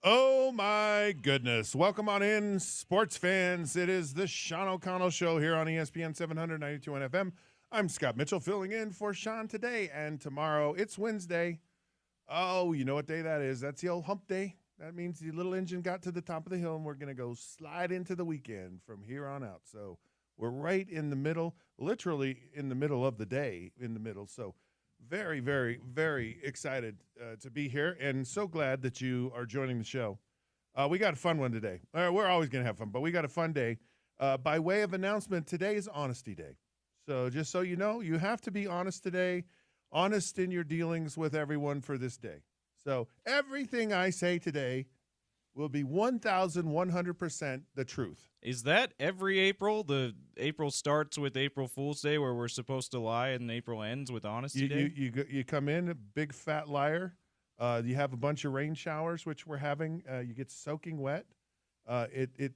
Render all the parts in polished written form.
Oh, my goodness. Welcome on in, sports fans. It is the Sean O'Connell Show here on ESPN 792 on FM. I'm Scott Mitchell filling in for Sean today and tomorrow. It's Wednesday. Oh, you know what day that is? That's the old hump day. That means the little engine got to the top of the hill, and we're going to go slide into the weekend from here on out. So we're right in the middle, literally in the middle of the day, in the middle. So very, very, very excited to be here, and so glad that you are joining the show. We got a fun one today. We're always going to have fun, but we got a fun day. By way of announcement, today is Honesty Day. So just so you know, you have to be honest today, honest in your dealings with everyone for this day. So everything I say today will be 1,100% the truth. Is that every April? The April starts with April Fool's Day, where we're supposed to lie, and April ends with Honesty Day? You come in, a big fat liar. You have a bunch of rain showers, which we're having. You get soaking wet. It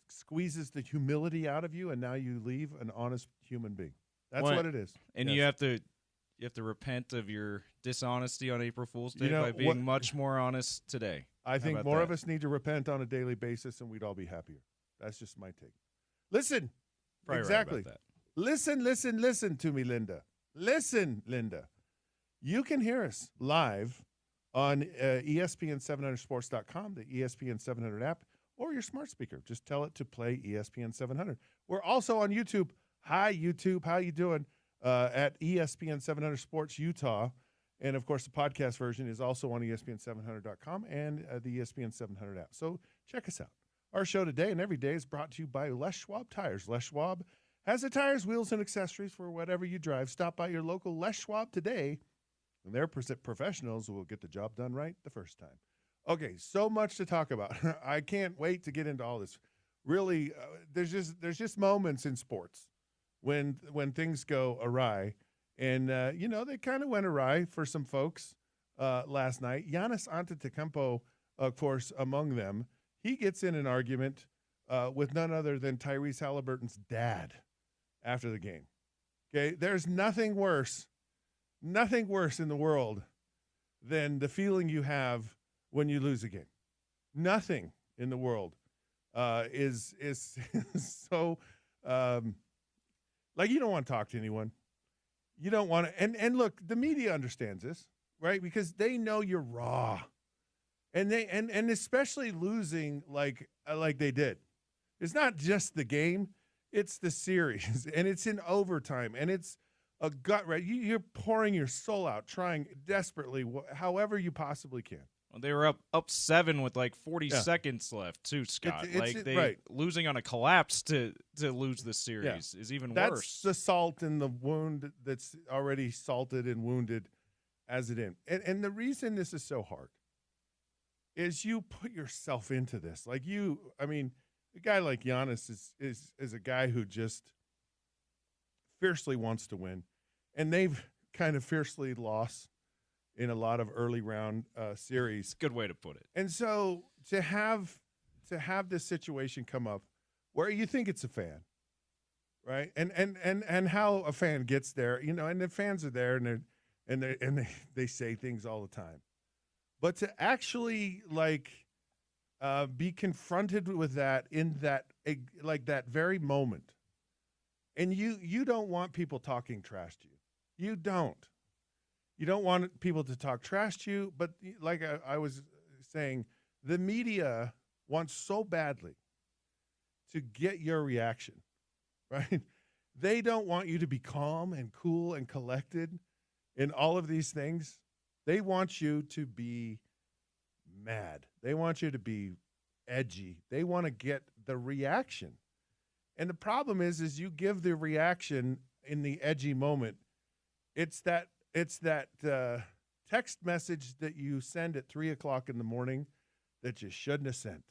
squeezes the humility out of you, and now you leave an honest human being. That's what it is. And yes. you have to repent of your dishonesty on April Fool's Day by being much more honest today. I think more of us need to repent on a daily basis, and we'd all be happier. That's just my take. Listen, Probably exactly. Right about that. Listen to me, Linda. Listen, Linda. You can hear us live on ESPN700sports.com, the ESPN 700 app, or your smart speaker. Just tell it to play ESPN 700. We're also on YouTube. Hi, YouTube. How you doing? At ESPN 700 Sports Utah. And, of course, the podcast version is also on ESPN700.com and the ESPN 700 app. So check us out. Our show today and every day is brought to you by Les Schwab Tires. Les Schwab has the tires, wheels, and accessories for whatever you drive. Stop by your local Les Schwab today, and their professionals will get the job done right the first time. Okay, so much to talk about. I can't wait to get into all this. Really, there's just moments in sports when things go awry. And, they kind of went awry for some folks last night. Giannis Antetokounmpo, of course, among them. He gets in an argument with none other than Tyrese Halliburton's dad after the game. Okay, there's nothing worse in the world than the feeling you have when you lose a game. Nothing in the world is so like you don't want to talk to anyone. You don't want to, and look, the media understands this, right? Because they know you're raw, and especially losing like they did. It's not just the game; it's the series, and it's in overtime, and it's a gut right. You're pouring your soul out, trying desperately, however you possibly can. Well, they were up 7 with like 40 seconds left, too, Scott. Losing on a collapse to lose this series is even worse. That's the salt in the wound that's already salted and wounded as it is. And the reason this is so hard is you put yourself into this. Like a guy like Giannis is a guy who just fiercely wants to win. And they've kind of fiercely lost in a lot of early round series. Good way to put it. And so to have this situation come up where you think it's a fan, right? And how a fan gets there, and the fans are there and they say things all the time. But to actually be confronted with that in that very moment, and you don't want people talking trash to you. You don't. You don't want people to talk trash to you, but like I was saying, the media wants so badly to get your reaction, right? They don't want you to be calm and cool and collected in all of these things. They want you to be mad. They want you to be edgy. They want to get the reaction. And the problem is you give the reaction in the edgy moment. It's that text message that you send at 3:00 in the morning that you shouldn't have sent.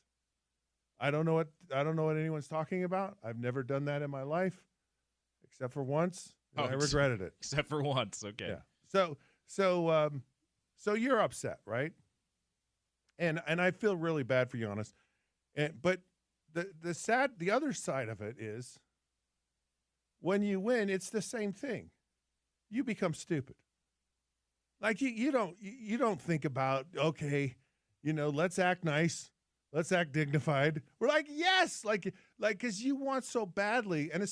I don't know what anyone's talking about. I've never done that in my life, except for once. And I regretted it. Except for once, okay. Yeah. So you're upset, right? And I feel really bad for Giannis. But the other side of it is when you win, it's the same thing. You become stupid. Like you don't think about, okay, let's act nice. Let's act dignified. We're like, yes, like, because you want so badly, and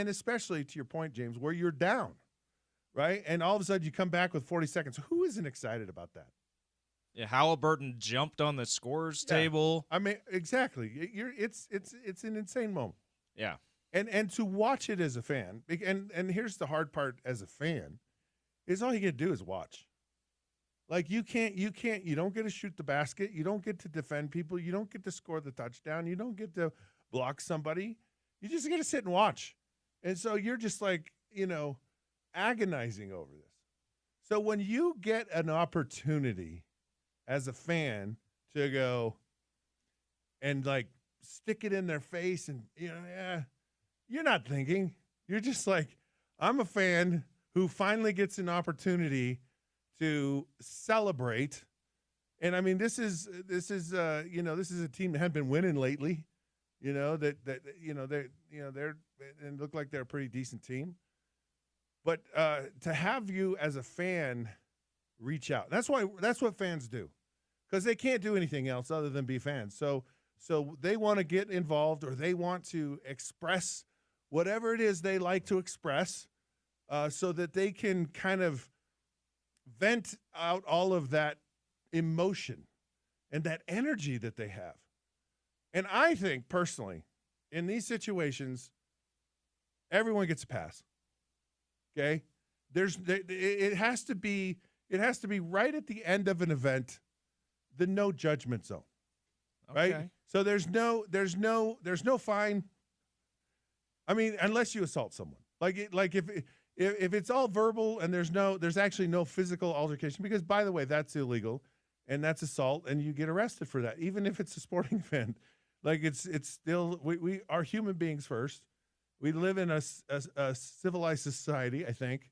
especially to your point, James, where you're down, right? And all of a sudden you come back with 40 seconds. Who isn't excited about that? Yeah, Halliburton jumped on the scorer's table. I mean, exactly. It's an insane moment. Yeah, and to watch it as a fan, and here's the hard part as a fan, is all you get to do is watch. Like you don't get to shoot the basket. You don't get to defend people. You don't get to score the touchdown. You don't get to block somebody. You just get to sit and watch. And so you're just like, agonizing over this. So when you get an opportunity as a fan to go and like stick it in their face and, you're not thinking. You're just like, I'm a fan who finally gets an opportunity to celebrate. And I mean, this is a team that hadn't been winning lately, they look like they're a pretty decent team. But to have you as a fan reach out, that's what fans do, because they can't do anything else other than be fans. So they want to get involved, or they want to express whatever it is they like to express, so that they can kind of vent out all of that emotion and that energy that they have. And I think personally, in these situations, everyone gets a pass. Okay? It has to be right at the end of an event, the no judgment zone. Okay. Right? So there's no fine. I mean, unless you assault someone. Like if it's all verbal and there's actually no physical altercation, because, by the way, that's illegal and that's assault, and you get arrested for that, even if it's a sporting event. Like it's still, we are human beings first. We live in a civilized society, I think,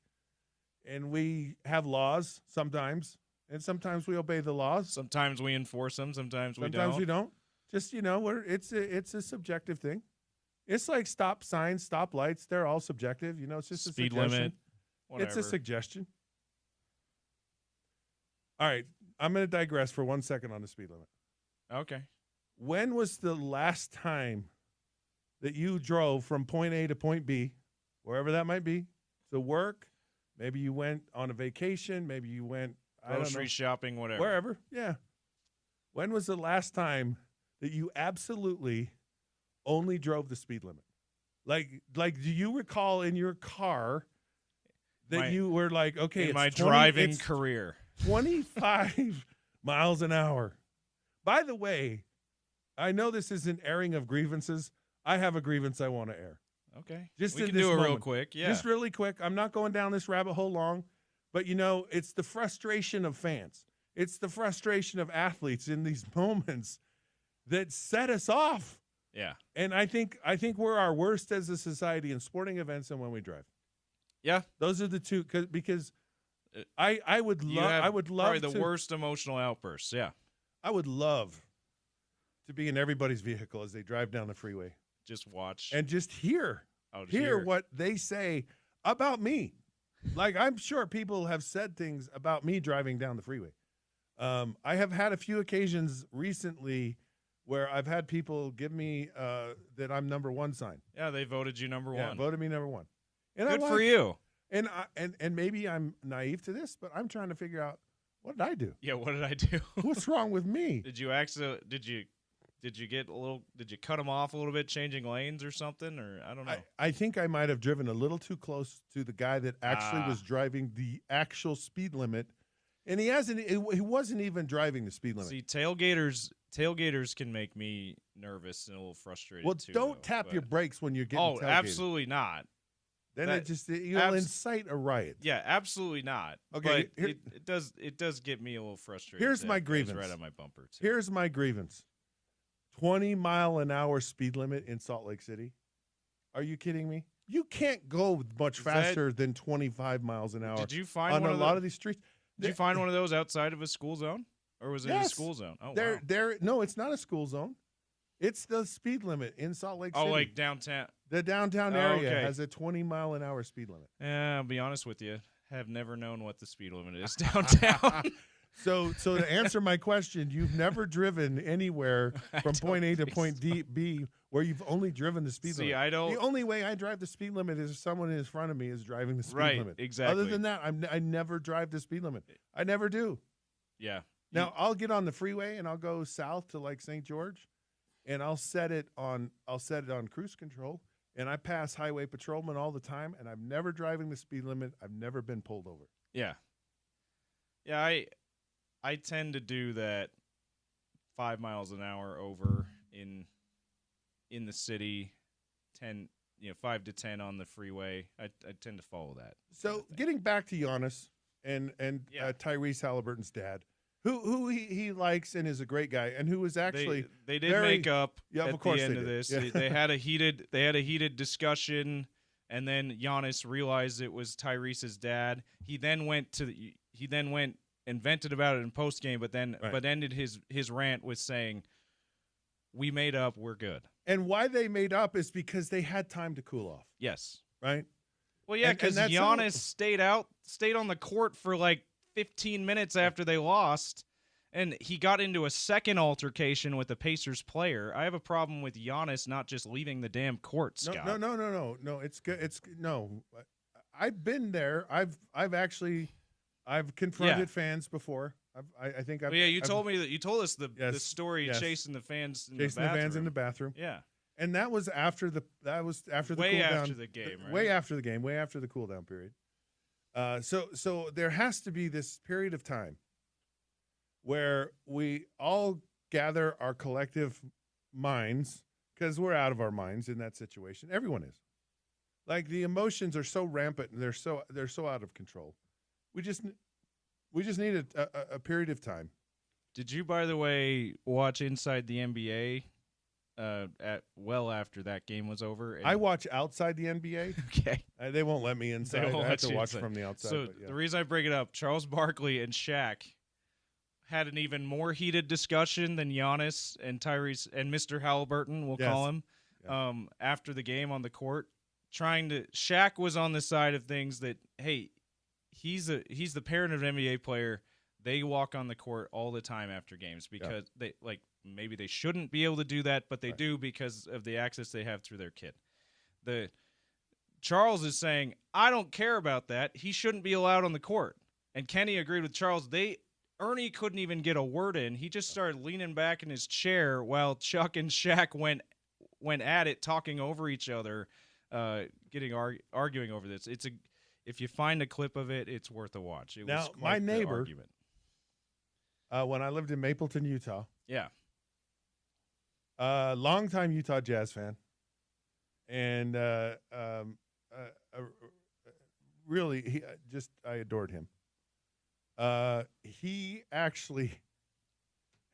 and we have laws sometimes, and sometimes we obey the laws. Sometimes we enforce them. Sometimes we don't. Sometimes we don't. Just, it's a subjective thing. It's like stop signs, stop lights. They're all subjective. It's just a speed suggestion. limit. Whatever. It's a suggestion. All right. I'm going to digress for 1 second on the speed limit. Okay. When was the last time that you drove from point A to point B, wherever that might be, to work? Maybe you went on a vacation. Maybe you went grocery shopping, whatever. Wherever. Yeah. When was the last time that you absolutely only drove the speed limit? Like, do you recall in your car that you were like, okay, in my driving career, 25 miles an hour? By the way, I know this is an airing of grievances. I have a grievance I want to air. Okay. Just we can do it real quick. Yeah. Just really quick. I'm not going down this rabbit hole long, but it's the frustration of fans. It's the frustration of athletes in these moments that set us off. Yeah. And I think we're our worst as a society in sporting events and when we drive. Yeah. Those are the two, because I would love probably the worst emotional outbursts. Yeah. I would love to be in everybody's vehicle as they drive down the freeway. Just watch. And just hear what they say about me. Like, I'm sure people have said things about me driving down the freeway. I have had a few occasions recently where I've had people give me that I'm number one sign. Yeah, they voted you number one. Yeah, voted me number one. And good for you. And maybe I'm naive to this, but I'm trying to figure out, what did I do? Yeah, what did I do? What's wrong with me? Did you cut them off a little bit, changing lanes or something, or I don't know. I think I might have driven a little too close to the guy that actually was driving the actual speed limit, and he wasn't even driving the speed limit. See, tailgaters can make me nervous and a little frustrated. Well, don't tap your brakes when you're getting tailgated. Absolutely not. Then you'll incite a riot. Yeah, absolutely not. Okay, but it does get me a little frustrated. Here's my grievance. Right on my bumper too. Here's my grievance. 20-mile-an-hour speed limit in Salt Lake City. Are you kidding me? You can't go much faster than 25 miles an hour. Did you find on a lot of these streets? Did you find one of those outside of a school zone, or was it a school zone? Oh, wow. No, it's not a school zone. It's the speed limit in Salt Lake City. Oh, like downtown. The downtown area has a 20-mile-an-hour speed limit. Yeah, I'll be honest with you. Have never known what the speed limit is downtown. So to answer my question, you've never driven anywhere from point A to point B where you've only driven the speed limit. I don't. The only way I drive the speed limit is if someone in front of me is driving the speed limit. Right, exactly. Other than that, I never drive the speed limit. I never do. Yeah. Now, I'll get on the freeway and I'll go south to like St. George, and I'll set it on cruise control, and I pass highway patrolmen all the time, and I'm never driving the speed limit. I've never been pulled over. Yeah. Yeah, I tend to do that 5 miles an hour over in the city, 5 to 10 on the freeway. I tend to follow that. So getting back to Giannis and Tyrese Halliburton's dad, who he likes and is a great guy, and who was actually they did make up at the end of this. Yeah. They had a heated discussion, and then Giannis realized it was Tyrese's dad. He then went and vented about it in postgame, but ended his rant with saying, "We made up, we're good." And why they made up is because they had time to cool off. Yes. Right? Well, yeah, because Giannis stayed on the court for like 15 minutes after they lost, and he got into a second altercation with a Pacers player. I have a problem with Giannis not just leaving the damn court, Scott. No. It's good. No. I've been there. I've confronted fans before. You told us the story chasing the fans in the bathroom. Yeah. And that was after the way cool after down, the game, right? Way after the game, way after the cool down period. So there has to be this period of time where we all gather our collective minds, because we're out of our minds in that situation. Everyone is. Like, the emotions are so rampant and they're so out of control. We just need a period of time. Did you, by the way, watch Inside the NBA after that game was over? I watch outside the NBA. Okay. They won't let me inside. I have to watch from the outside. So the reason I bring it up, Charles Barkley and Shaq had an even more heated discussion than Giannis and Tyrese and Mr. Halliburton, we'll call him, after the game on the court. Shaq was on the side of things that, hey, he's the parent of an NBA player. They walk on the court all the time after games because maybe they shouldn't be able to do that, but they do because of the access they have through their kid. Charles is saying, I don't care about that. He shouldn't be allowed on the court. And Kenny agreed with Charles. Ernie couldn't even get a word in. He just started leaning back in his chair while Chuck and Shaq went at it, talking over each other, arguing over this. If you find a clip of it, it's worth a watch. It was quite my neighbor, the argument. When I lived in Mapleton, Utah. Yeah. Longtime Utah Jazz fan. And really, I adored him. He actually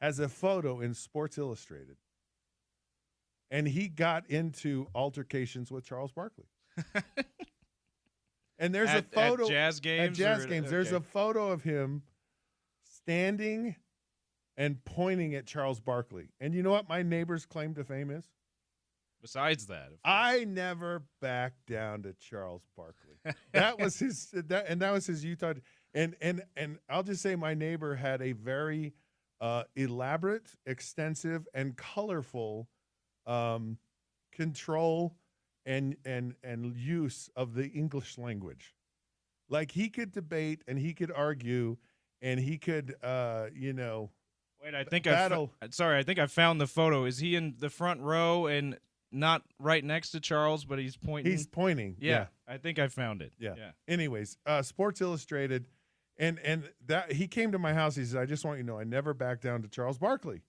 has a photo in Sports Illustrated. And he got into altercations with Charles Barkley. And there's a photo at Jazz games. There's a photo of him standing and pointing at Charles Barkley. And you know what my neighbor's claim to fame is? Besides that, I never backed down to Charles Barkley. That was his Utah. And I'll just say my neighbor had a very elaborate, extensive, and colorful control and use of the English language. Like, he could debate and he could argue and he could, Wait, I think battle. I think I found the photo. Is he in the front row and not right next to Charles, but he's pointing? He's pointing. Yeah. I think I found it. Yeah. Anyways, Sports Illustrated, and that he came to my house. He said, "I just want you to know, I never backed down to Charles Barkley."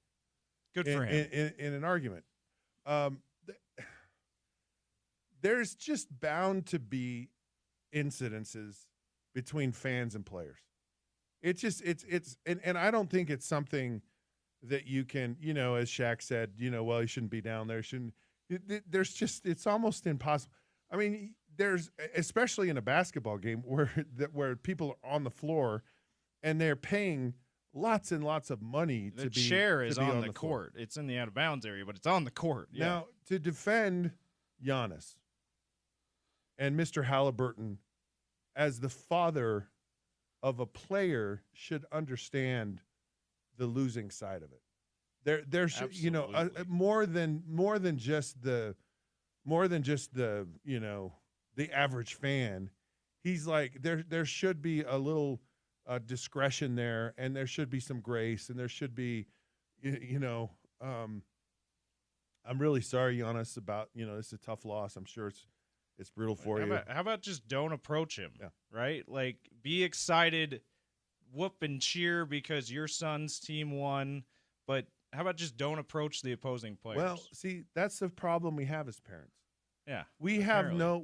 Good for him. In an argument. There's just bound to be incidences between fans and players. It's and I don't think it's something that you can, as Shaq said, well, he shouldn't be down there. It's almost impossible. I mean, there's, especially in a basketball game where people are on the floor and they're paying lots and lots of money the chair is on the court. It's in the out of bounds area, but it's on the court. Yeah. Now, to defend Giannis and Mr. Halliburton as the father of a player should understand the losing side of it. There should, more than just the the average fan. He's like, there should be a little discretion there, and there should be some grace, and there should be, I'm really sorry, Giannis, about, it's a tough loss. I'm sure it's brutal for you. How about just don't approach him, yeah. right? Like, be excited, whoop and cheer because your son's team won, but how about just don't approach the opposing players? Well, see, that's the problem we have as parents. Yeah. We have no,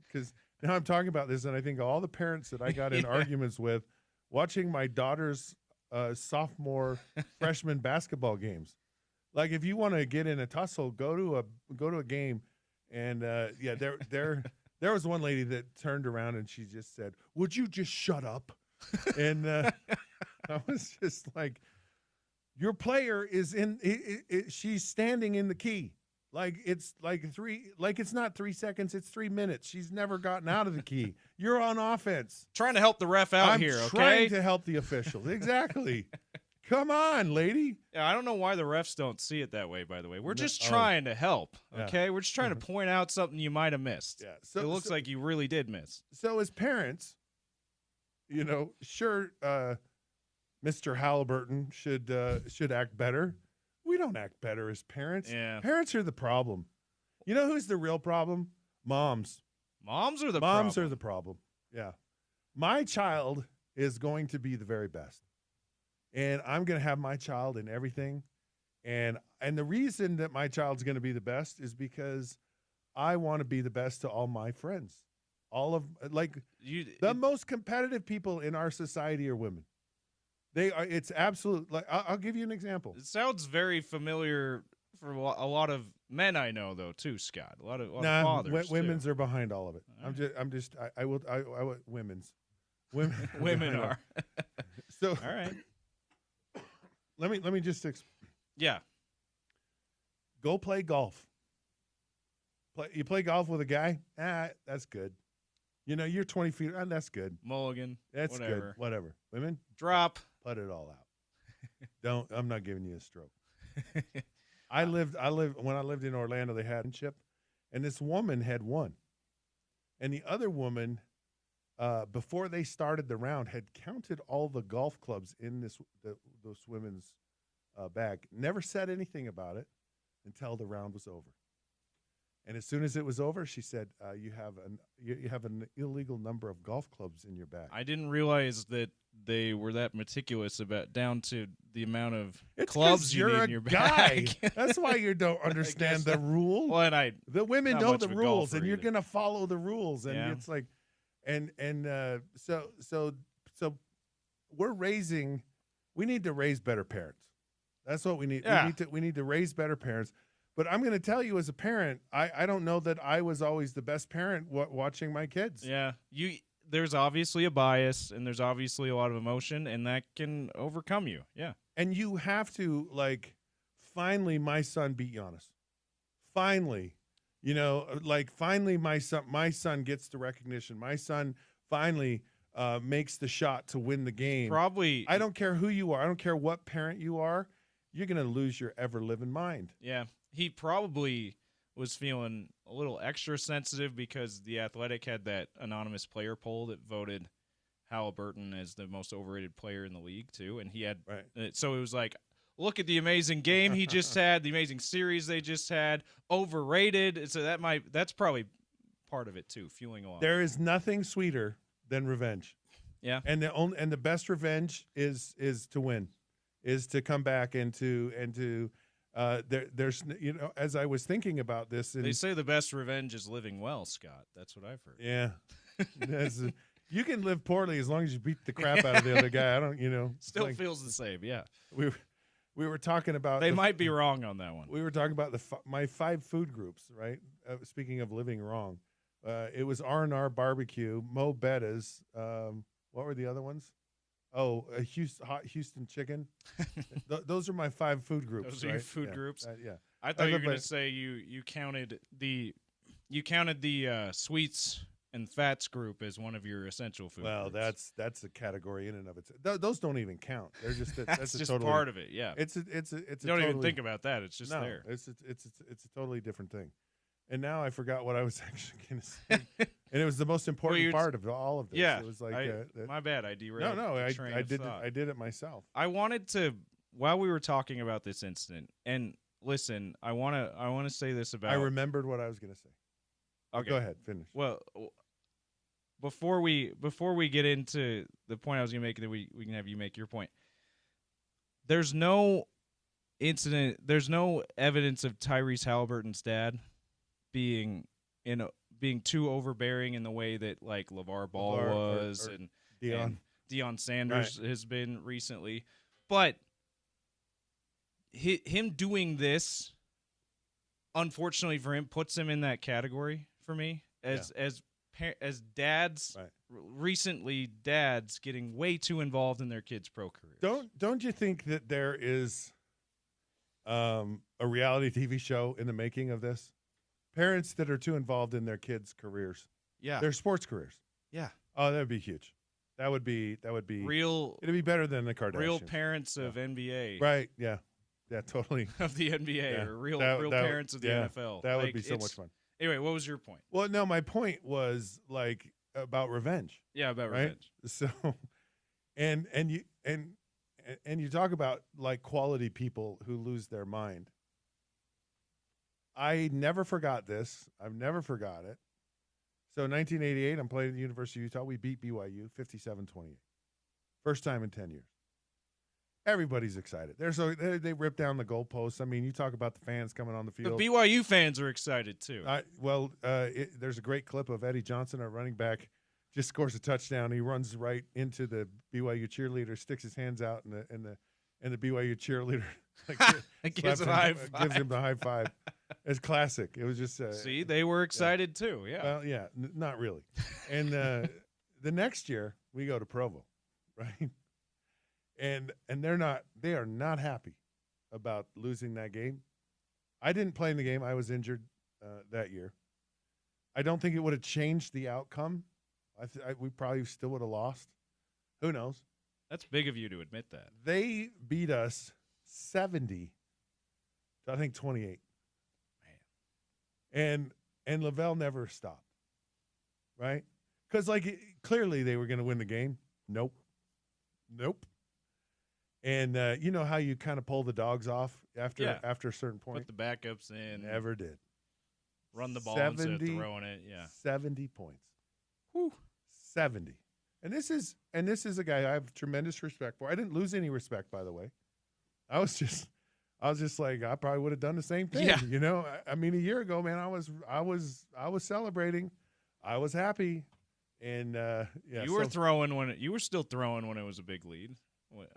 because now I'm talking about this, and I think all the parents that I got in arguments with watching my daughter's sophomore freshman basketball games. Like, if you want to get in a tussle, go to a game, and there was one lady that turned around and she just said, "Would you just shut up?" And I was just like, your player is she's standing in the key. Like, it's it's not 3 seconds, it's 3 minutes. She's never gotten out of the key. You're on offense. Trying to help the ref out here, okay? I'm trying to help the officials. Exactly. Come on, lady. Yeah, I don't know why the refs don't see it that way, by the way. We're just trying to help, okay? Yeah. We're just trying to point out something you might have missed. Yeah. So, it looks like you really did miss. So as parents, sure, Mr. Halliburton should act better. We don't act better as parents. Yeah. Parents are the problem. You know who's the real problem? Moms. Moms are the problem. Yeah. My child is going to be the very best. And I'm going to have my child in everything. And the reason that my child's going to be the best is because I want to be the best to all my friends. All of, the most competitive people in our society are women. They are. It's absolute. Like, I'll give you an example. It sounds very familiar for a lot of men I know, though, too, Scott. A lot of fathers. Women's are behind all of it. I will. Women's. Women are. So all right. Let me just yeah. Go play golf. You play golf with a guy? That's good. You're 20 feet. That's good. Mulligan. That's good. Whatever. Women? Drop. Put it all out. I'm not giving you a stroke. When I lived in Orlando, they had a chip, and this woman had won. And the other woman, before they started the round, had counted all the golf clubs in those women's bag. Never said anything about it until the round was over. And as soon as it was over, she said, "You have an illegal number of golf clubs in your bag." I didn't realize that they were that meticulous about down to the amount of clubs you need in your bag. That's why you don't understand the rule. Well, and the women know the rules, and you're going to follow the rules, and it's like, so we're raising. We need to raise better parents. That's what we need. Yeah. We need to raise better parents. But I'm going to tell you, as a parent, I don't know that I was always the best parent watching my kids. Yeah, there's obviously a bias, and there's obviously a lot of emotion, and that can overcome you. Yeah, and you have to, finally, my son beat Giannis. Finally, finally, my son gets the recognition. My son finally makes the shot to win the game. Probably, I don't care who you are. I don't care what parent you are. You're going to lose your ever-living mind. Yeah. He probably was feeling a little extra sensitive because The Athletic had that anonymous player poll that voted Halliburton as the most overrated player in the league, too. And he had so it was like, look at the amazing game he just had, the amazing series they just had, overrated. So that's probably part of it, too, fueling along. There is nothing sweeter than revenge. Yeah. And the best revenge is to win, is to come back and to there's as I was thinking about this, they say the best revenge is living well, Scott. That's what I've heard. Yeah, you can live poorly as long as you beat the crap out of the other guy. I don't, still feels the same. Yeah, we were talking about. They might be wrong on that one. We were talking about my 5 food groups, right? Speaking of living wrong, it was R&R Barbecue, Mo Betta's. What were the other ones? Oh, hot Houston chicken. Those are my 5 food groups. Those are your food groups. Yeah. I thought you were going to say you counted the sweets and fats group as one of your essential food Well, groups. that's a category in and of itself. Those don't even count. They're just that's just totally, part of it. Yeah, It's a you don't even think about that. It's just there. It's a totally different thing. And now I forgot what I was actually going to say. And it was the most important part of all of this. Yeah, it was like my bad. I derailed. No, I did it myself. I wanted to, while we were talking about this incident, and listen, I want to say this about. I remembered what I was going to say. Okay, go ahead, finish. Well, before we get into the point I was going to make, that we can have you make your point. There's no incident. There's no evidence of Tyrese Halliburton's dad being too overbearing in the way that like LeVar Ball was, or and Deion Sanders has been recently, but him doing this, unfortunately for him, puts him in that category for me as dads. Right. Recently, dads getting way too involved in their kids' pro careers. Don't you think that there is a reality TV show in the making of this? Parents that are too involved in their kids' careers. Yeah. Their sports careers. Yeah. Oh, that would be huge. That would be real. It'd be better than the Kardashians. Real parents of NBA. Right. Yeah. Yeah. Totally. Of the NBA or real parents of the NFL. That would be so much fun. Anyway, what was your point? Well, no, my point was like about revenge. Yeah, about right? revenge. So, and you talk about like quality people who lose their mind. I never forgot this. I've never forgot it. So 1988, I'm playing at the University of Utah. We beat BYU 57-28. First time in 10 years. Everybody's excited. They rip down the goalposts. I mean, you talk about the fans coming on the field. The BYU fans are excited too. There's a great clip of Eddie Johnson, our running back, just scores a touchdown. He runs right into the BYU cheerleader, sticks his hands out, and the BYU cheerleader gives him the high five. It's classic. It was just see, they were excited too. Yeah. Well, yeah, not really. And the next year we go to Provo, right? And they are not happy about losing that game. I didn't play in the game. I was injured that year. I don't think it would have changed the outcome. We probably still would have lost. Who knows? That's big of you to admit that. They beat us 70 to, I think, 28. Man. And Lavelle never stopped, right? Because, clearly they were going to win the game. Nope. And you know how you kind of pull the dogs off after a certain point? Put the backups in. Never did. Run the ball instead of throwing it. Yeah. 70 points. Whew. 70. And this is a guy I have tremendous respect for. I didn't lose any respect, by the way. I was just like, I probably would have done the same thing. Yeah. You know, I mean, a year ago, man, I was celebrating. I was happy. And you were still throwing when it was a big lead.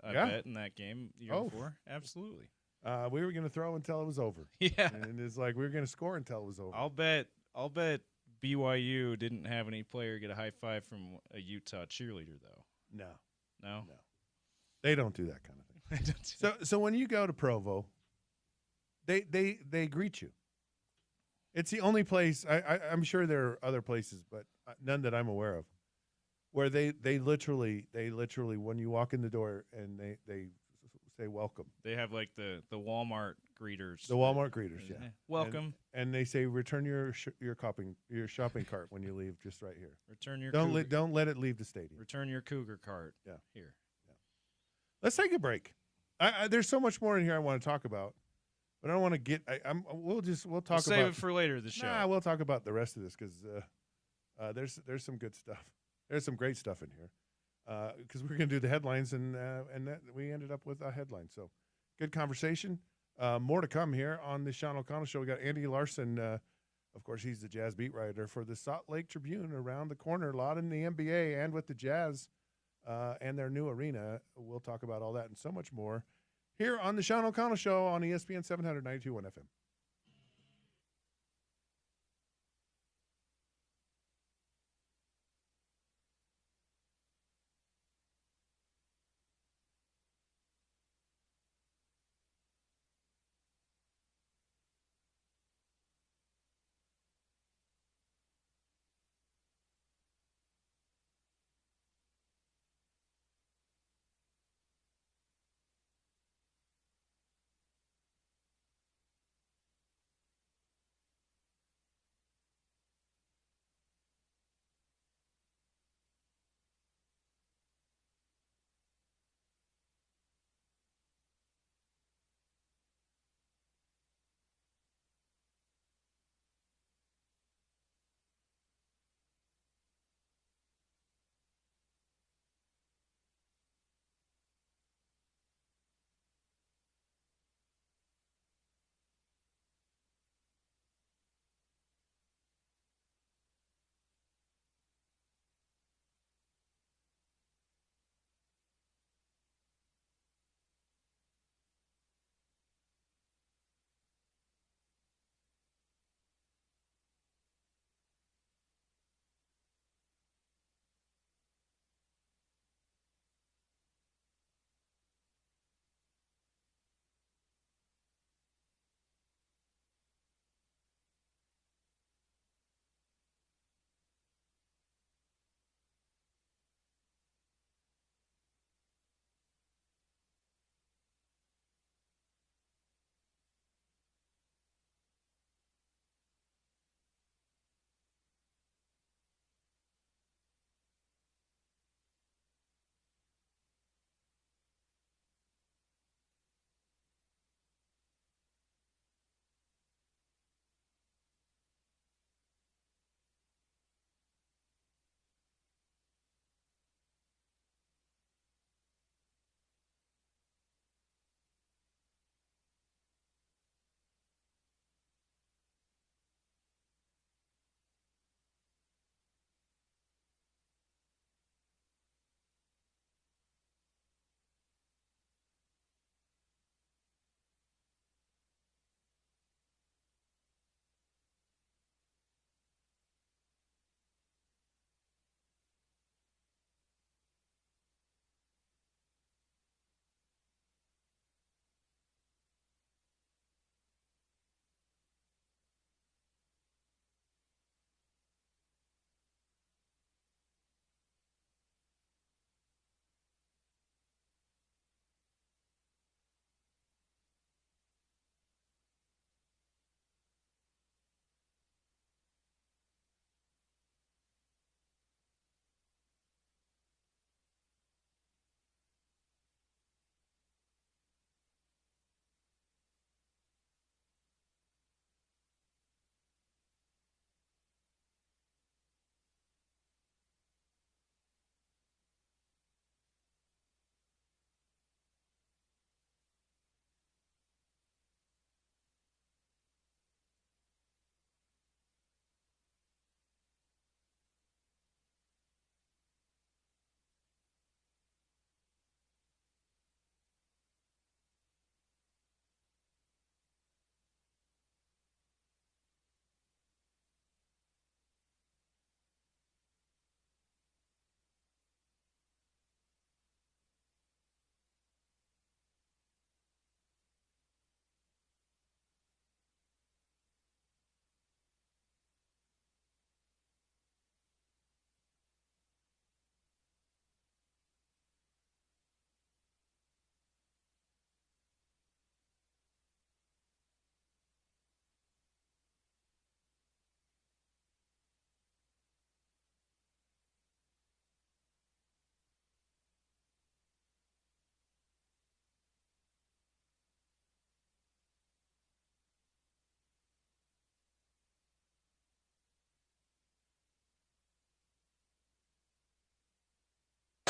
I bet in that game the year before. Absolutely. We were going to throw until it was over. Yeah. And it's like we were going to score until it was over. I'll bet BYU didn't have any player get a high five from a Utah cheerleader though. No. They don't do that kind of thing. So when you go to Provo, they greet you. It's the only place. I'm sure there are other places, but none that I'm aware of, where they literally when you walk in the door and they say welcome. They have like the Walmart greeters. The Walmart greeters, yeah. Welcome. And they say return your shopping cart when you leave, just right here. Return your don't let it leave the stadium. Return your Cougar cart. Yeah. Here. Yeah. Let's take a break. There's so much more in here I want to talk about, but I don't want to get. We'll talk. Save it for later. The show. Nah, we'll talk about the rest of this because there's some good stuff. There's some great stuff in here because we're going to do the headlines and that we ended up with a headline. So good conversation. More to come here on the Sean O'Connell Show. We got Andy Larson. Of course, he's the Jazz beat writer for the Salt Lake Tribune. Around the corner, a lot in the NBA and with the Jazz and their new arena. We'll talk about all that and so much more here on the Sean O'Connell Show on ESPN 792.1 FM.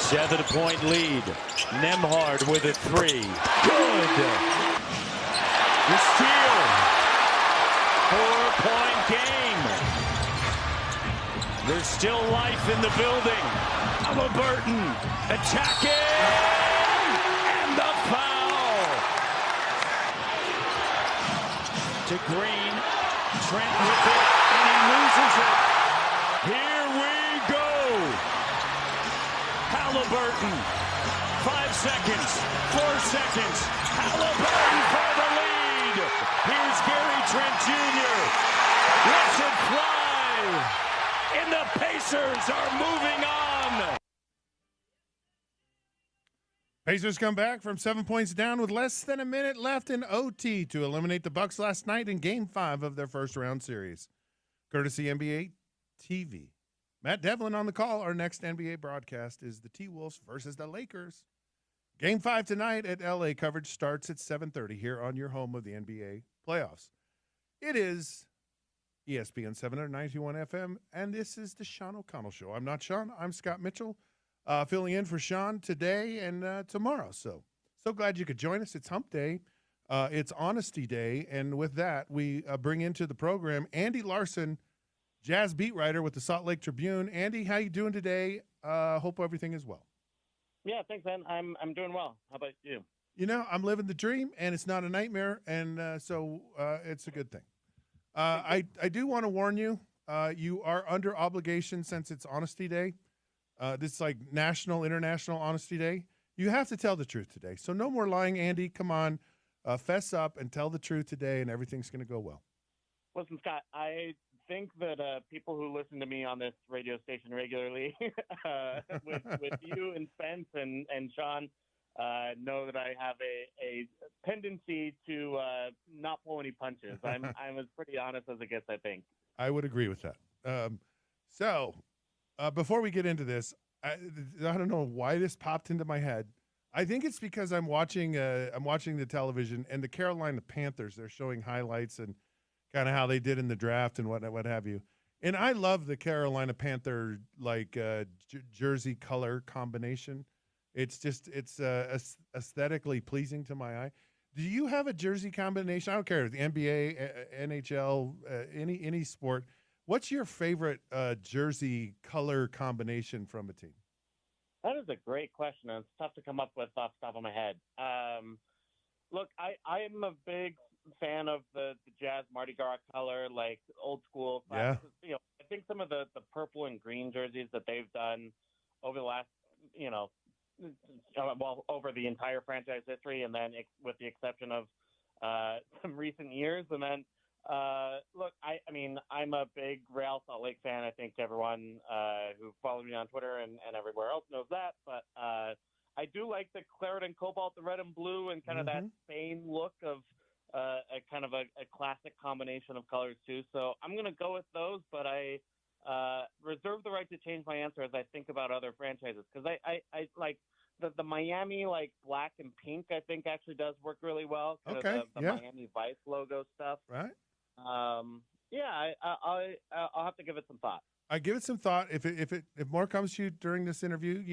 7-point lead. Nembhard with a 3. Good. The steal. 4-point game. There's still life in the building. Halliburton attacking. And the foul. To Green. Trent with it. And he loses it. Here we go. Halliburton. 5 seconds. 4 seconds. Halliburton for the lead. Here's Gary Trent Jr. Lets it fly. And the Pacers are moving on. Pacers come back from 7 points down with less than a minute left in OT to eliminate the Bucks last night in Game 5 of their first-round series. Courtesy NBA TV. Matt Devlin on the call. Our next NBA broadcast is the T-Wolves versus the Lakers. Game 5 tonight at LA. Coverage starts at 7:30 here on your home of the NBA playoffs. It is ESPN 791 FM, and this is the Sean O'Connell Show. I'm not Sean. I'm Scott Mitchell, filling in for Sean today and tomorrow. So glad you could join us. It's Hump Day. It's Honesty Day, and with that, we bring into the program Andy Larson, Jazz beat writer with the Salt Lake Tribune. Andy, how you doing today? Hope everything is well. Yeah, thanks, man. I'm doing well. How about you? You know, I'm living the dream, and it's not a nightmare, and so it's a good thing. I do want to warn you, you are under obligation since it's Honesty Day. This is like International Honesty Day. You have to tell the truth today. So no more lying, Andy. Come on, fess up and tell the truth today, and everything's going to go well. Listen, Scott, I think that people who listen to me on this radio station regularly, with you and Spence and Sean, know that I have a tendency to not pull any punches. I'm as pretty honest as it gets, I think. I would agree with that. So before we get into this, I don't know why this popped into my head. I think it's because I'm watching the television, and the Carolina Panthers, they're showing highlights and kind of how they did in the draft and what have you. And I love the Carolina Panther jersey color combination. It's aesthetically pleasing to my eye. Do you have a jersey combination? I don't care, the NBA, NHL, any sport. What's your favorite jersey color combination from a team? That is a great question, and it's tough to come up with off the top of my head. Look, I am a big fan of the Jazz Mardi Gras color, like old school. Yeah. You know, I think some of the purple and green jerseys that they've done over the last, over the entire franchise history, and then with the exception of some recent years. And then, look, I mean, I'm a big Real Salt Lake fan. I think everyone who follows me on Twitter and everywhere else knows that. But I do like the claret and cobalt, the red and blue, and kind of that Spain look of a kind of a classic combination of colors too. So I'm going to go with those, but I reserve the right to change my answer as I think about other franchises, because I like the Miami, like black and pink, I think actually does work really well. Kind of the Miami Vice logo stuff. Right. I'll have to give it some thought. I give it some thought. If more comes to you during this interview,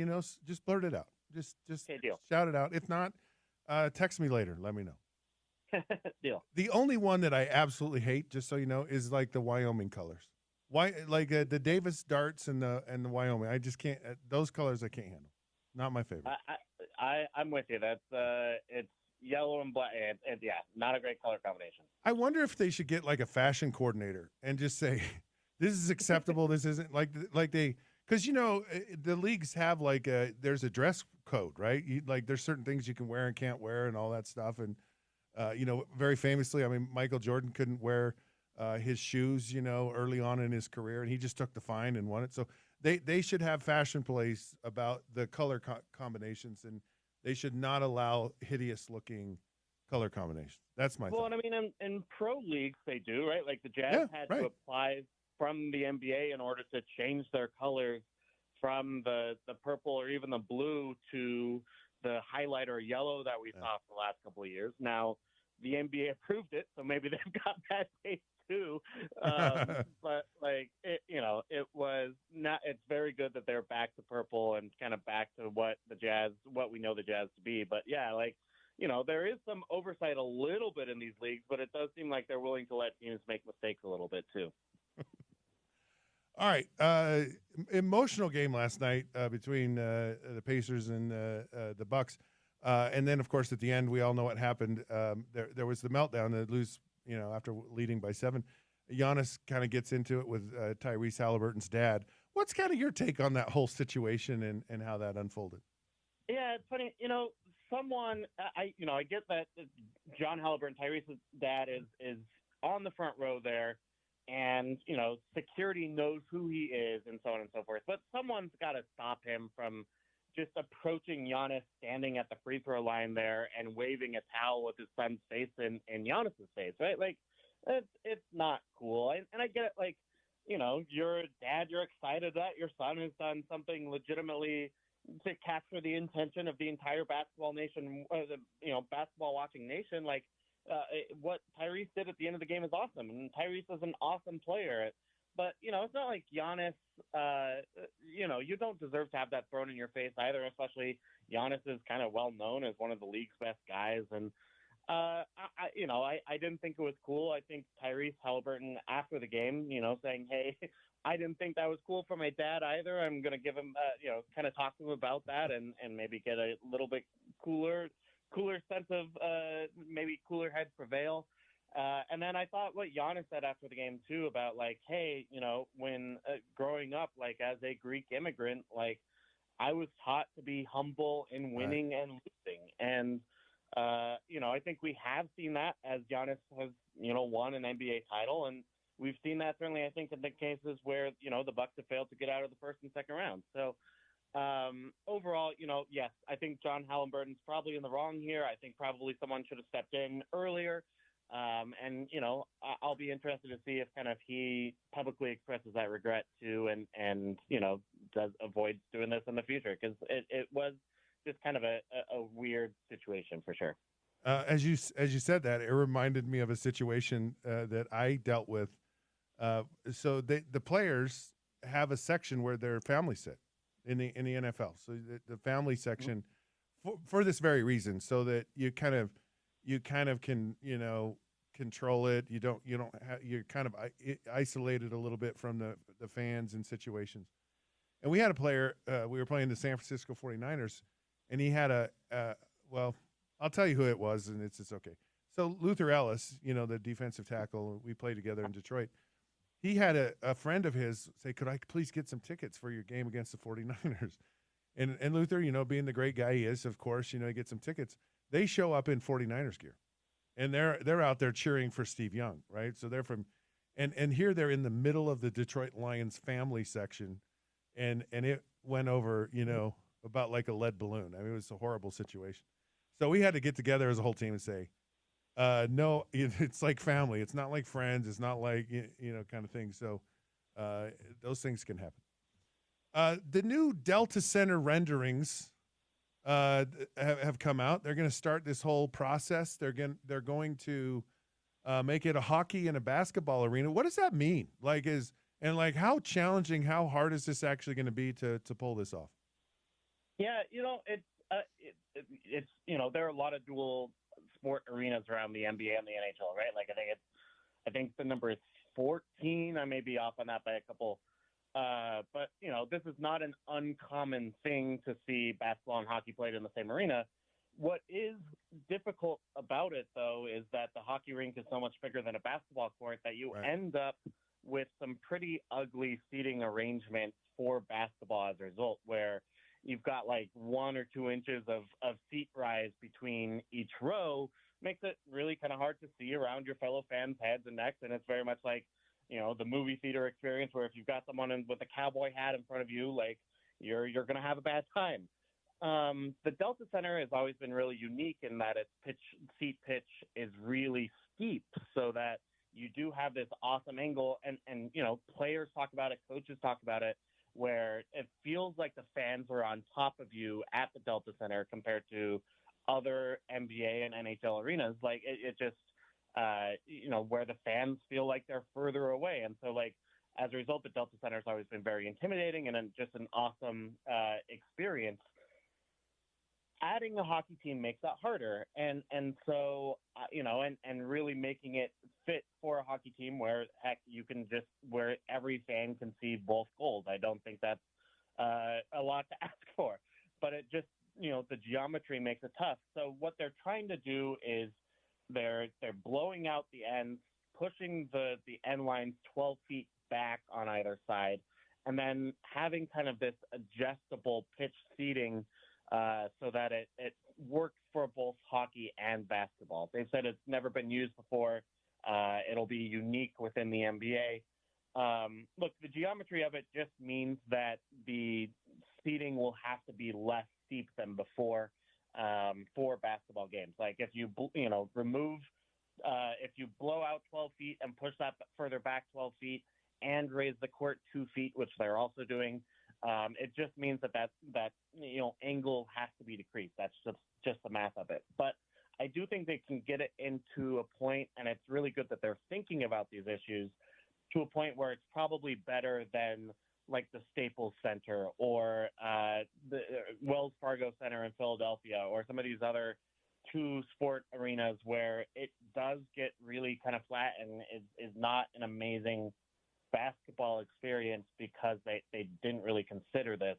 just blurt it out. Just shout it out. If not, text me later. Let me know. Deal. The only one that I absolutely hate, just so you know, is like the Wyoming colors. Why, like the Davis darts and the Wyoming. I just can't. Those colors I can't handle. Not my favorite. I'm with you. That's it's yellow and black. And yeah, not a great color combination. I wonder if they should get like a fashion coordinator and just say, this is acceptable. This isn't like they, because the leagues have there's a dress code, right? There's certain things you can wear and can't wear and all that stuff. And very famously, I mean, Michael Jordan couldn't wear his shoes, early on in his career, and he just took the fine and won it. So they should have fashion police about the color combinations, and they should not allow hideous-looking color combinations. That's my thought. Well, and I mean, in pro leagues they do, right? Like the Jazz had to apply from the NBA in order to change their colors from the purple or even the blue to the highlighter yellow that we saw for the last couple of years. Now, the NBA approved it, so maybe they've got bad taste too. But it was not. It's very good that they're back to purple and kind of back to what we know the Jazz to be. But yeah, like, there is some oversight a little bit in these leagues, but it does seem like they're willing to let teams make mistakes a little bit too. All right. Emotional game last night between the Pacers and the Bucks. And then, of course, at the end, we all know what happened. There was the meltdown. They lose, after leading by 7. Giannis kind of gets into it with Tyrese Halliburton's dad. What's kind of your take on that whole situation and how that unfolded? Yeah, it's funny. I get that John Halliburton, Tyrese's dad, is on the front row there, and security knows who he is, and so on and so forth. But someone's got to stop him from just approaching Giannis, standing at the free throw line there, and waving a towel with his son's face in Giannis's face, right? Like, it's not cool. And I get it. Like, you're a dad, you're excited that your son has done something legitimately to capture the intention of the entire basketball nation, basketball watching nation. Like, what Tyrese did at the end of the game is awesome, and Tyrese is an awesome player. But it's not like Giannis. You don't deserve to have that thrown in your face either. Especially Giannis is kind of well known as one of the league's best guys, and I didn't think it was cool. I think Tyrese Halliburton after the game, saying, "Hey, I didn't think that was cool for my dad either. I'm going to give him, kind of talk to him about that and maybe get a little bit cooler sense of maybe cooler heads prevail." And then I thought what Giannis said after the game too about like, hey, when growing up, like as a Greek immigrant, like I was taught to be humble in winning and losing. And, I think we have seen that as Giannis has, won an NBA title. And we've seen that certainly, I think, in the cases where, the Bucks have failed to get out of the first and second round. So overall, yes, I think John Halliburton's probably in the wrong here. I think probably someone should have stepped in earlier. And, I'll be interested to see if kind of he publicly expresses that regret too and does avoid doing this in the future, because it was just kind of a weird situation for sure. As you said that, it reminded me of a situation that I dealt with. So the players have a section where their families sit in the NFL. So the family section for this very reason, so that you kind of can control it. You're kind of isolated a little bit from the fans and situations. And we had a player. We were playing the San Francisco 49ers, and he had I'll tell you who it was, and it's okay. So Luther Ellis, the defensive tackle, we played together in Detroit. He had a friend of his say, "Could I please get some tickets for your game against the 49ers?" And Luther, being the great guy he is, of course, he gets some tickets. They show up in 49ers gear, and they're out there cheering for Steve Young, right? So they're from, and here they're in the middle of the Detroit Lions family section, and it went over, about like a lead balloon. I mean, it was a horrible situation. So we had to get together as a whole team and say, no, it's like family. It's not like friends. It's not like, kind of thing. So those things can happen. The new Delta Center renderings have come out. They're going to start this whole process. They're going to make it a hockey and a basketball arena. What does that mean? How challenging, how hard is this actually going to be to pull this off? Yeah, it's there are a lot of dual sport arenas around the NBA and the NHL, right? Like I think the number is 14. I may be off on that by a couple. But this is not an uncommon thing to see basketball and hockey played in the same arena. What is difficult about it, though, is that the hockey rink is so much bigger than a basketball court that you end up with some pretty ugly seating arrangements for basketball as a result, where you've got like 1 or 2 inches of seat rise between each row, makes it really kind of hard to see around your fellow fans' heads and necks. And it's very much like, the movie theater experience, where if you've got someone with a cowboy hat in front of you, like you're going to have a bad time. The Delta Center has always been really unique in that its seat pitch is really steep, so that you do have this awesome angle, and players talk about it, coaches talk about it, where it feels like the fans are on top of you at the Delta Center compared to other NBA and NHL arenas. Like it just, where the fans feel like they're further away. And so as a result, the Delta Center has always been very intimidating and just an awesome experience. Adding a hockey team makes that harder, and so and really making it fit for a hockey team where heck where every fan can see both goals. I don't think that's a lot to ask for, but it just the geometry makes it tough. So what they're trying to do is they're blowing out the ends, pushing the end lines 12 feet back on either side, and then having kind of this adjustable pitch seating so that it works for both hockey and basketball. They've said it's never been used before. It'll be unique within the NBA. Look, the geometry of it just means that the seating will have to be less steep than before for basketball games. Like if you if you blow out 12 feet and push that further back 12 feet and raise the court 2 feet, which they're also doing, it just means that angle has to be decreased. That's just the math of it. But I do think they can get it into a point, and it's really good that they're thinking about these issues to a point where it's probably better than like the Staples Center or the Wells Fargo Center in Philadelphia or some of these other two sport arenas where it does get really kind of flat and is not an amazing basketball experience because they didn't really consider this.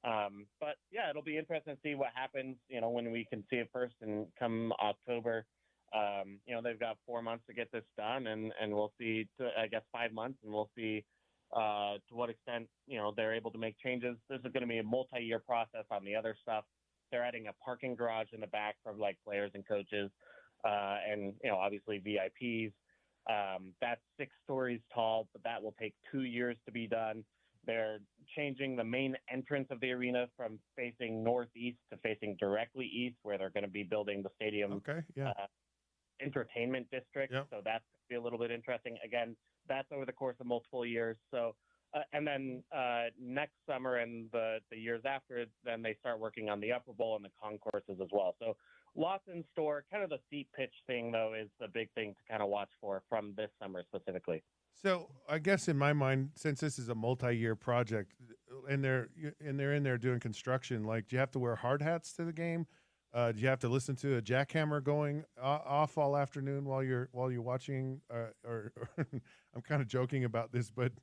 But yeah, it'll be interesting to see what happens, when we can see it first and come October. They've got 4 months to get this done and we'll see, 5 months, and we'll see to what extent, they're able to make changes. This is going to be a multi-year process on the other stuff. They're adding a parking garage in the back for like players and coaches, and obviously VIPs. That's 6 stories tall, but that will take 2 years to be done. They're changing the main entrance of the arena from facing northeast to facing directly east, where they're going to be building the stadium. Okay, yeah. Entertainment district. Yep. So that's going to be a little bit interesting. Again, that's over the course of multiple years. So, and then next summer and the years after, then they start working on the upper bowl and the concourses as well. So lots in store. Kind of the seat pitch thing, though, is the big thing to kind of watch for from this summer specifically. So I guess in my mind, since this is a multi-year project, and they're in there doing construction, like, do you have to wear hard hats to the game? Do you have to listen to a jackhammer going off all afternoon while you're watching? Or I'm kind of joking about this, but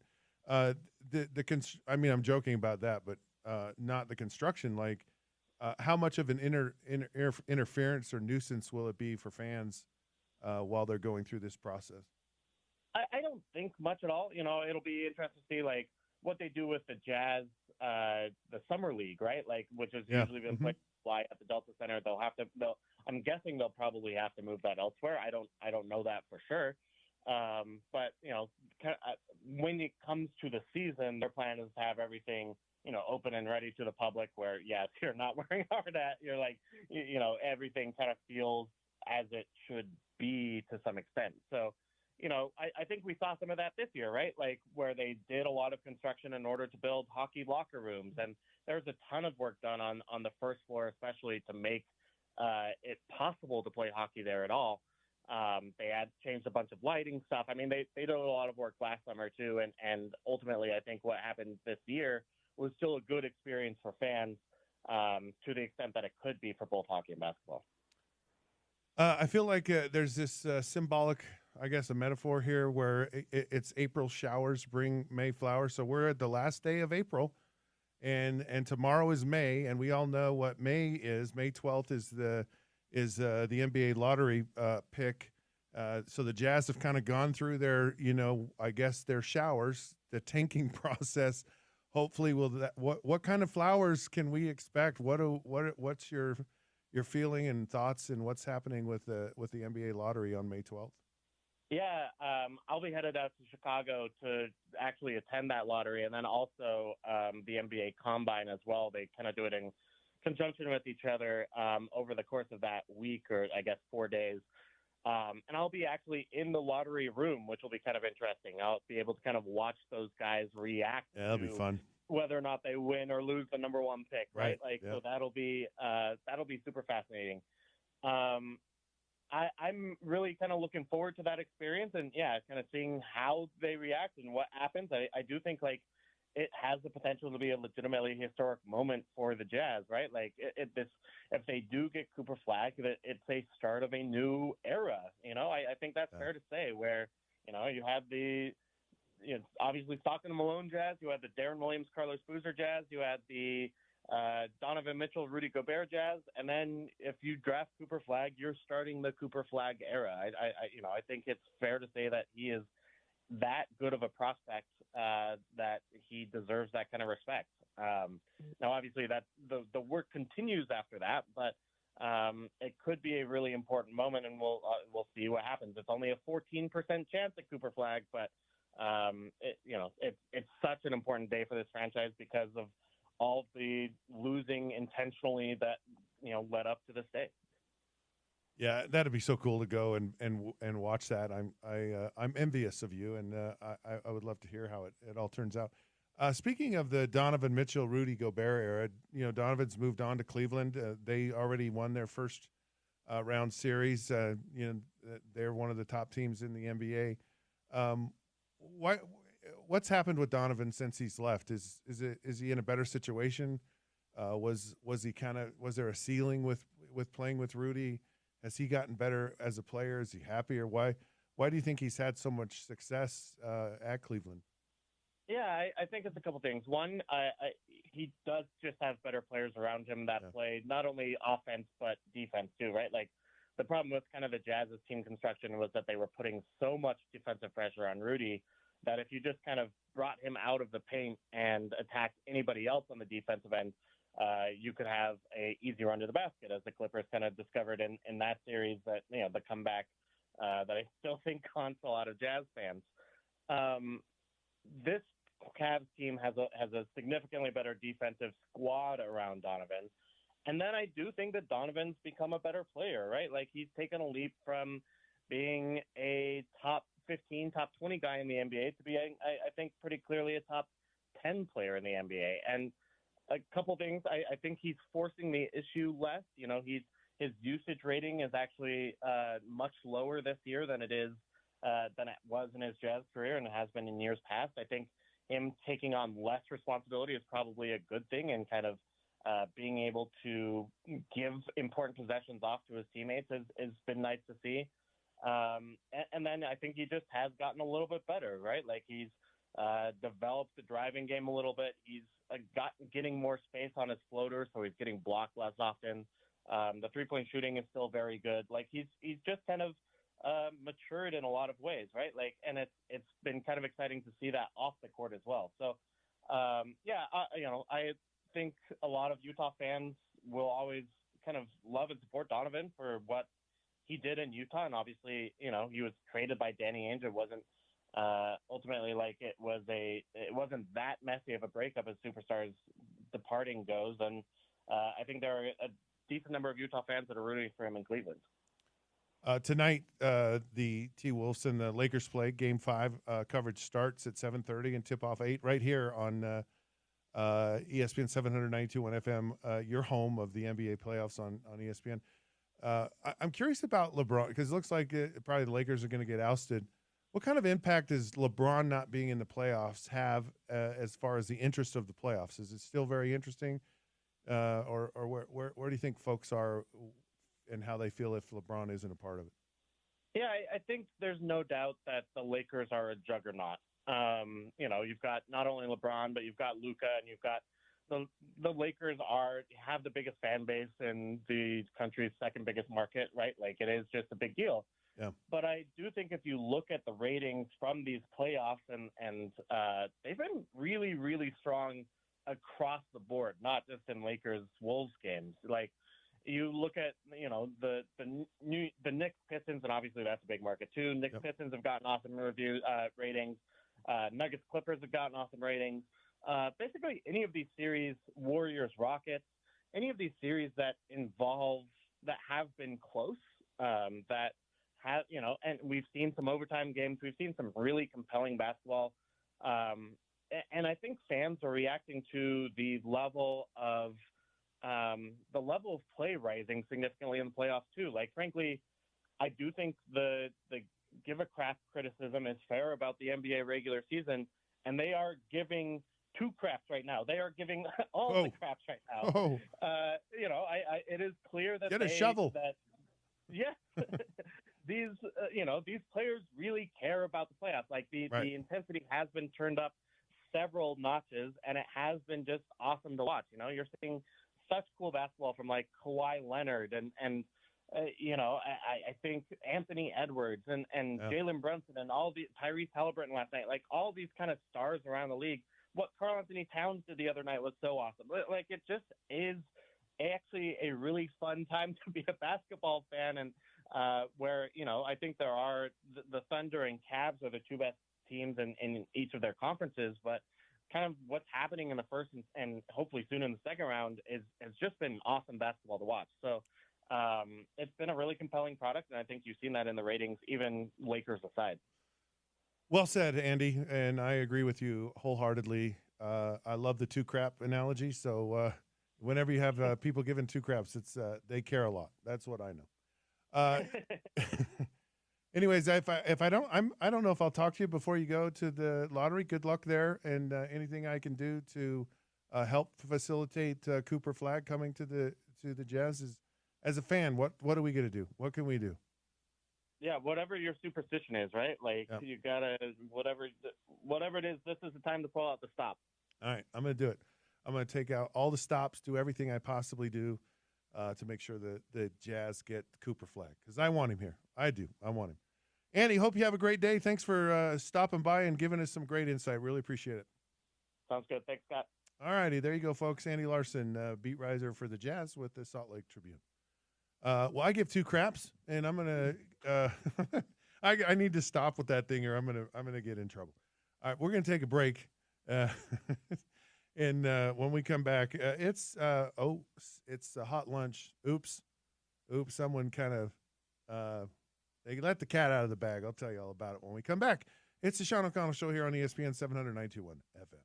I'm joking about that, but not the construction. Like, how much of an interference or nuisance will it be for fans while they're going through this process? I don't think much at all. It'll be interesting to see like what they do with the Jazz, the summer league, right? Like, which has usually been played at the Delta Center. I'm guessing they'll probably have to move that elsewhere. I don't know that for sure. But when it comes to the season, their plan is to have everything, open and ready to the public. Where if you're not wearing a hard hat, you're like, everything kind of feels as it should be to some extent. So. I think we saw some of that this year, right? Like where they did a lot of construction in order to build hockey locker rooms. And there's a ton of work done on the first floor, especially to make it possible to play hockey there at all. They changed a bunch of lighting stuff. I mean, they did a lot of work last summer too. And ultimately, I think what happened this year was still a good experience for fans to the extent that it could be for both hockey and basketball. I feel like there's this symbolic, I guess, a metaphor here where it's April showers bring May flowers. So we're at the last day of April, and tomorrow is May, and we all know what May is. May 12th is the NBA lottery pick. So the Jazz have kind of gone through their, I guess their showers, the tanking process. Hopefully, what kind of flowers can we expect? What's your feeling and thoughts and what's happening with the NBA lottery on May 12th? Yeah, I'll be headed out to Chicago to actually attend that lottery, and then also the NBA Combine as well. They kind of do it in conjunction with each other over the course of that week, or I guess 4 days. And I'll be actually in the lottery room, which will be kind of interesting. I'll be able to kind of watch those guys react. Yeah, that'll be fun. Whether or not they win or lose the number one pick, right? Like, So that'll be super fascinating. I'm really kind of looking forward to that experience, and kind of seeing how they react and what happens. I do think like it has the potential to be a legitimately historic moment for the Jazz, right? Like if they do get Cooper Flag, it's a start of a new era. I think that's fair to say. Where you have the obviously Stockton and Malone Jazz, you had the Darren Williams, Carlos Boozer Jazz, you had the Donovan Mitchell, Rudy Gobert Jazz, and then if you draft Cooper Flag, you're starting the Cooper Flag era. I think it's fair to say that he is that good of a prospect that he deserves that kind of respect. Now, obviously, that the work continues after that, but it could be a really important moment, and we'll see what happens. It's only a 14% chance at Cooper Flag, but it's such an important day for this franchise because of all the losing intentionally that led up to this day. Yeah, that'd be so cool to go and watch that. I'm envious of you, and I would love to hear how it all turns out. Speaking of the Donovan Mitchell, Rudy Gobert era, Donovan's moved on to Cleveland. They already won their first round series. They're one of the top teams in the NBA. What's happened with Donovan since he's left? Is he in a better situation? Was there a ceiling with playing with Rudy? Has he gotten better as a player? Is he happier? Why do you think he's had so much success at Cleveland? Yeah, I think it's a couple things. One, he does just have better players around him that play not only offense but defense too, right? Like the problem with kind of the Jazz's team construction was that they were putting so much defensive pressure on Rudy that if you just kind of brought him out of the paint and attacked anybody else on the defensive end, you could have a easy run to the basket, as the Clippers kind of discovered in that series. That the comeback that I still think haunts a lot of Jazz fans. This Cavs team has a significantly better defensive squad around Donovan, and then I do think that Donovan's become a better player, right? Like he's taken a leap from being a top 15, top 20 guy in the NBA to being, I think, pretty clearly a top 10 player in the NBA. And a couple things, I think he's forcing the issue less. His usage rating is actually much lower this year than it was in his Jazz career, and it has been in years past. I think him taking on less responsibility is probably a good thing, and kind of being able to give important possessions off to his teammates has been nice to see. And then I think he just has gotten a little bit better, right? Like he's developed the driving game a little bit. He's getting more space on his floater, so he's getting blocked less often. The three-point shooting is still very good. Like he's just kind of matured in a lot of ways, right? Like, and it's been kind of exciting to see that off the court as well. So, I think a lot of Utah fans will always kind of love and support Donovan for what he did in Utah, and obviously, he was traded by Danny Ainge. It wasn't ultimately like it wasn't that messy of a breakup as superstars departing goes, and I think there are a decent number of Utah fans that are rooting for him in Cleveland. Tonight, the T-Wolves and the Lakers play Game 5. Coverage starts at 7:30 and tip-off 8 right here on ESPN 792.1 FM, your home of the NBA playoffs on ESPN. I'm curious about LeBron, because it looks like probably the Lakers are going to get ousted. What kind of impact does LeBron not being in the playoffs have as far as the interest of the playoffs? Is it still very interesting? Or where do you think folks are and how they feel if LeBron isn't a part of it? Yeah, I think there's no doubt that the Lakers are a juggernaut. You've got not only LeBron, but you've got Luka, and you've got the Lakers have the biggest fan base in the country's second biggest market, right? Like it is just a big deal. Yeah. But I do think if you look at the ratings from these playoffs, and they've been really, really strong across the board, not just in Lakers-Wolves games. Like you look at, the Knicks Pistons, and obviously that's a big market too. Knicks Pistons have gotten awesome ratings. Nuggets Clippers have gotten awesome ratings. Basically, any of these series, Warriors Rockets, any of these series that have been close, that have, and we've seen some overtime games, we've seen some really compelling basketball, and I think fans are reacting to the level of play rising significantly in the playoffs too. Like, frankly, I do think the give a crap criticism is fair about the NBA regular season, and they are giving two craps right now. They are giving all the craps right now. Oh. It is clear that Get a shovel. These these players really care about the playoffs. Like the intensity has been turned up several notches, and it has been just awesome to watch. You're seeing such cool basketball from like Kawhi Leonard and I think Anthony Edwards and Jalen Brunson and all the Tyrese Halliburton last night, like all these kind of stars around the league. What Karl Anthony Towns did the other night was so awesome. Like it just is actually a really fun time to be a basketball fan, and where I think there are the Thunder and Cavs are the two best teams in each of their conferences, but kind of what's happening in the first and hopefully soon in the second round has just been awesome basketball to watch. So it's been a really compelling product, and I think you've seen that in the ratings, even Lakers aside. Well said, Andy, and I agree with you wholeheartedly. I love the two crap analogy. So whenever you have people giving two craps, it's they care a lot. That's what I know. Anyways, I don't know if I'll talk to you before you go to the lottery. Good luck there, and anything I can do to help facilitate Cooper Flagg coming to the Jazz is, as a fan, what are we going to do? What can we do? Yeah, whatever your superstition is, right? Like you gotta whatever it is. This is the time to pull out the stop. All right, I'm going to do it. I'm going to take out all the stops, do everything I possibly do to make sure that the Jazz get Cooper Flagg, because I want him here. I do. I want him. Andy, hope you have a great day. Thanks for stopping by and giving us some great insight. Really appreciate it. Sounds good. Thanks, Scott. All righty, there you go, folks. Andy Larson, beat writer for the Jazz with the Salt Lake Tribune. Well, I give two craps, and I'm gonna. I need to stop with that thing, or I'm gonna get in trouble. All right, we're gonna take a break, and when we come back, it's a hot lunch. Oops, someone kind of they let the cat out of the bag. I'll tell you all about it when we come back. It's the Sean O'Connell Show here on ESPN 700 921 FM.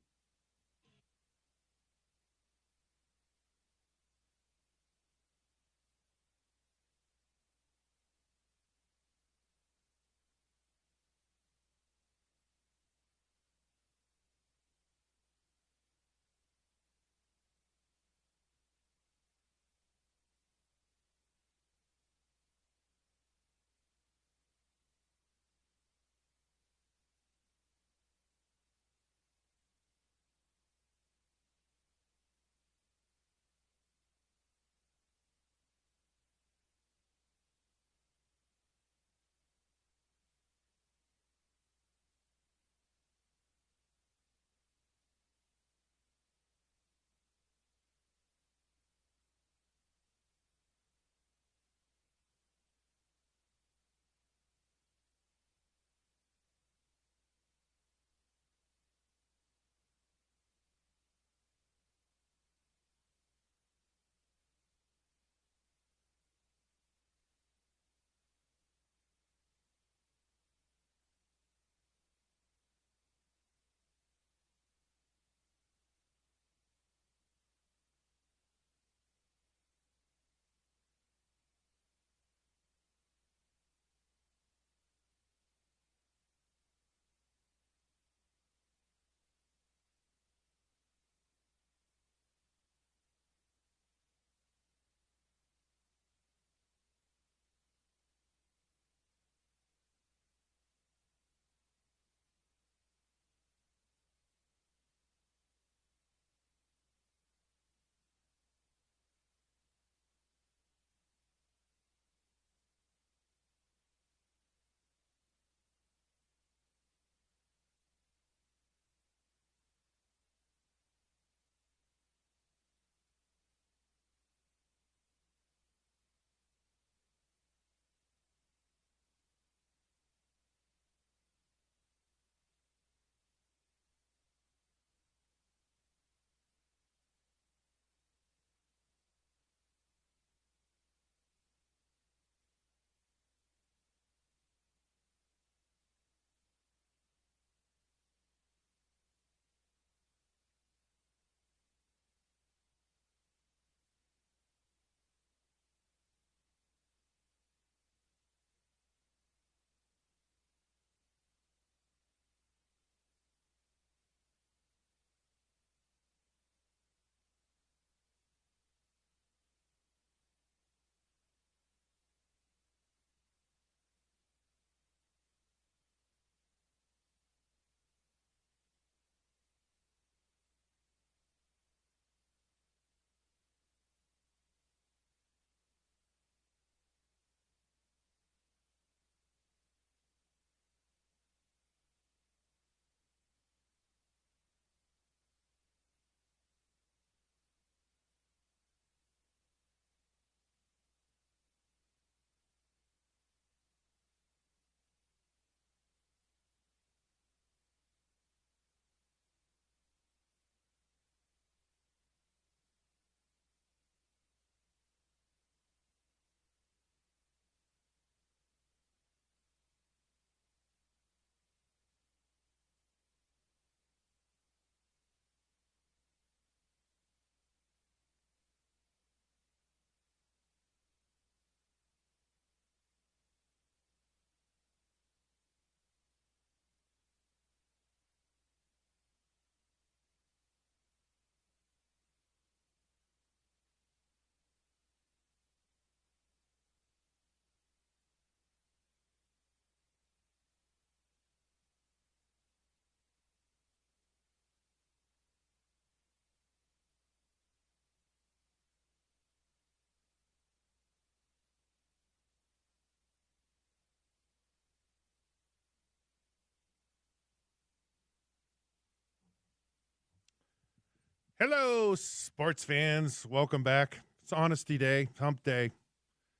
Hello, sports fans. Welcome back. It's Honesty Day, Hump Day.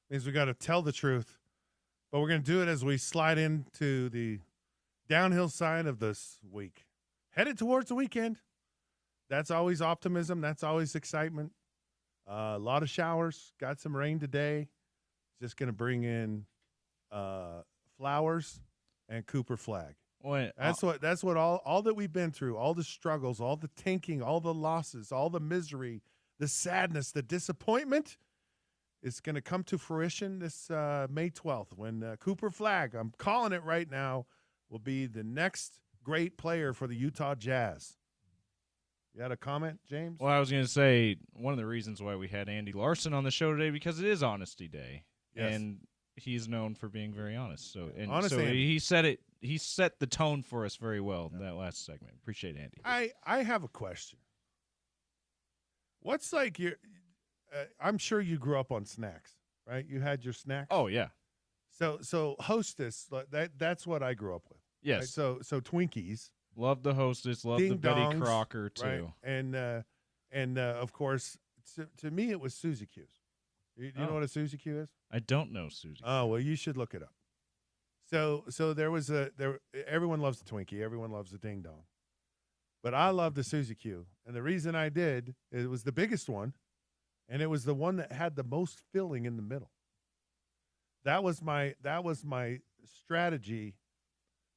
Means we got to tell the truth, but we're going to do it as we slide into the downhill side of this week. Headed towards the weekend. That's always optimism. That's always excitement. A lot of showers. Got some rain today. Just going to bring in Flowers and Cooper Flag. That's what all that we've been through, all the struggles, all the tanking, all the losses, all the misery, the sadness, the disappointment is going to come to fruition this May 12th when Cooper Flag, I'm calling it right now, will be the next great player for the Utah Jazz. You had a comment, James? Well, I was going to say one of the reasons why we had Andy Larson on the show today because it is Honesty Day, and he's known for being very honest. So, he said it. He set the tone for us very well in that last segment. Appreciate Andy. I have a question. What's like your? I'm sure you grew up on snacks, right? You had your snacks. Oh yeah. So Hostess, that's what I grew up with. Yes. Right? So Twinkies. Love the Hostess. Love the Betty Crocker too. Right? And of course, to me, it was Suzy Q's. You know what a Suzy Q is? I don't know Suzy. Oh well, you should look it up. So there was everyone loves the Twinkie, everyone loves the Ding Dong, but I love the Suzy Q, and the reason I did, it was the biggest one, and it was the one that had the most filling in the middle. That was my strategy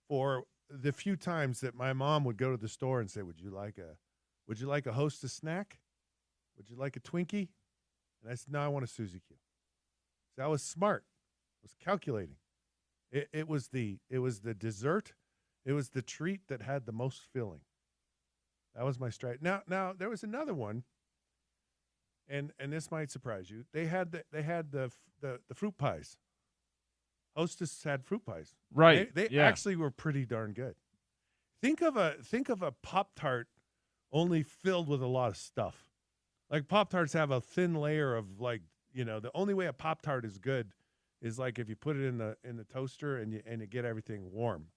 for the few times that my mom would go to the store and say, Would you like a Hostess snack? Would you like a Twinkie? And I said, no, I want a Suzy Q. So I was smart. I was calculating. It was the dessert. It was the treat that had the most filling. That was my strategy. Now there was another one, and this might surprise you. They had the fruit pies. Hostess had fruit pies. Right. They actually were pretty darn good. Think of a Pop-Tart only filled with a lot of stuff. Like Pop-Tarts have a thin layer of the only way a Pop-Tart is good is like if you put it in the toaster and you get everything warm.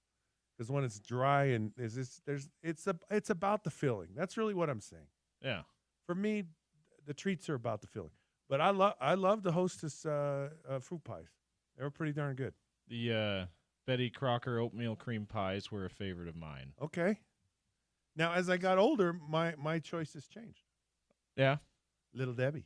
Because when it's dry and it's about the filling. That's really what I'm saying. Yeah. For me, the treats are about the filling. But I love the Hostess fruit pies. They were pretty darn good. The Betty Crocker oatmeal cream pies were a favorite of mine. Okay. Now, as I got older, my choices changed. Yeah. Little Debbie.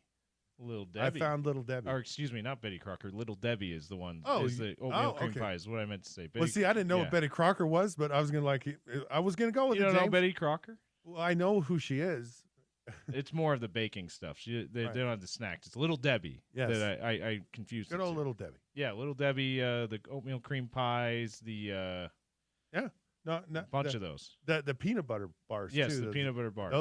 Little Debbie. I found Little Debbie. Or excuse me, not Betty Crocker. Little Debbie is the one. Oh, is the oatmeal cream pie is what I meant to say. Well, see, I didn't know what Betty Crocker was, but I was gonna go with it. You don't know Betty Crocker? Well, I know who she is. It's more of the baking stuff. They don't have the snacks. It's Little Debbie. Yes. That I confused. Good old Little Debbie. Yeah, Little Debbie. The oatmeal cream pies. The bunch of those. The peanut butter bars. Yes, too. the peanut butter bars.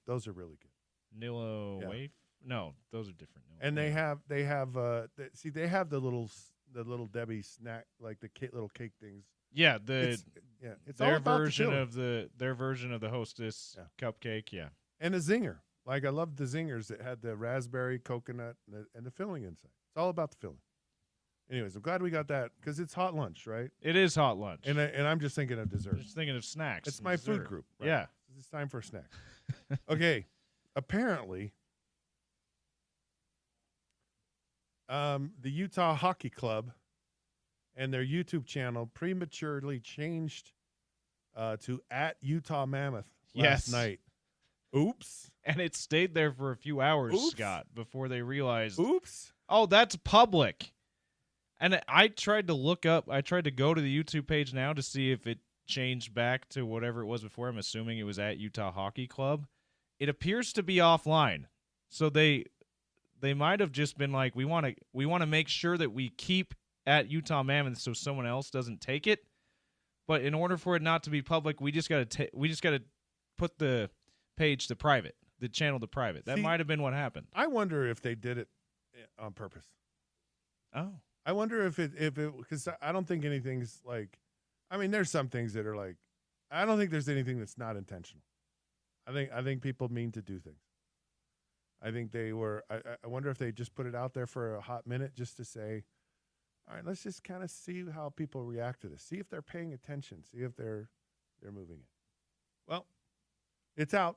Those are really good. Nilla wafer. No, those are different. And they have the Little Debbie snack, like the little cake things. Yeah, it's their all about version of their version of the Hostess cupcake. Yeah, and a zinger. Like I loved the zingers that had the raspberry, coconut, and the filling inside. It's all about the filling. Anyways, I'm glad we got that because it's hot lunch, right? It is hot lunch, and I'm just thinking of dessert. Just thinking of snacks. It's my food group. Right? Yeah, it's time for a snack. Okay, apparently. The Utah Hockey Club and their YouTube channel prematurely changed to @UtahMammoth last night. Oops. And it stayed there for a few hours, Scott, before they realized. Oops. Oh, that's public. And I tried to go to the YouTube page now to see if it changed back to whatever it was before. I'm assuming it was @Utah Hockey Club. It appears to be offline. So they might have just been like, we want to make sure that we keep @Utah Mammoth so someone else doesn't take it. But in order for it not to be public, we just got to put the page to private, the channel to private. That might have been what happened. I wonder if they did it on purpose. Oh, I wonder if it because I don't think anything's like. I mean, there's some things that are like. I don't think there's anything that's not intentional. I think people mean to do things. I think they were. I wonder if they just put it out there for a hot minute just to say, all right, let's just kind of see how people react to this. See if they're paying attention. See if they're moving it. Well, it's out.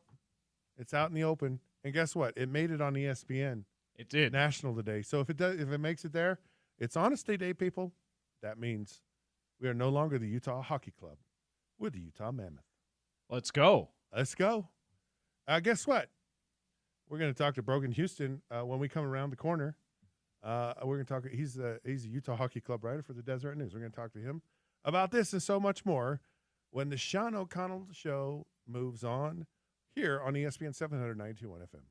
It's out in the open. And guess what? It made it on ESPN It did. National today. So if it makes it there, it's Honesty Day, people. That means we are no longer the Utah Hockey Club. We're the Utah Mammoth. Let's go. Let's go. Guess what? We're going to talk to Brogan Houston when we come around the corner. We're going to talk. He's a Utah Hockey Club writer for the Deseret News. We're going to talk to him about this and so much more when the Sean O'Connell Show moves on here on ESPN 792.1 FM.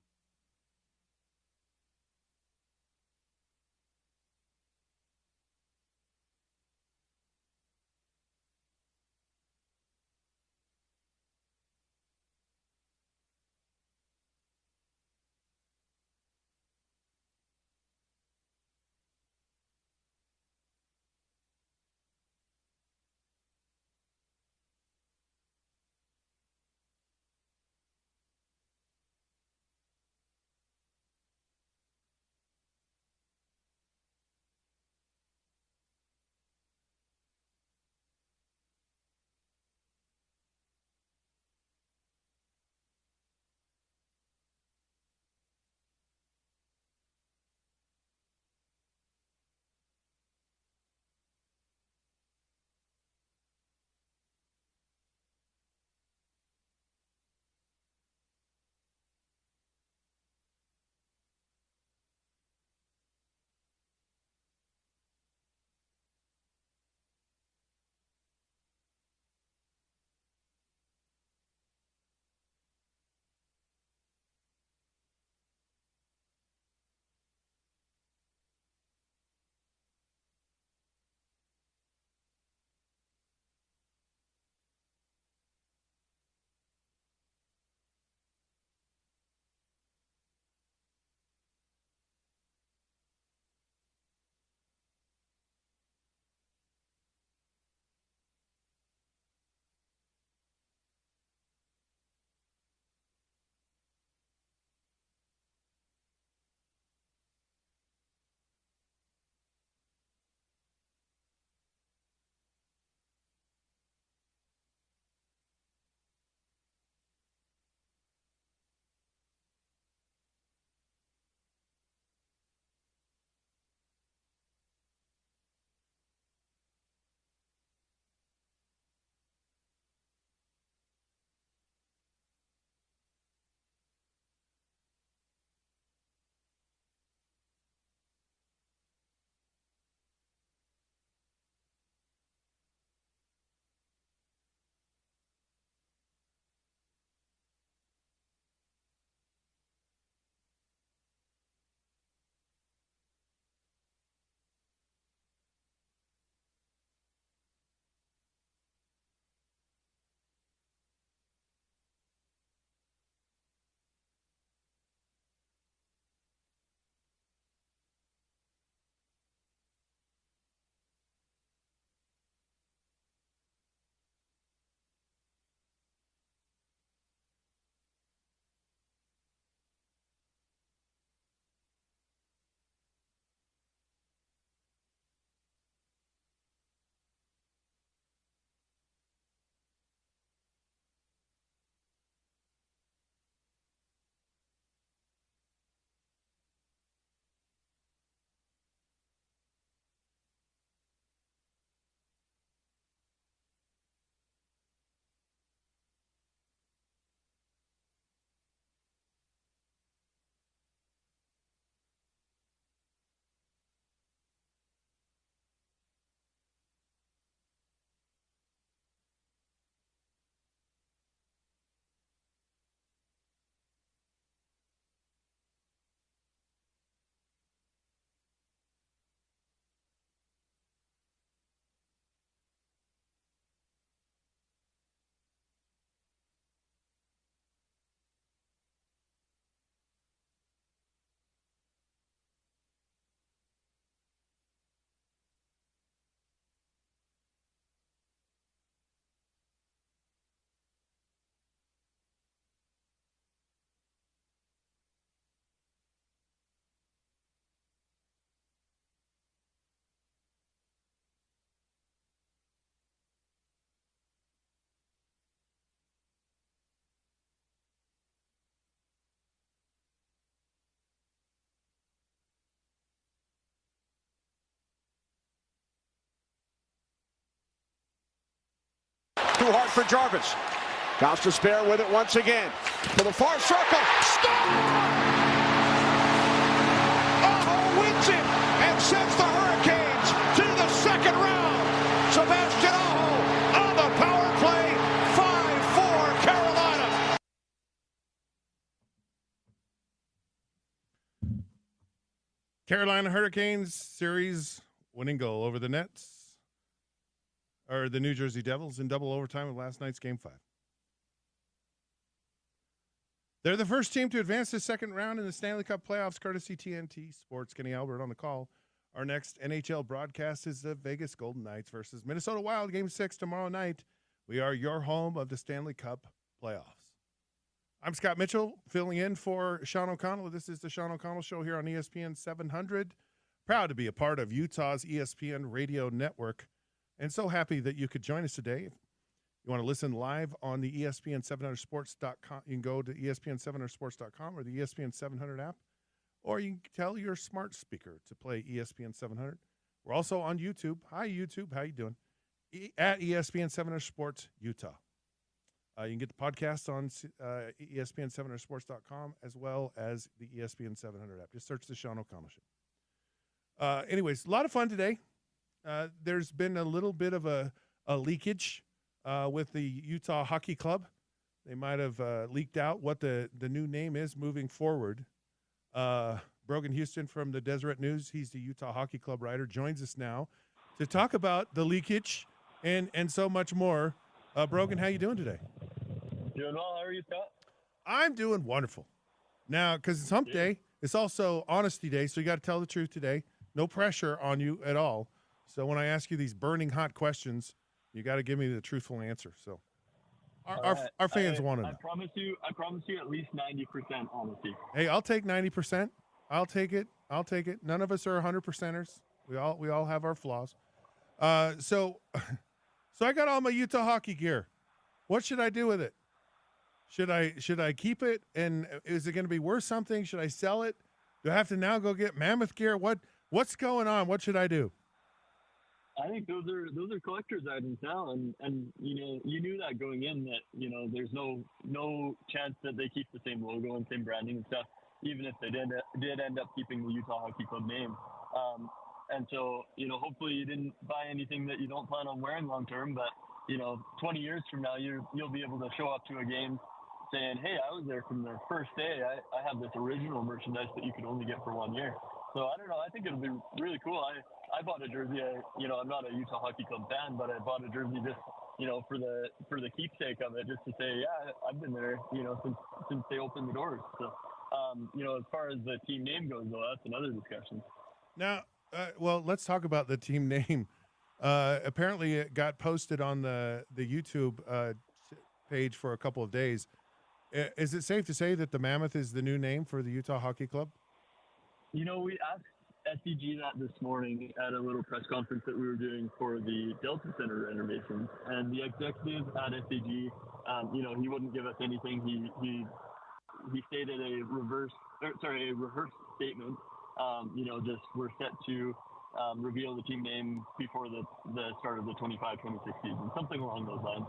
Too hard for Jarvis. Comes to spare with it once again. To the far circle. Stop! Aho wins it and sends the Hurricanes to the second round. Sebastian Aho on the power play. 5-4 Carolina. Carolina Hurricanes series winning goal over the Nets, or the New Jersey Devils, in double overtime of last night's Game 5. They're the first team to advance to the second round in the Stanley Cup playoffs, courtesy TNT Sports. Kenny Albert on the call. Our next NHL broadcast is the Vegas Golden Knights versus Minnesota Wild, Game 6 tomorrow night. We are your home of the Stanley Cup playoffs. I'm Scott Mitchell, filling in for Sean O'Connell. This is the Sean O'Connell Show here on ESPN 700. Proud to be a part of Utah's ESPN radio network, and so happy that you could join us today. If you want to listen live on the ESPN700sports.com, you can go to ESPN700sports.com or the ESPN 700 app, or you can tell your smart speaker to play ESPN 700. We're also on YouTube. Hi, YouTube. How you doing? At ESPN 700 Sports Utah. You can get the podcast on ESPN700sports.com as well as the ESPN 700 app. Just search the Sean O'Connell Show. Anyways, a lot of fun today. There's been a little bit of a leakage with the Utah Hockey Club. They might have leaked out what the new name is moving forward. Brogan Houston from the Deseret News, he's the Utah Hockey Club writer, joins us now to talk about the leakage and so much more. Brogan, how you doing today? Doing well. How are you, Scott? I'm doing wonderful. Now, because it's hump day, it's also honesty day, so you got to tell the truth today. No pressure on you at all. So when I ask you these burning hot questions, you got to give me the truthful answer. So our fans want to know. I promise you at least 90% honesty. Hey, I'll take 90%. I'll take it. None of us are 100%ers. We all have our flaws. So I got all my Utah hockey gear. What should I do with it? Should I keep it? And is it going to be worth something? Should I sell it? Do I have to now go get Mammoth gear? What's going on? What should I do? I think those are collector's items now, and you knew that going in that there's no chance that they keep the same logo and same branding and stuff, even if they did end up keeping the Utah Hockey Club name. And so hopefully you didn't buy anything that you don't plan on wearing long term, but 20 years from now you'll be able to show up to a game saying, hey, I was there from the first day. I have this original merchandise that you could only get for 1 year. So I don't know. I think it'll be really cool. I bought a jersey. I'm not a Utah Hockey Club fan, but I bought a jersey just, for the keepsake of it, just to say, yeah, I've been there, since they opened the doors. So, as far as the team name goes, though, that's another discussion. Now, well, let's talk about the team name. Apparently, it got posted on the YouTube page for a couple of days. Is it safe to say that the Mammoth is the new name for the Utah Hockey Club? We asked SEG that this morning at a little press conference that we were doing for the Delta Center renovations, and the executive at SEG, he wouldn't give us anything. He stated a rehearsed statement. Just we're set to reveal the team name before the start of the 25-26 season, something along those lines.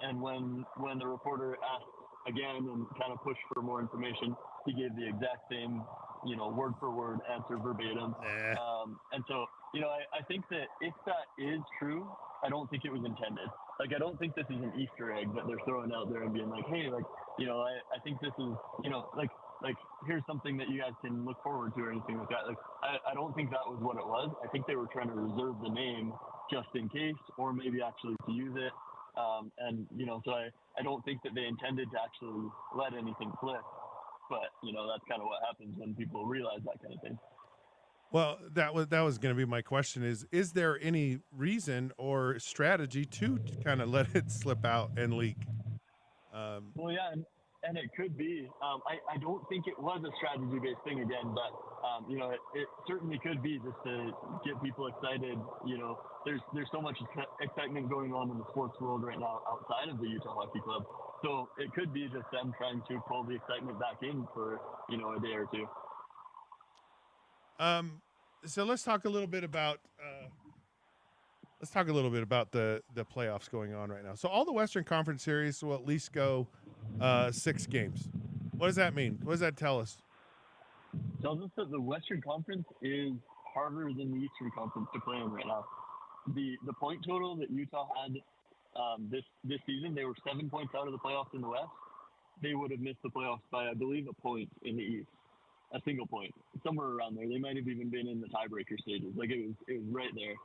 And when the reporter asked again and kind of pushed for more information, he gave the exact same, word for word answer verbatim. And so, I think that if that is true, I don't think it was intended. Like, I don't think this is an Easter egg that they're throwing out there and being like, hey, I think this is, like here's something that you guys can look forward to or anything like that. Like, I don't think that was what it was. I think they were trying to reserve the name just in case, or maybe actually to use it. So I don't think that they intended to actually let anything slip. But, that's kind of what happens when people realize that kind of thing. Well, that was going to be my question is there any reason or strategy to kind of let it slip out and leak? Well, yeah, and it could be. I don't think it was a strategy-based thing again, but, it certainly could be just to get people excited. There's so much excitement going on in the sports world right now outside of the Utah Hockey Club. So it could be just them trying to pull the excitement back in for, a day or two. So let's talk a little bit about let's talk a little bit about the playoffs going on right now. So all the Western Conference series will at least go 6 games. What does that mean? What does that tell us? It tells us that the Western Conference is harder than the Eastern Conference to play in right now. The point total that Utah had this season, they were 7 points out of the playoffs in the West. They would have missed the playoffs by, I believe, a point in the East. A single point, somewhere around there. They might have even been in the tiebreaker stages. Like it was right there.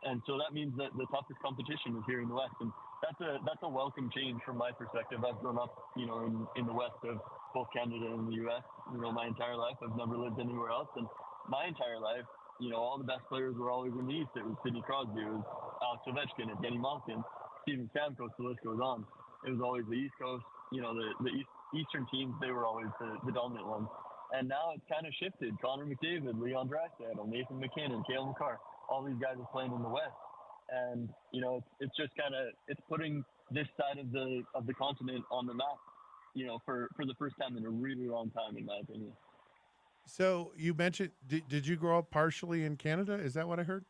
And so that means that the toughest competition is here in the West, and that's a welcome change from my perspective. I've grown up, in the West of both Canada and the U.S. My entire life. I've never lived anywhere else, and my entire life, all the best players were always in the East. It was Sidney Crosby, it was Alex Ovechkin, and Denny Malkin, Steven Stamkos. The list goes on. It was always the East Coast. The Eastern teams, they were always the dominant ones. And now it's kind of shifted. Connor McDavid, Leon Draisaitl, Nathan McKinnon, Cale Makar, all these guys are playing in the West. And, it's just it's putting this side of the continent on the map, for the first time in a really long time, in my opinion. So you mentioned, did you grow up partially in Canada? Is that what I heard?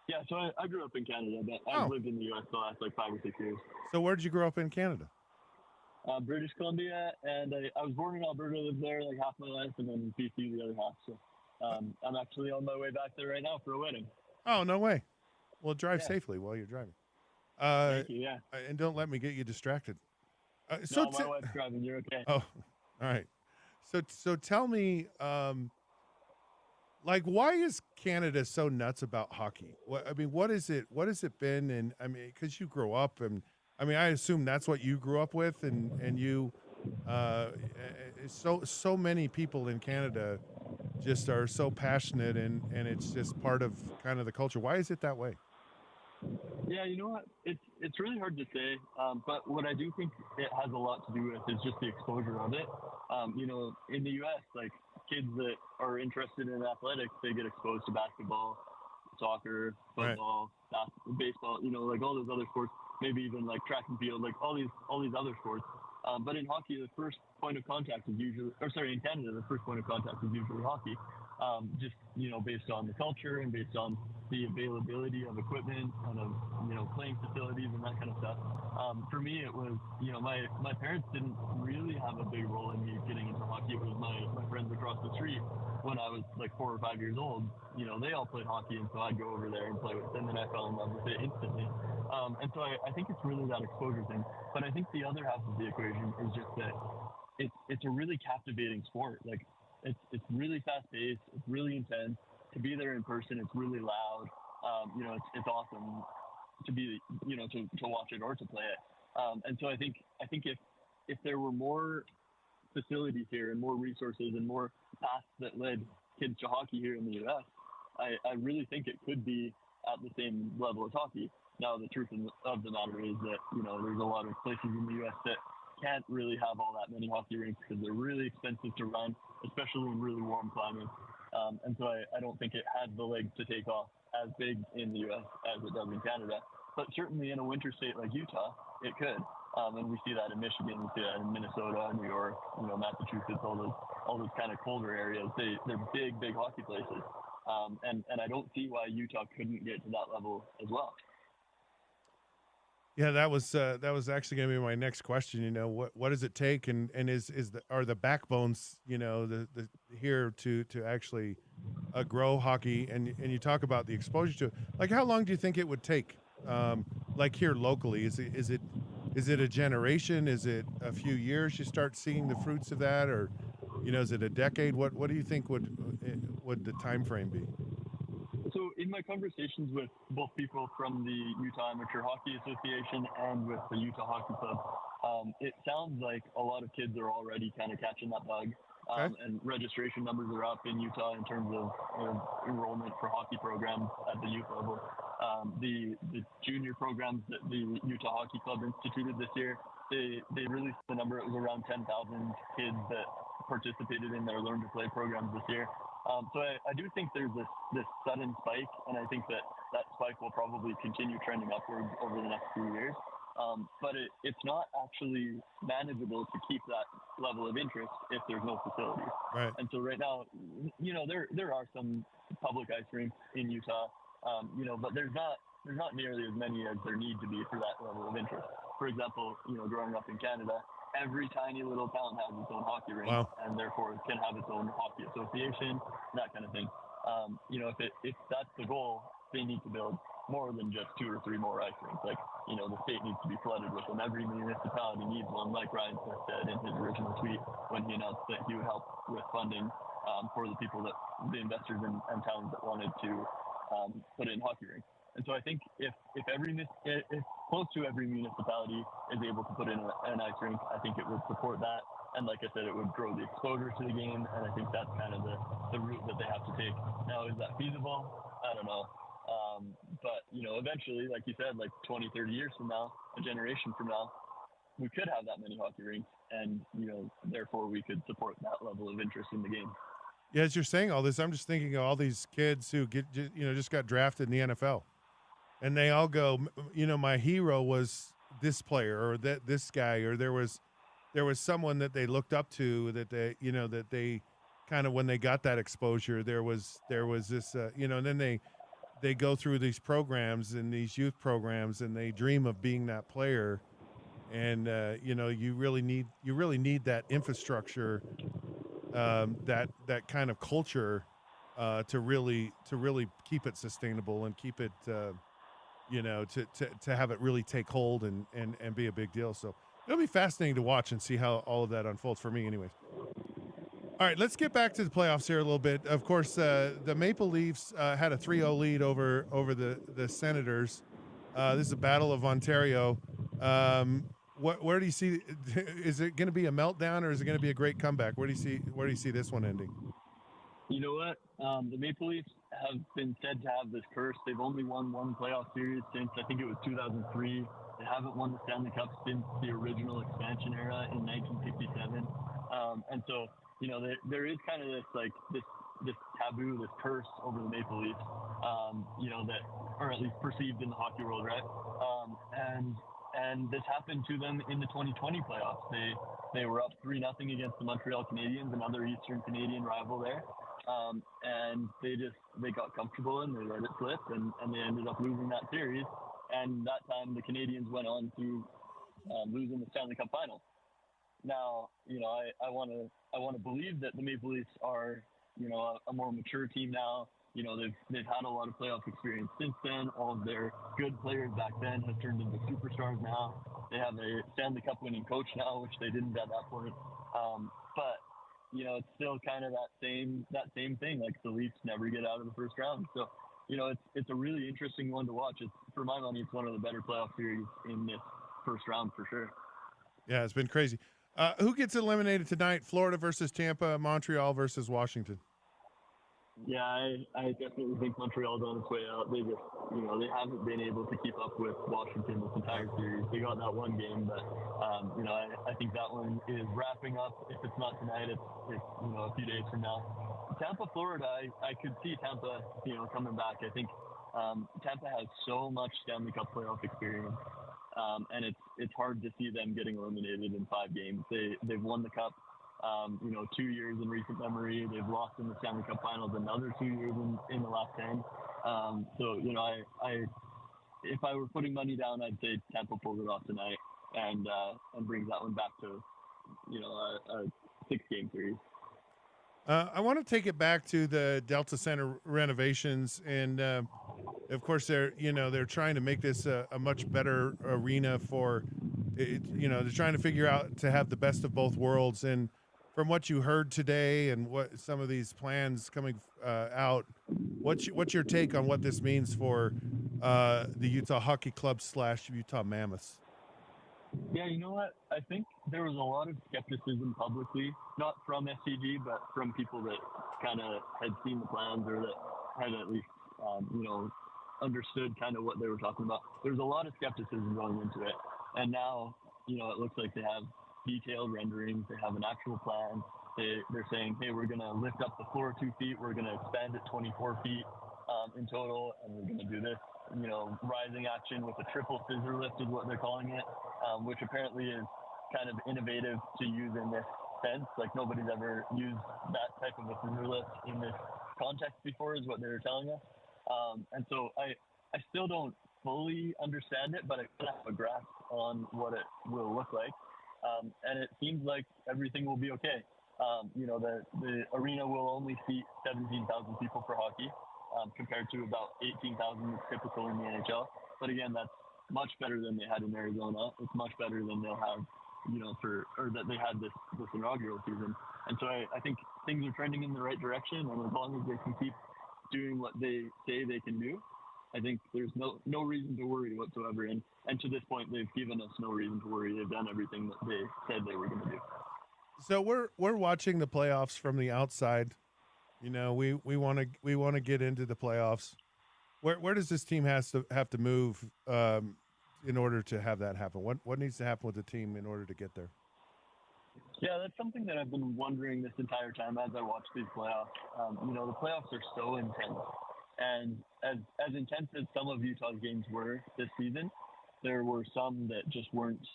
Yeah, so I grew up in Canada, but I've lived in the U.S. the last 5 or 6 years. So where did you grow up in Canada? British Columbia, and I was born in Alberta, lived there like half my life, and then BC the other half. So I'm actually on my way back there right now for a wedding. Oh, no way. Well, drive safely while you're driving. Thank you, yeah. And don't let me get you distracted. My wife's driving. You're okay. Oh, all right. So tell me, why is Canada so nuts about hockey? What is it? What has it been? And because you grow up, and I assume that's what you grew up with, and you, so many people in Canada just are so passionate, and it's just part of kind of the culture. Why is it that way? Yeah, you know what? It's really hard to say, but what I do think it has a lot to do with is just the exposure of it. In the U.S., like kids that are interested in athletics, they get exposed to basketball, soccer, football, baseball. Like all those other sports. Maybe even like track and field, like all these other sports. But in hockey, the first point of contact is in Canada, the first point of contact is usually hockey. Just, based on the culture and based on the availability of equipment and of, playing facilities and that kind of stuff. For me, it was, my parents didn't really have a big role in me getting into hockey. It was my friends across the street when I was like 4 or 5 years old. They all played hockey, and so I'd go over there and play with them, and I fell in love with it instantly. And so I think it's really that exposure thing. But I think the other half of the equation is just that it's a really captivating sport. Like it's really fast paced, it's really intense. To be there in person, it's really loud. It's awesome to be, to watch it or to play it. And so I think if there were more facilities here and more resources and more paths that led kids to hockey here in the U.S., I really think it could be at the same level as hockey. Now, the truth of the matter is that, there's a lot of places in the U.S. that can't really have all that many hockey rinks because they're really expensive to run, especially in really warm climates. And so I don't think it had the legs to take off as big in the U.S. as it does in Canada. But certainly in a winter state like Utah, it could. And we see that in Michigan, we see that in Minnesota, New York, Massachusetts, all those kind of colder areas. They're big hockey places. And I don't see why Utah couldn't get to that level as well. Yeah, that was actually going to be my next question. What does it take, and are the backbones, the here to actually grow hockey, and you talk about the exposure to it. Like, how long do you think it would take? Like here locally, is it a generation? Is it a few years you start seeing the fruits of that, or is it a decade? What do you think would the time frame be? So in my conversations with both people from the Utah Amateur Hockey Association and with the Utah Hockey Club, it sounds like a lot of kids are already kind of catching that bug. And registration numbers are up in Utah in terms of enrollment for hockey programs at the youth level. The junior programs that the Utah Hockey Club instituted this year, they released the number. It was around 10,000 kids that participated in their Learn to Play programs this year. So I do think there's this sudden spike, and I think that spike will probably continue trending upwards over the next few years. But it's not actually manageable to keep that level of interest if there's no facilities. Right. And so right now, there are some public ice rinks in Utah, but there's not there's not nearly as many as there need to be for that level of interest. For example, growing up in Canada, every tiny little town has its own hockey rink, Wow. and therefore can have its own hockey association, that kind of thing. If that's the goal, they need to build more than just 2 or 3 more ice rinks. Like, the state needs to be flooded with them. Every municipality needs one, like Ryan Smith said in his original tweet when he announced that he would help with funding for the people the investors and towns that wanted to put in hockey rinks. And so I think if close to every municipality is able to put in an ice rink, I think it would support that. And like I said, it would grow the exposure to the game. And I think that's kind of the route that they have to take. Now, is that feasible? I don't know. But, eventually, like you said, like 20, 30 years from now, a generation from now, we could have that many hockey rinks. And, therefore we could support that level of interest in the game. Yeah, as you're saying all this, I'm just thinking of all these kids who just got drafted in the NFL. And they all go, my hero was this player or this guy, or there was someone that they looked up to that they kind of, when they got that exposure, there was this, and then they go through these programs and these youth programs and they dream of being that player. And, you really need that infrastructure, that kind of culture to really keep it sustainable and keep it, to have it really take hold and be a big deal. So it'll be fascinating to watch and see how all of that unfolds for me anyways. All right, let's get back to the playoffs here a little bit. Of course, the Maple Leafs had a 3-0 lead over the Senators. This is a Battle of Ontario. Where do you see? Is it going to be a meltdown or is it going to be a great comeback? Where do you see this one ending? You know what? The Maple Leafs have been said to have this curse. They've only won one playoff series since, I think it was 2003. They haven't won the Stanley Cup since the original expansion era in 1967. And so, there is kind of this taboo, this curse over the Maple Leafs, that, or at least perceived in the hockey world, right? And this happened to them in the 2020 playoffs. They were up 3-0 against the Montreal Canadiens, another Eastern Canadian rival there. And they got comfortable and they let it slip, and they ended up losing that series. And that time the Canadiens went on to losing the Stanley Cup final. Now, I want to believe that the Maple Leafs are, a more mature team now. They've had a lot of playoff experience since then. All of their good players back then have turned into superstars now. They have a Stanley Cup winning coach now, which they didn't at that point. But it's still kind of that same thing. Like, the Leafs never get out of the first round. So, it's a really interesting one to watch. For my money, it's one of the better playoff series in this first round for sure. Yeah, it's been crazy. Who gets eliminated tonight? Florida versus Tampa, Montreal versus Washington. Yeah, I definitely think Montreal's on its way out. They just, they haven't been able to keep up with Washington this entire series. They got that one game, but, I think that one is wrapping up. If it's not tonight, it's a few days from now. Tampa, Florida, I could see Tampa, coming back. I think Tampa has so much Stanley Cup playoff experience, and it's hard to see them getting eliminated in 5 games. They've won the Cup. 2 years in recent memory. They've lost in the Stanley Cup Finals another 2 years in the last 10. So, if I were putting money down, I'd say Tampa pulls it off tonight and brings that one back to, a 6-game series. I want to take it back to the Delta Center renovations, and of course they're trying to make this a much better arena for it. They're trying to figure out to have the best of both worlds. And from what you heard today and what some of these plans coming out, what's your take on what this means for the Utah Hockey Club / Utah Mammoths? Yeah, you know what? I think there was a lot of skepticism publicly, not from SCG, but from people that kind of had seen the plans or that had at least, understood kind of what they were talking about. There's a lot of skepticism going into it. And now, it looks like they have detailed renderings. They have an actual plan. They're saying, hey, we're going to lift up the floor 2 feet. We're going to expand it 24 feet in total, and we're going to do this. Rising action with a triple scissor lift is what they're calling it, which apparently is kind of innovative to use in this sense. Like, nobody's ever used that type of a scissor lift in this context before, is what they were telling us. And so I still don't fully understand it, but I kind of have a grasp on what it will look like. And it seems like everything will be okay. The arena will only seat 17,000 people for hockey, compared to about 18,000 that's typical in the NHL. But again, that's much better than they had in Arizona. It's much better than they'll have, that they had this inaugural season. And so I think things are trending in the right direction. And as long as they can keep doing what they say they can do, I think there's no reason to worry whatsoever. And to this point, they've given us no reason to worry. They've done everything that they said they were going to do. So we're watching the playoffs from the outside. We want to get into the playoffs. Where does this team have to move in order to have that happen? What needs to happen with the team in order to get there? Yeah, that's something that I've been wondering this entire time as I watch these playoffs. The playoffs are so intense. And as intense as some of Utah's games were this season, there were some that just weren't,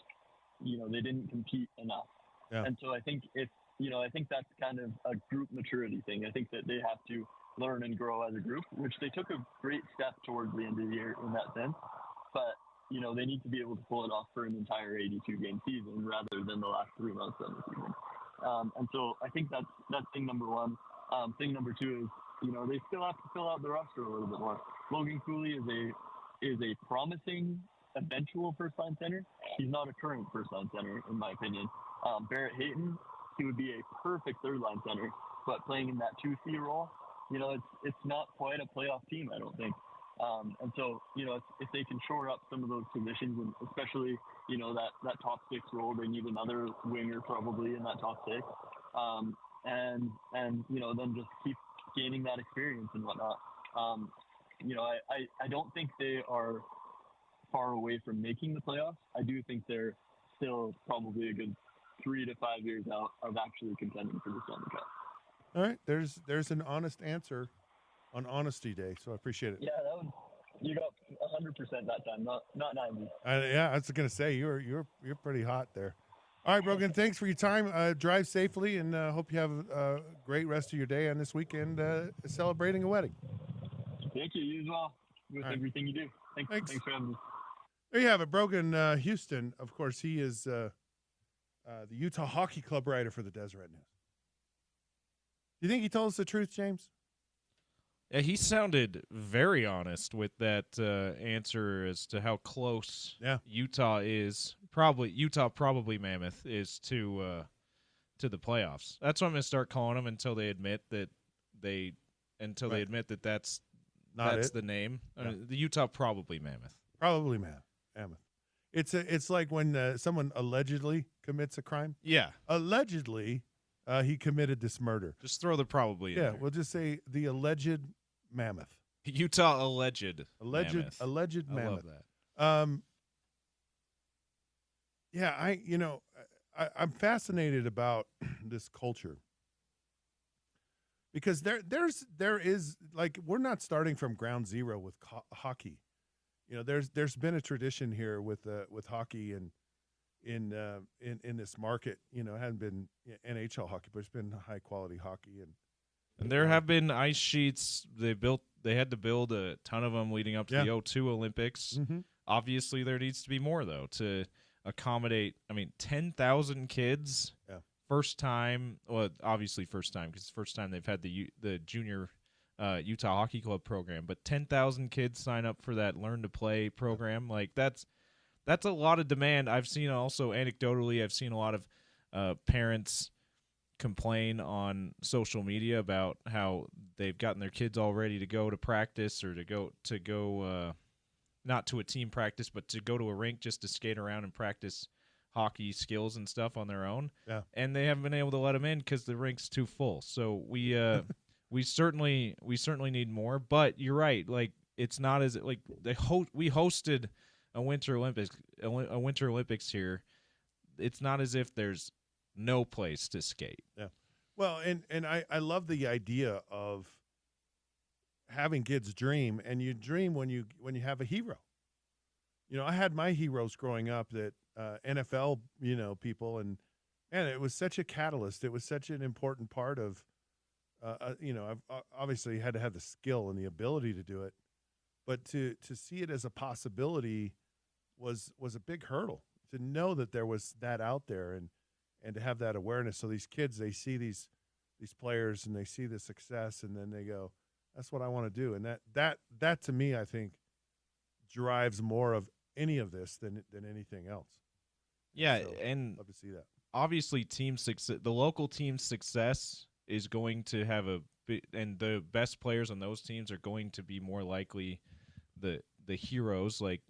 they didn't compete enough. Yeah. And so I think I think that's kind of a group maturity thing. I think that they have to learn and grow as a group, which they took a great step towards the end of the year in that sense. But, they need to be able to pull it off for an entire 82-game season rather than the last 3 months of the season. And so I think that's thing number one. Thing number two is, they still have to fill out the roster a little bit more. Logan Cooley is a promising eventual first-line center. He's not a current first-line center, in my opinion. Barrett Hayton, he would be a perfect third-line center, but playing in that 2C role, it's not quite a playoff team, I don't think. And so, if they can shore up some of those positions, and especially, that top six role, they need another winger probably in that top six. And then just keep gaining that experience and whatnot. I don't think they are far away from making the playoffs. I do think they're still probably a good 3 to 5 years out of actually contending for the Stanley Cup. All right, there's an honest answer on Honesty Day, so I appreciate it. Yeah, you got 100% that time, not 90. Yeah, I was gonna say you're pretty hot there. All right, Brogan, thanks for your time. Drive safely, and hope you have a great rest of your day on this weekend celebrating a wedding. Thank you. You as well with everything you do. Thanks for having me. There you have it, Brogan Houston. Of course, he is the Utah Hockey Club writer for the Deseret News. Do you think he told us the truth, James? Yeah, he sounded very honest with that answer as to how close Utah probably Mammoth is to the playoffs. That's what I'm going to start calling them until they admit that that's the name. Yeah. The Utah probably Mammoth. Probably Mammoth. It's like when someone allegedly commits a crime. Yeah. Allegedly, he committed this murder. Just throw the probably in there. We'll just say the alleged Mammoth. Utah alleged Mammoth. Alleged I Mammoth. love that. I'm fascinated about this culture because there is like we're not starting from ground zero with hockey. There's been a tradition here with hockey and in this market. It hasn't been NHL hockey, but it's been high quality hockey and there have been ice sheets. They had to build a ton of them leading up to the 2002 Olympics. Mm-hmm. Obviously, there needs to be more though to accommodate. 10,000 kids. Yeah. First time. Well, obviously first time because it's the first time they've had the junior Utah Hockey Club program. But 10,000 kids sign up for that Learn to Play program. Like that's a lot of demand. I've seen also anecdotally. I've seen a lot of parents complain on social media about how they've gotten their kids all ready to go to practice or to go not to a team practice, but to go to a rink just to skate around and practice hockey skills and stuff on their own. Yeah. And they haven't been able to let them in because the rink's too full. So we certainly need more. But you're right. Like it's not as like we hosted a Winter Olympics here. It's not as if there's no place to skate. Yeah. Well, and I love the idea of having kids dream, and you dream when you have a hero. I had my heroes growing up that NFL, people, and it was such a catalyst. It was such an important part of, I've obviously had to have the skill and the ability to do it, but to see it as a possibility was a big hurdle. To know that there was that out there, and to have that awareness. So these kids, they see these players and they see the success, and then they go, that's what I want to do. And that to me, I think, drives more of any of this than anything else. Yeah, so, and love to see that. Obviously, team success, the local team's success is going to have and the best players on those teams are going to be more likely the heroes, like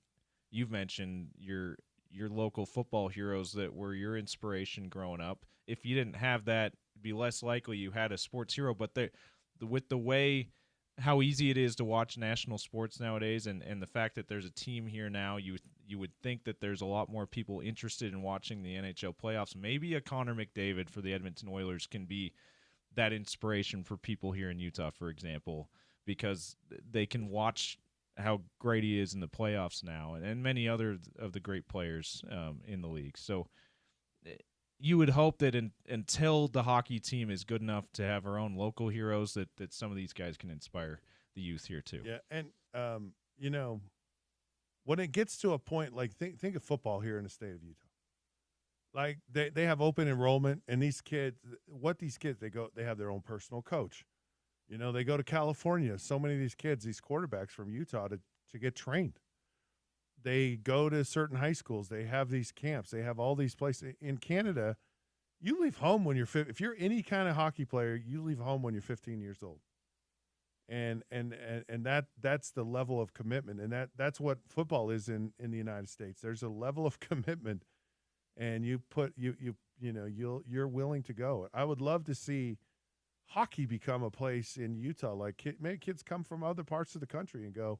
you've mentioned, your local football heroes that were your inspiration growing up. If you didn't have that, it'd be less likely you had a sports hero. But with the way how easy it is to watch national sports nowadays, and the fact that there's a team here now, you would think that there's a lot more people interested in watching the NHL playoffs. Maybe a Connor McDavid for the Edmonton Oilers can be that inspiration for people here in Utah, for example, because they can watch how great he is in the playoffs now, and many other of the great players in the league. So you would hope that until the hockey team is good enough to have our own local heroes, that some of these guys can inspire the youth here too. Yeah, and when it gets to a point like think of football here in the state of Utah. Like they have open enrollment, and these kids, they have their own personal coach. They go to California. So many of these kids, these quarterbacks from Utah to get trained. They go to certain high schools. They have these camps. They have all these places. In Canada, you leave home when you're if you're any kind of hockey player, you leave home when you're 15 years old. And that's the level of commitment, and that's what football is in the United States. There's a level of commitment, and you're willing to go. I would love to see hockey become a place in Utah. Like maybe kids come from other parts of the country and go,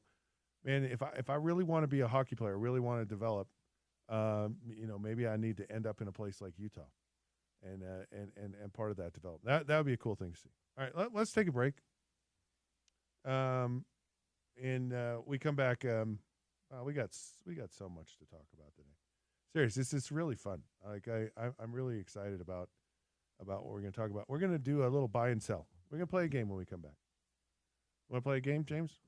man, if I really want to be a hockey player, really want to develop, maybe I need to end up in a place like Utah, and part of that development. That would be a cool thing to see. All right, let's take a break. And we come back. We got so much to talk about today. Seriously, it's really fun. Like I'm really excited about what we're going to talk about. We're going to do a little buy and sell. We're going to play a game when we come back. Want to play a game, James?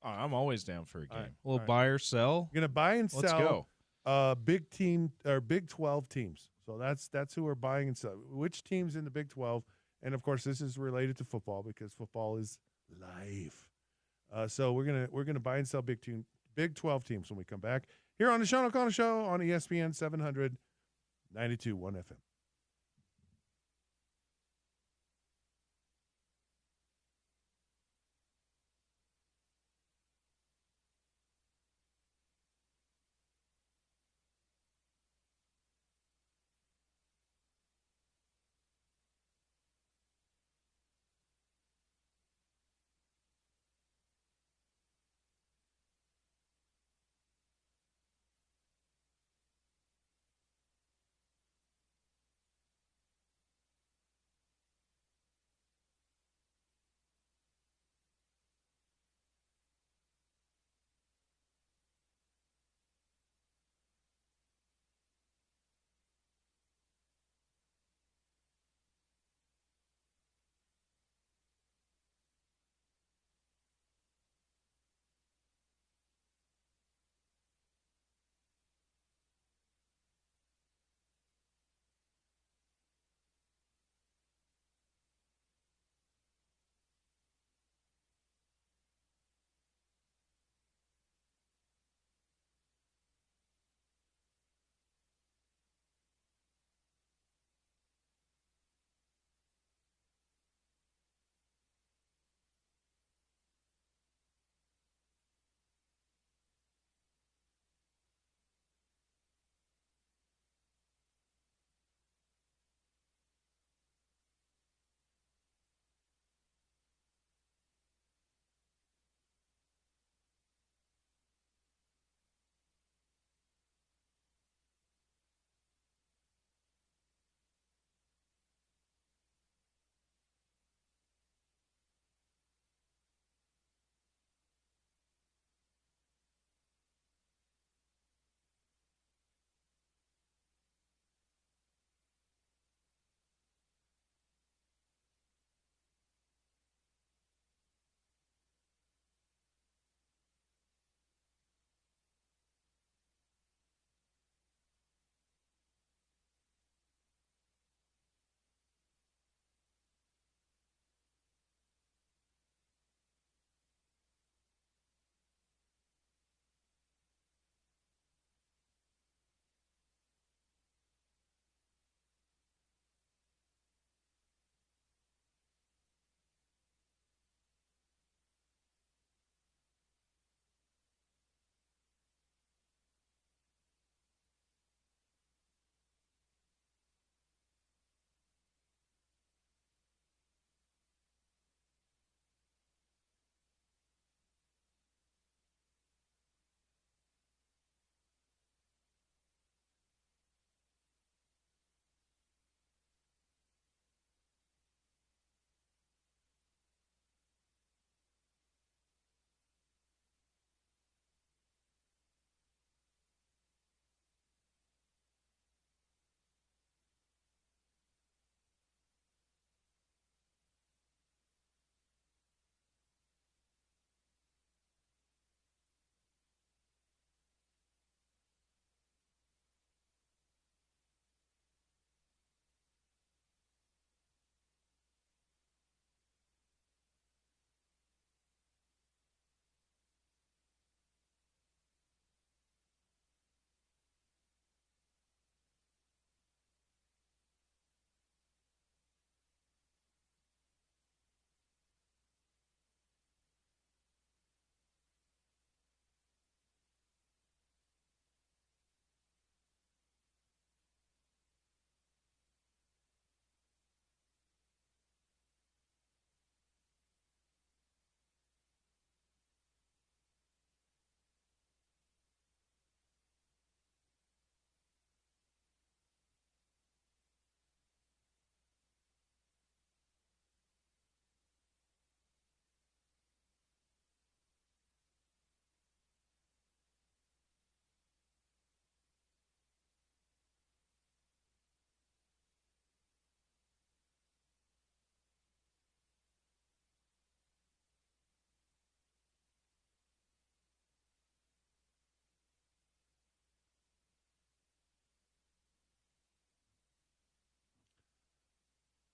I'm always down for a game. Right, A little buy or sell. We're going to buy and Let's sell. go. Big team or Big 12 teams. So that's who we're buying and selling. Which teams in the Big 12? And of course, this is related to football because football is life. So we're gonna buy and sell Big 12 teams when we come back here on the Sean O'Connor Show on ESPN 700, 92.1 FM.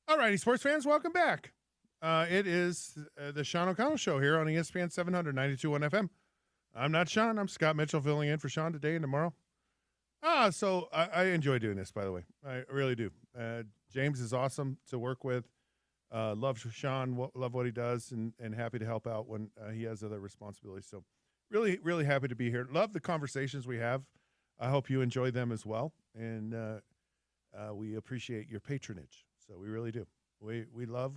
All righty, sports fans, welcome back. It is the Sean O'Connell Show here on ESPN 700, 92.1 FM. I'm not Sean. I'm Scott Mitchell filling in for Sean today and tomorrow. So I enjoy doing this, by the way. I really do. James is awesome to work with. Love Sean, love what he does, and happy to help out when he has other responsibilities. So really, really happy to be here. Love the conversations we have. I hope you enjoy them as well. And we appreciate your patronage. So we really do. We love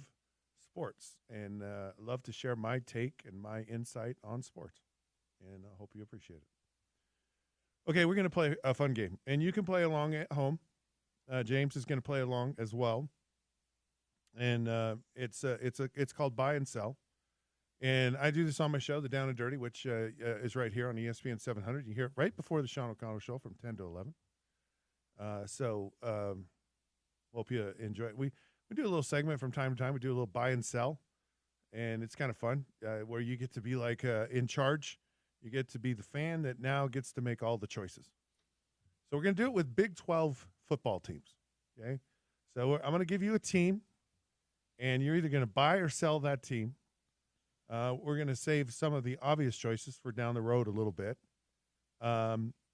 sports and love to share my take and my insight on sports. And I hope you appreciate it. Okay, we're going to play a fun game. And you can play along at home. James is going to play along as well. And it's called Buy and Sell. And I do this on my show, The Down and Dirty, which is right here on ESPN 700. You hear it right before the Sean O'Connell Show from 10 to 11. Hope you enjoy it. We do a little segment from time to time. We do a little buy and sell, and it's kind of fun where you get to be like in charge. You get to be the fan that now gets to make all the choices. So we're going to do it with Big 12 football teams, okay? So I'm going to give you a team, and you're either going to buy or sell that team. We're going to save some of the obvious choices for down the road a little bit.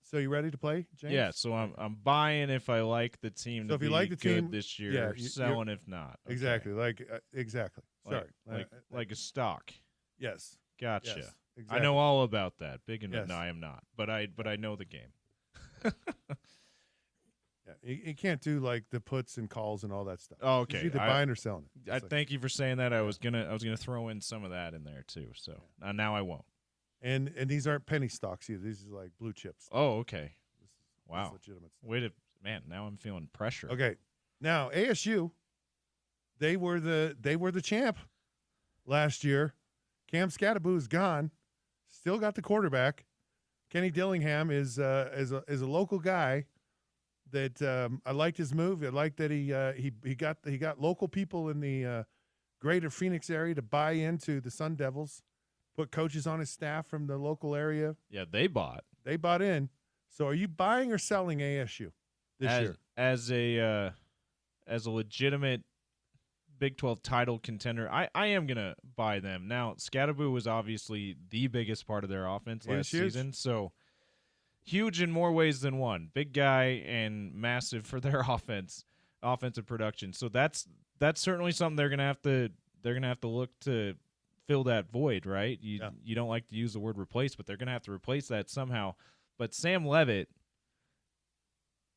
So you ready to play, James? Yeah, so I'm buying if I like the team to if you be like the good team, this year, yeah, selling if not. Okay. Exactly, exactly. Sorry. Like a stock. Yes. Gotcha. Yes, exactly. I know all about that. Big and Yes. no, I am not. But I know the game. Yeah, you can't do like the puts and calls and all that stuff. Oh, okay. It's either buying or selling it. I thank you for saying that. I was gonna throw in some of that in there too. So now I won't. And these aren't penny stocks either. These are like blue chips. Oh, okay. This Wow. is legitimate stuff. Wait a man. Now I'm feeling pressure. Okay. Now ASU, they were the champ last year. Cam Scattaboo is gone. Still got the quarterback. Kenny Dillingham is a local guy that I liked his move. I liked that he got local people in the greater Phoenix area to buy into the Sun Devils, put coaches on his staff from the local area. Yeah, they bought. They bought in. So are you buying or selling ASU this year? As a legitimate Big 12 title contender, I am going to buy them. Now, Scattaboo was obviously the biggest part of their offense last season, so huge in more ways than one. Big guy and massive for their offensive production. So that's certainly something they're going to have to look to fill that void, right? You don't like to use the word replace, but they're going to have to replace that somehow. But Sam Leavitt,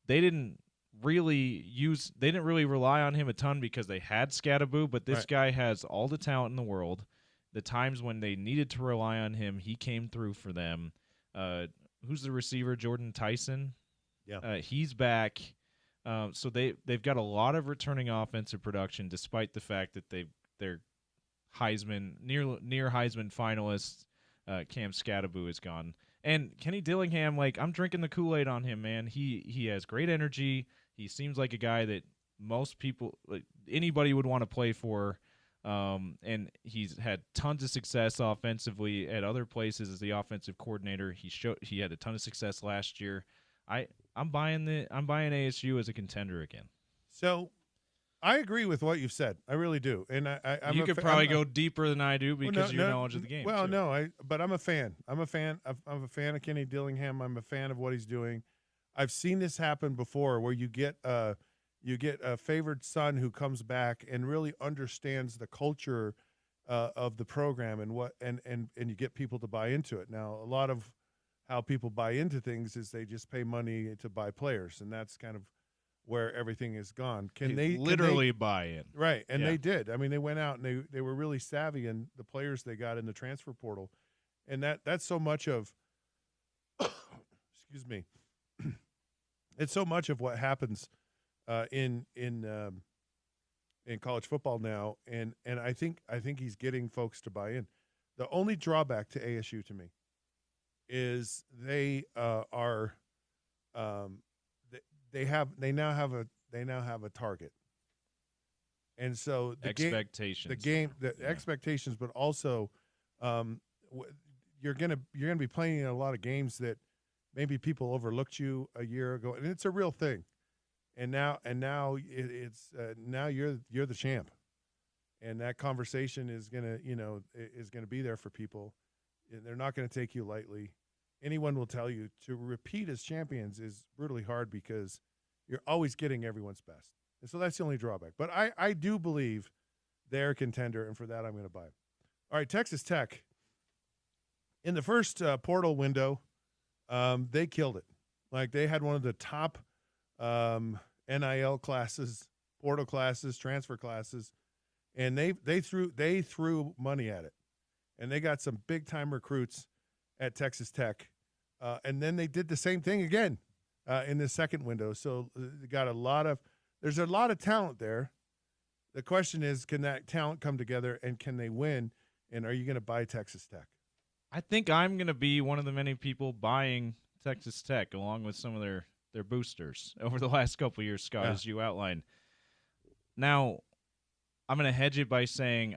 they didn't really rely on him a ton because they had Scattaboo, but this guy has all the talent in the world. The times when they needed to rely on him, he came through for them. Who's the receiver? Jordan Tyson. Yeah, he's back. So they've got a lot of returning offensive production, despite the fact that they're Heisman near Heisman finalists. Cam Scattaboo is gone, and Kenny Dillingham. Like, I'm drinking the Kool-Aid on him, man. He has great energy. He seems like a guy that most people, like anybody, would want to play for. And he's had tons of success offensively at other places as the offensive coordinator. He had a ton of success last year. I'm buying ASU as a contender again. So I agree with what you've said. I really do. And you could probably go deeper than I do because of your knowledge of the game. Well, too. no, but I'm a fan. I'm a fan of Kenny Dillingham. I'm a fan of what he's doing. I've seen this happen before where you get a favored son who comes back and really understands the culture of the program and you get people to buy into it. Now, a lot of how people buy into things is they just pay money to buy players, and that's kind of where everything is gone. Can they buy in? Right, and they did. I mean, they went out and they were really savvy in the players they got in the transfer portal, and that's so much of excuse me. It's so much of what happens in college football now, and I think he's getting folks to buy in. The only drawback to ASU to me is they now have a target, and so the expectations, but also you're gonna be playing in a lot of games that maybe people overlooked you a year ago, and it's a real thing. and now it's now you're the champ, and that conversation is gonna be there for people. They're not going to take you lightly. Anyone will tell you to repeat as champions is brutally hard because you're always getting everyone's best. And so that's the only drawback. But I do believe they're a contender, and for that I'm going to buy them. All right, Texas Tech. In the first portal window, they killed it. Like, they had one of the top NIL classes, portal classes, transfer classes, and they threw money at it. And they got some big-time recruits at Texas Tech. And then they did the same thing again in the second window. So they got there's a lot of talent there. The question is, can that talent come together, and can they win? And are you going to buy Texas Tech? I think I'm going to be one of the many people buying Texas Tech along with some of their boosters over the last couple of years, Scott, as you outlined. Now, I'm going to hedge it by saying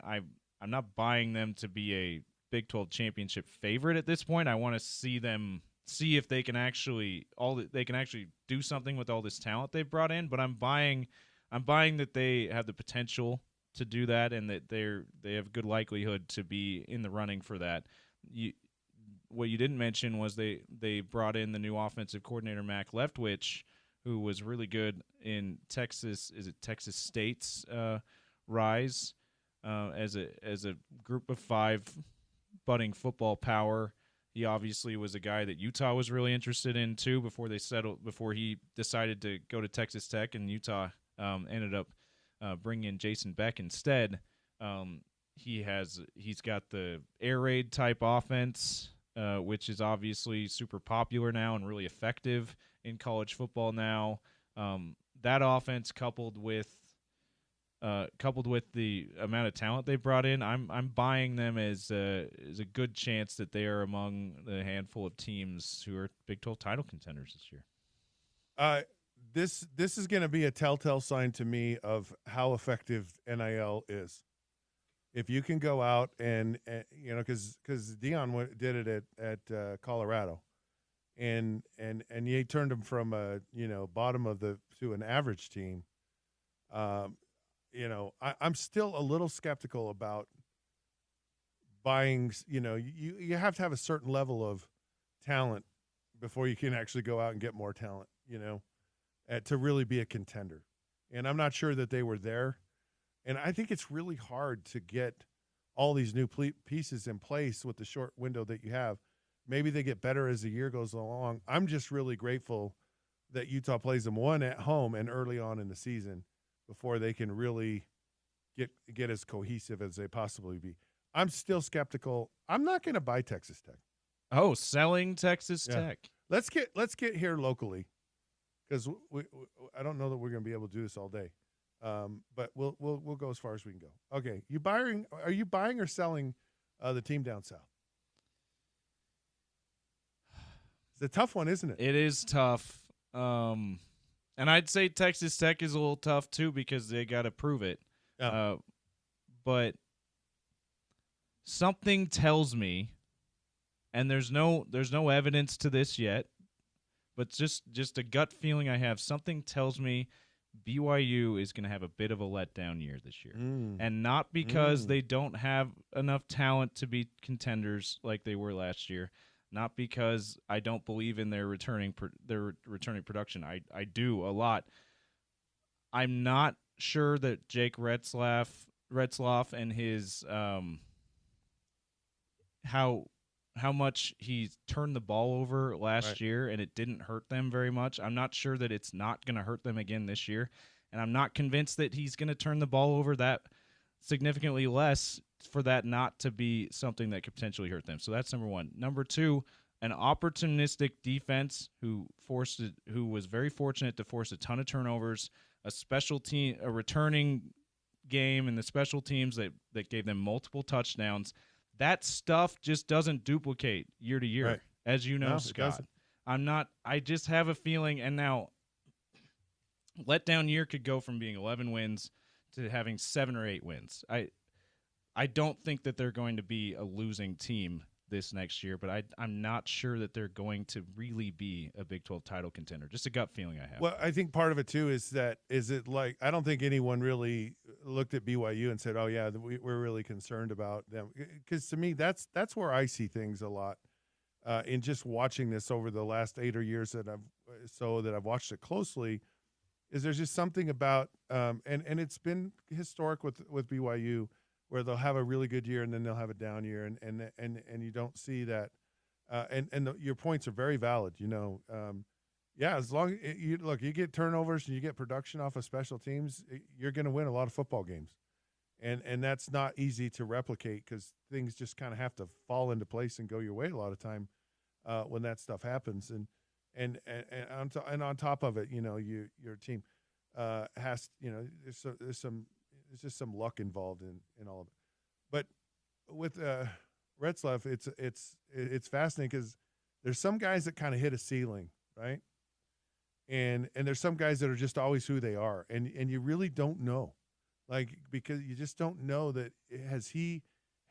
I'm not buying them to be a Big 12 championship favorite at this point. I want to see if they can actually do something with all this talent they've brought in. But I'm buying that they have the potential to do that, and that they have good likelihood to be in the running for that. What you didn't mention was they brought in the new offensive coordinator, Mac Leftwich, who was really good in Texas. Is it Texas State's rise? As a group of 5 budding football power. He obviously was a guy that Utah was really interested in too before he decided to go to Texas Tech, and Utah ended up bringing in Jason Beck instead. He's got the air raid type offense, which is obviously super popular now and really effective in college football now. That offense coupled with the amount of talent they brought in, I'm buying them as a good chance that they are among the handful of teams who are Big 12 title contenders this year. This is going to be a telltale sign to me of how effective NIL is. If you can go out and because Deion did it at Colorado, and he turned them from a bottom of to an average team. I'm still a little skeptical about buying. You have to have a certain level of talent before you can actually go out and get more talent, to really be a contender. And I'm not sure that they were there. And I think it's really hard to get all these new pieces in place with the short window that you have. Maybe they get better as the year goes along. I'm just really grateful that Utah plays them one at home and early on in the season before they can really get as cohesive as they possibly be. I'm still skeptical. I'm not going to buy Texas Tech. Oh, selling Texas Tech. Let's get here locally, because I don't know that we're going to be able to do this all day. But we'll go as far as we can go. Okay, are you buying or selling the team down south? It's a tough one, isn't it? It is tough. And I'd say Texas Tech is a little tough too because they got to prove it. Yeah. But something tells me, and there's no evidence to this yet, but just a gut feeling I have. Something tells me BYU is going to have a bit of a letdown year this year, and not because they don't have enough talent to be contenders like they were last year. Not because I don't believe in their returning production. I do a lot. I'm not sure that Jake Retzlaff and his how much he turned the ball over last year and it didn't hurt them very much. I'm not sure that it's not going to hurt them again this year, and I'm not convinced that he's going to turn the ball over that significantly less for that not to be something that could potentially hurt them. So that's number one. Number two, an opportunistic defense who was very fortunate to force a ton of turnovers, a returning game in the special teams that gave them multiple touchdowns. That stuff just doesn't duplicate year to year, as you know, Scott. I just have a feeling, and now letdown year could go from being 11 wins to having 7 or 8 wins. I don't think that they're going to be a losing team this next year, but I'm not sure that they're going to really be a Big 12 title contender. Just a gut feeling I have. Well, I think part of it too is I don't think anyone really looked at BYU and said, "Oh yeah, we're really concerned about them." Because to me, that's where I see things a lot in just watching this over the last 8 or years that I've watched it closely. Is there's just something about and it's been historic with BYU, where they'll have a really good year and then they'll have a down year, and you don't see that. Your points are very valid. Yeah, as long as you get turnovers and you get production off of special teams, you're going to win a lot of football games, and that's not easy to replicate because things just kind of have to fall into place and go your way a lot of time when that stuff happens. And on top of it, your team has there's just some luck involved in all of it. But with Retzlaff, it's fascinating because there's some guys that kind of hit a ceiling, right? And there's some guys that are just always who they are, and you really don't know, because you just don't know that has he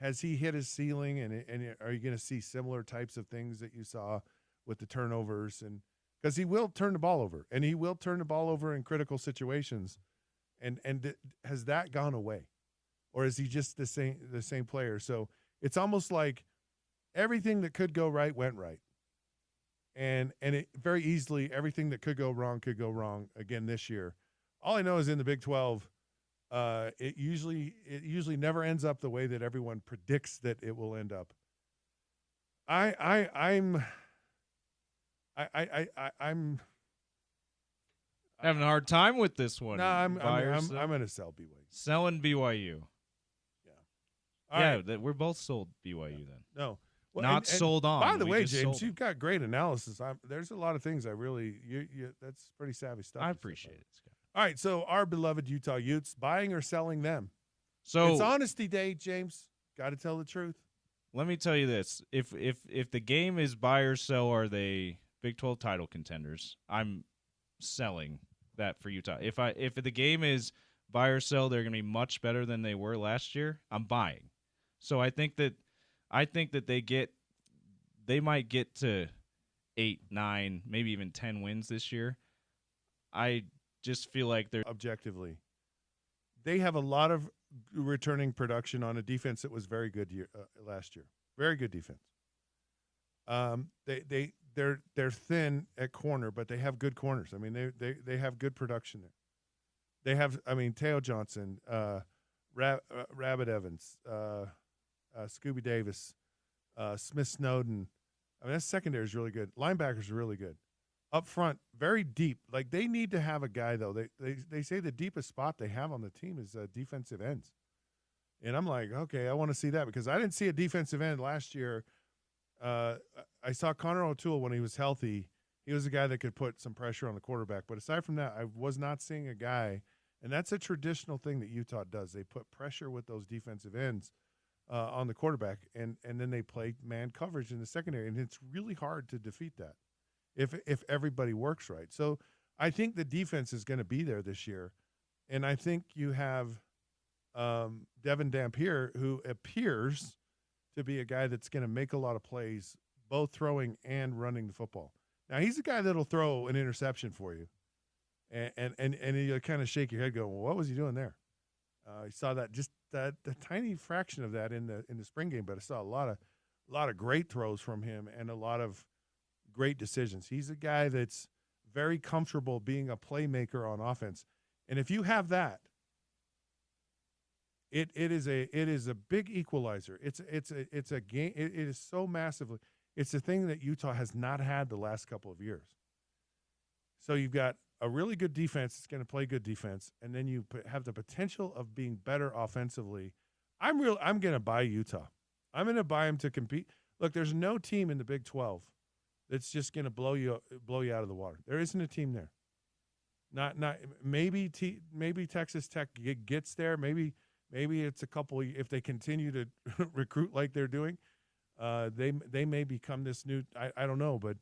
hit his ceiling, and are you going to see similar types of things that you saw with the turnovers, and because he will turn the ball over, and he will turn the ball over in critical situations. And has that gone away, or is he just the same player? So it's almost like everything that could go right went right, and it very easily everything that could go wrong again this year. All I know is in the Big 12, it usually never ends up the way that everyone predicts that it will end up. I'm having a hard time with this one. No, I'm going to sell BYU. Selling BYU. Yeah. We're both sold BYU then. No. Well, Not sold on. By the way, just James, you've got great analysis. There's a lot of things I really that's pretty savvy stuff. I appreciate it, Scott. All right, so our beloved Utah Utes, buying or selling them? So it's honesty day, James. Got to tell the truth. Let me tell you this: if the game is buy or sell, are they Big 12 title contenders? I'm selling that for Utah. If the game is buy or sell, they're going to be much better than they were last year. I'm buying. So I think that they might get to 8, 9, maybe even 10 wins this year. I just feel like they're objectively. They have a lot of returning production on a defense that was very good last year. Very good defense. They're thin at corner, but they have good corners. I mean, they have good production there. They have, Teo Johnson, Rabbit Evans, Scooby Davis, Smith Snowden. That secondary is really good. Linebackers are really good. Up front, very deep. Like, they need to have a guy, though. They say the deepest spot they have on the team is defensive ends. And I'm like, okay, I want to see that because I didn't see a defensive end last year. I saw Connor O'Toole when he was healthy. He was a guy that could put some pressure on the quarterback. But aside from that, I was not seeing a guy, and that's a traditional thing that Utah does. They put pressure with those defensive ends on the quarterback, and then they play man coverage in the secondary, and it's really hard to defeat that if everybody works right. So I think the defense is going to be there this year, and I think you have Devin Dampier, who appears to be a guy that's going to make a lot of plays, both throwing and running the football. Now, he's a guy that'll throw an interception for you, and you kind of shake your head going, well, what was he doing there? You saw that, just the tiny fraction of that in the spring game, but I saw a lot of great throws from him and a lot of great decisions. He's a guy that's very comfortable being a playmaker on offense, and if you have that, it is a big equalizer. It's a game. It is so massively. It's a thing that Utah has not had the last couple of years. So you've got a really good defense that's going to play good defense, and then you have the potential of being better offensively. I'm going to buy Utah. I'm going to buy them to compete. Look, there's no team in the Big 12 that's just going to blow you out of the water. There isn't a team there. Not maybe Texas Tech gets there. Maybe it's a couple if they continue to recruit like they're doing. They may become this new. I don't know, but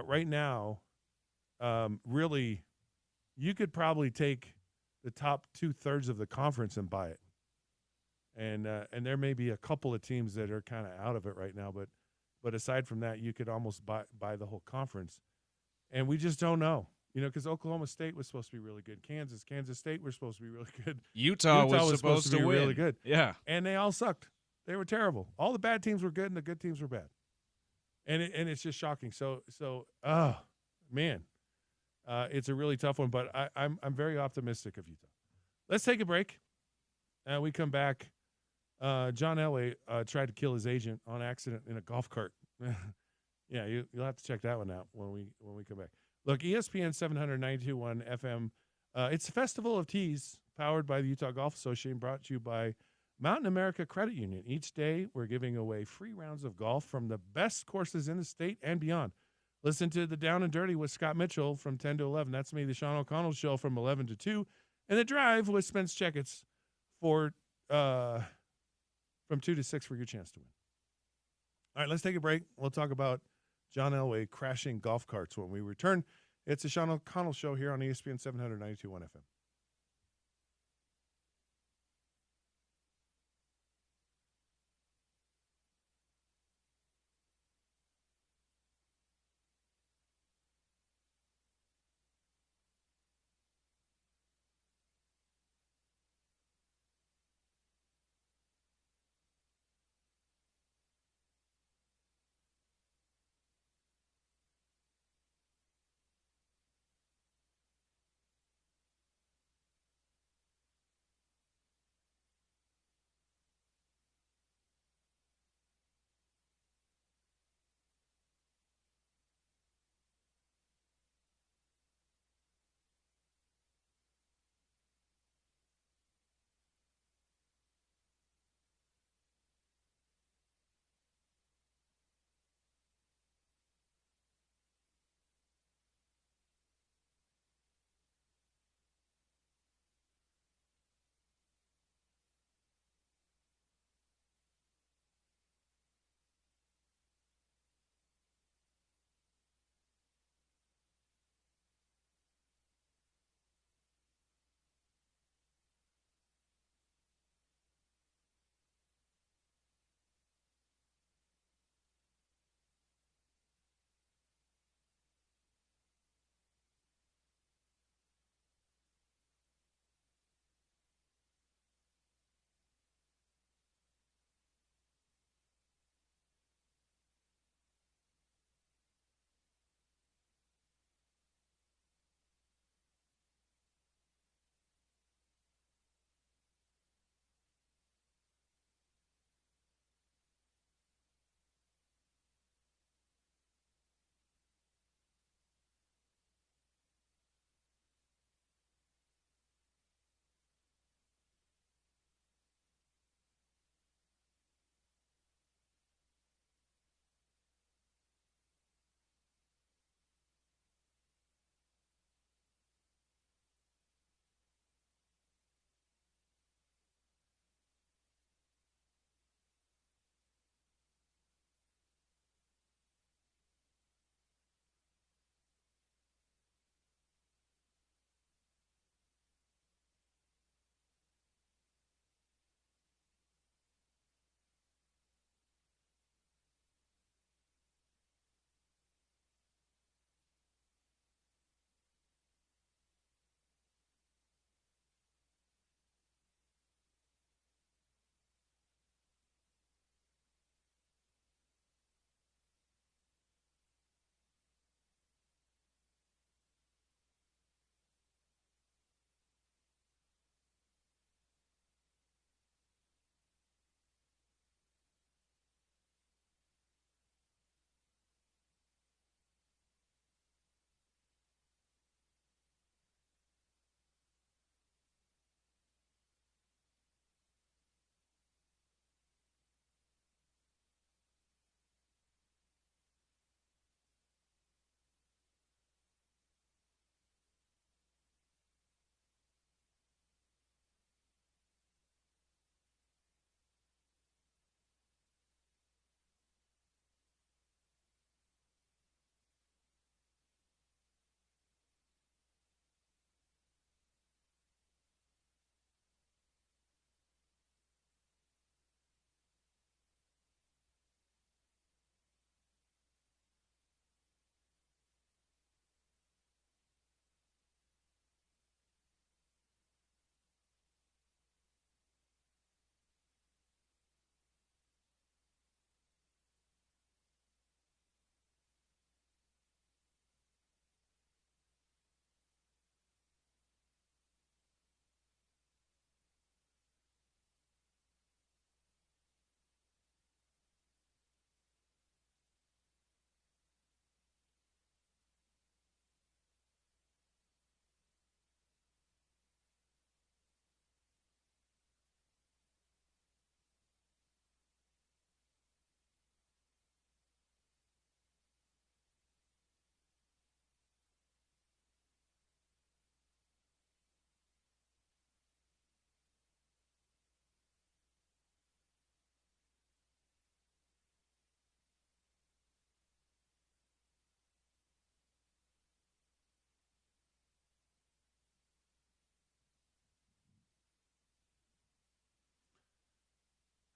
right now, really, you could probably take the top 2/3 of the conference and buy it, and there may be a couple of teams that are kind of out of it right now, but But aside from that, you could almost buy the whole conference. And we just don't know. Because Oklahoma State was supposed to be really good. Kansas State was supposed to be really good. Utah was supposed to be win. really good. Yeah. And they all sucked. They were terrible. All the bad teams were good and the good teams were bad. And it's just shocking. Man. It's a really tough one, but I'm very optimistic of Utah. Let's take a break. We come back. John Elway tried to kill his agent on accident in a golf cart. Yeah, you'll have to check that one out when we come back. Look, ESPN 792.1 FM. It's a Festival of Tees powered by the Utah Golf Association, brought to you by Mountain America Credit Union. Each day, we're giving away free rounds of golf from the best courses in the state and beyond. Listen to the Down and Dirty with Scott Mitchell from 10 to 11. That's me, the Sean O'Connell Show from 11 to 2. And The Drive with Spence Checketts from 2 to 6 for your chance to win. All right, let's take a break. We'll talk about John Elway crashing golf carts when we return. It's the Sean O'Connell Show here on ESPN 792.1 FM.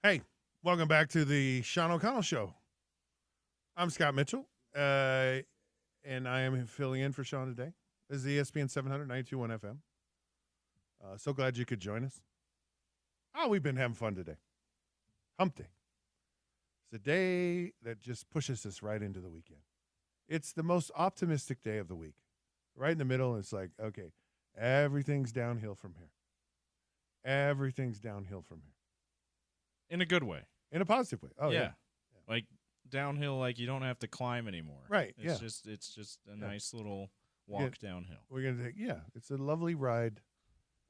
Hey, welcome back to the Sean O'Connell Show. I'm Scott Mitchell, and I am filling in for Sean today. This is ESPN 700, 92.1 FM. So glad you could join us. Oh, we've been having fun today. Hump Day. It's a day that just pushes us right into the weekend. It's the most optimistic day of the week. Right in the middle, it's like, okay, everything's downhill from here. Everything's downhill from here. In a good way. In a positive way. Oh, yeah. Like downhill, like you don't have to climb anymore. Right, It's just a nice little walk downhill. We're going to take, it's a lovely ride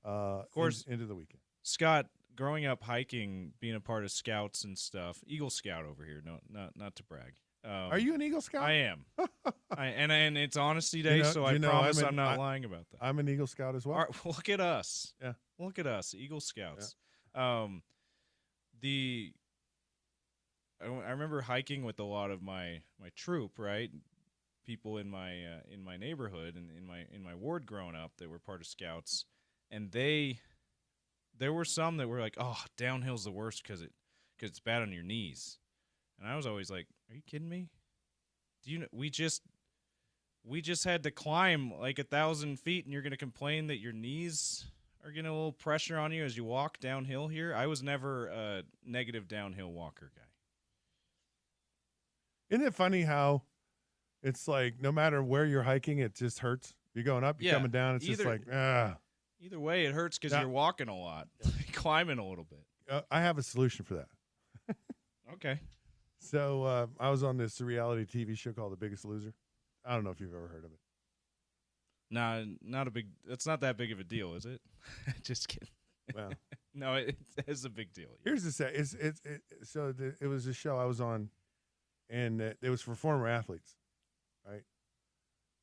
of course, into the weekend. Scott, growing up hiking, being a part of scouts and stuff, Eagle Scout over here, not to brag. Are you an Eagle Scout? I am. And it's Honesty Day, so I promise I'm not lying about that. I'm an Eagle Scout as well. All right, look at us. Yeah. Look at us, Eagle Scouts. Yeah. I remember hiking with a lot of my troop, right? People in my neighborhood and in my ward growing up that were part of scouts, and there were some that were like, "Oh, downhill's the worst because it's bad on your knees," and I was always like, "Are you kidding me? Do you know we just had to climb like 1,000 feet, and you're gonna complain that your knees are getting a little pressure on you as you walk downhill here?" I was never a negative downhill walker guy. Isn't it funny how it's like no matter where you're hiking, it just hurts? You're going up, you're coming down. It's just like, Either way, it hurts because you're walking a lot, climbing a little bit. I have a solution for that. Okay. So I was on this reality TV show called The Biggest Loser. I don't know if you've ever heard of it. Nah, it's not that big of a deal, is it? Just kidding. Well, no, it is a big deal. Here's the set. It was a show I was on, and it was for former athletes, right?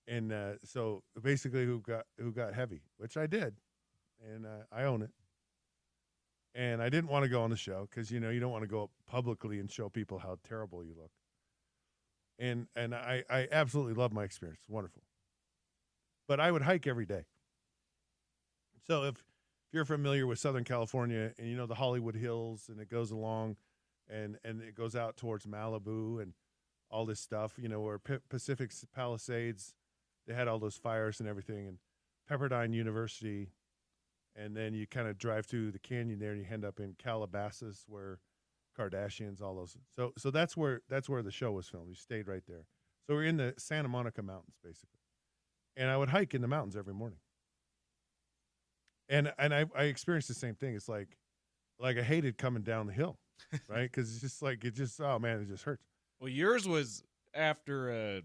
And so basically, who got heavy, which I did, and I own it. And I didn't want to go on the show because you don't want to go up publicly and show people how terrible you look. And I absolutely love my experience. It's wonderful. But I would hike every day. So if you're familiar with Southern California and the Hollywood Hills and it goes along and it goes out towards Malibu and all this stuff, where Pacific Palisades, they had all those fires and everything, and Pepperdine University, and then you kind of drive through the canyon there and you end up in Calabasas where Kardashians, all those. So that's where the show was filmed. We stayed right there. So we're in the Santa Monica Mountains, basically. And I would hike in the mountains every morning. And I experienced the same thing. It's like I hated coming down the hill, right? Because it's just like, oh, man, it just hurts. Well, yours was after a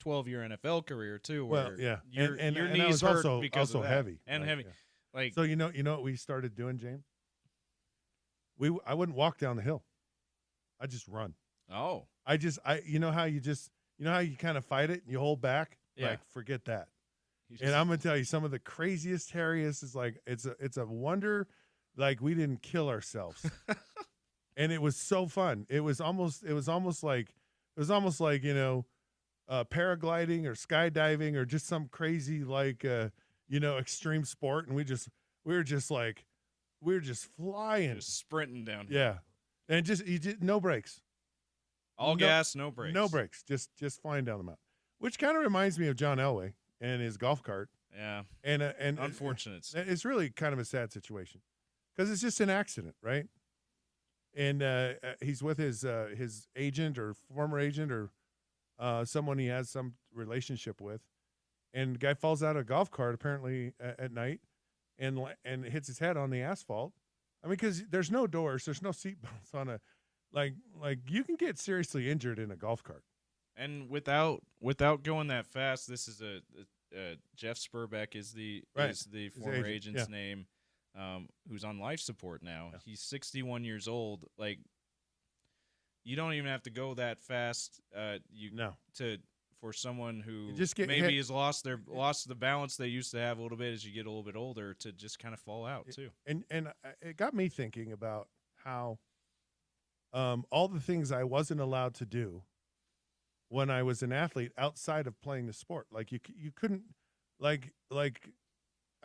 12-year NFL career, too, where well, yeah. your and knees hurt also, because also of that. heavy. And right? heavy. Yeah. Like, so you know what we started doing, James? I wouldn't walk down the hill. I just run. Oh. How you kind of fight it and you hold back? Yeah. Like, forget that. And I'm going to tell you, some of the craziest, hairiest is like, it's a wonder, like, we didn't kill ourselves. And it was so fun. It was almost like paragliding or skydiving or just some crazy, like, extreme sport. And we were just flying. Just sprinting down. Yeah. And no brakes. All gas, no brakes. No brakes. Just flying down the mountain. Which kind of reminds me of John Elway and his golf cart. Yeah. And unfortunate. It's really kind of a sad situation because it's just an accident, right? And he's with his agent or former agent or someone he has some relationship with, and the guy falls out of a golf cart apparently at night and hits his head on the asphalt. I mean, because there's no doors, there's no seatbelts on a like you can get seriously injured in a golf cart. And without going that fast, this is Jeff Spurbeck is the former agent's name, who's on life support now. Yeah. He's 61 years old. Like, you don't even have to go that fast. For someone who maybe has lost the balance they used to have a little bit as you get a little bit older to just kind of fall out too. And it got me thinking about how all the things I wasn't allowed to do when I was an athlete outside of playing the sport. Like you couldn't I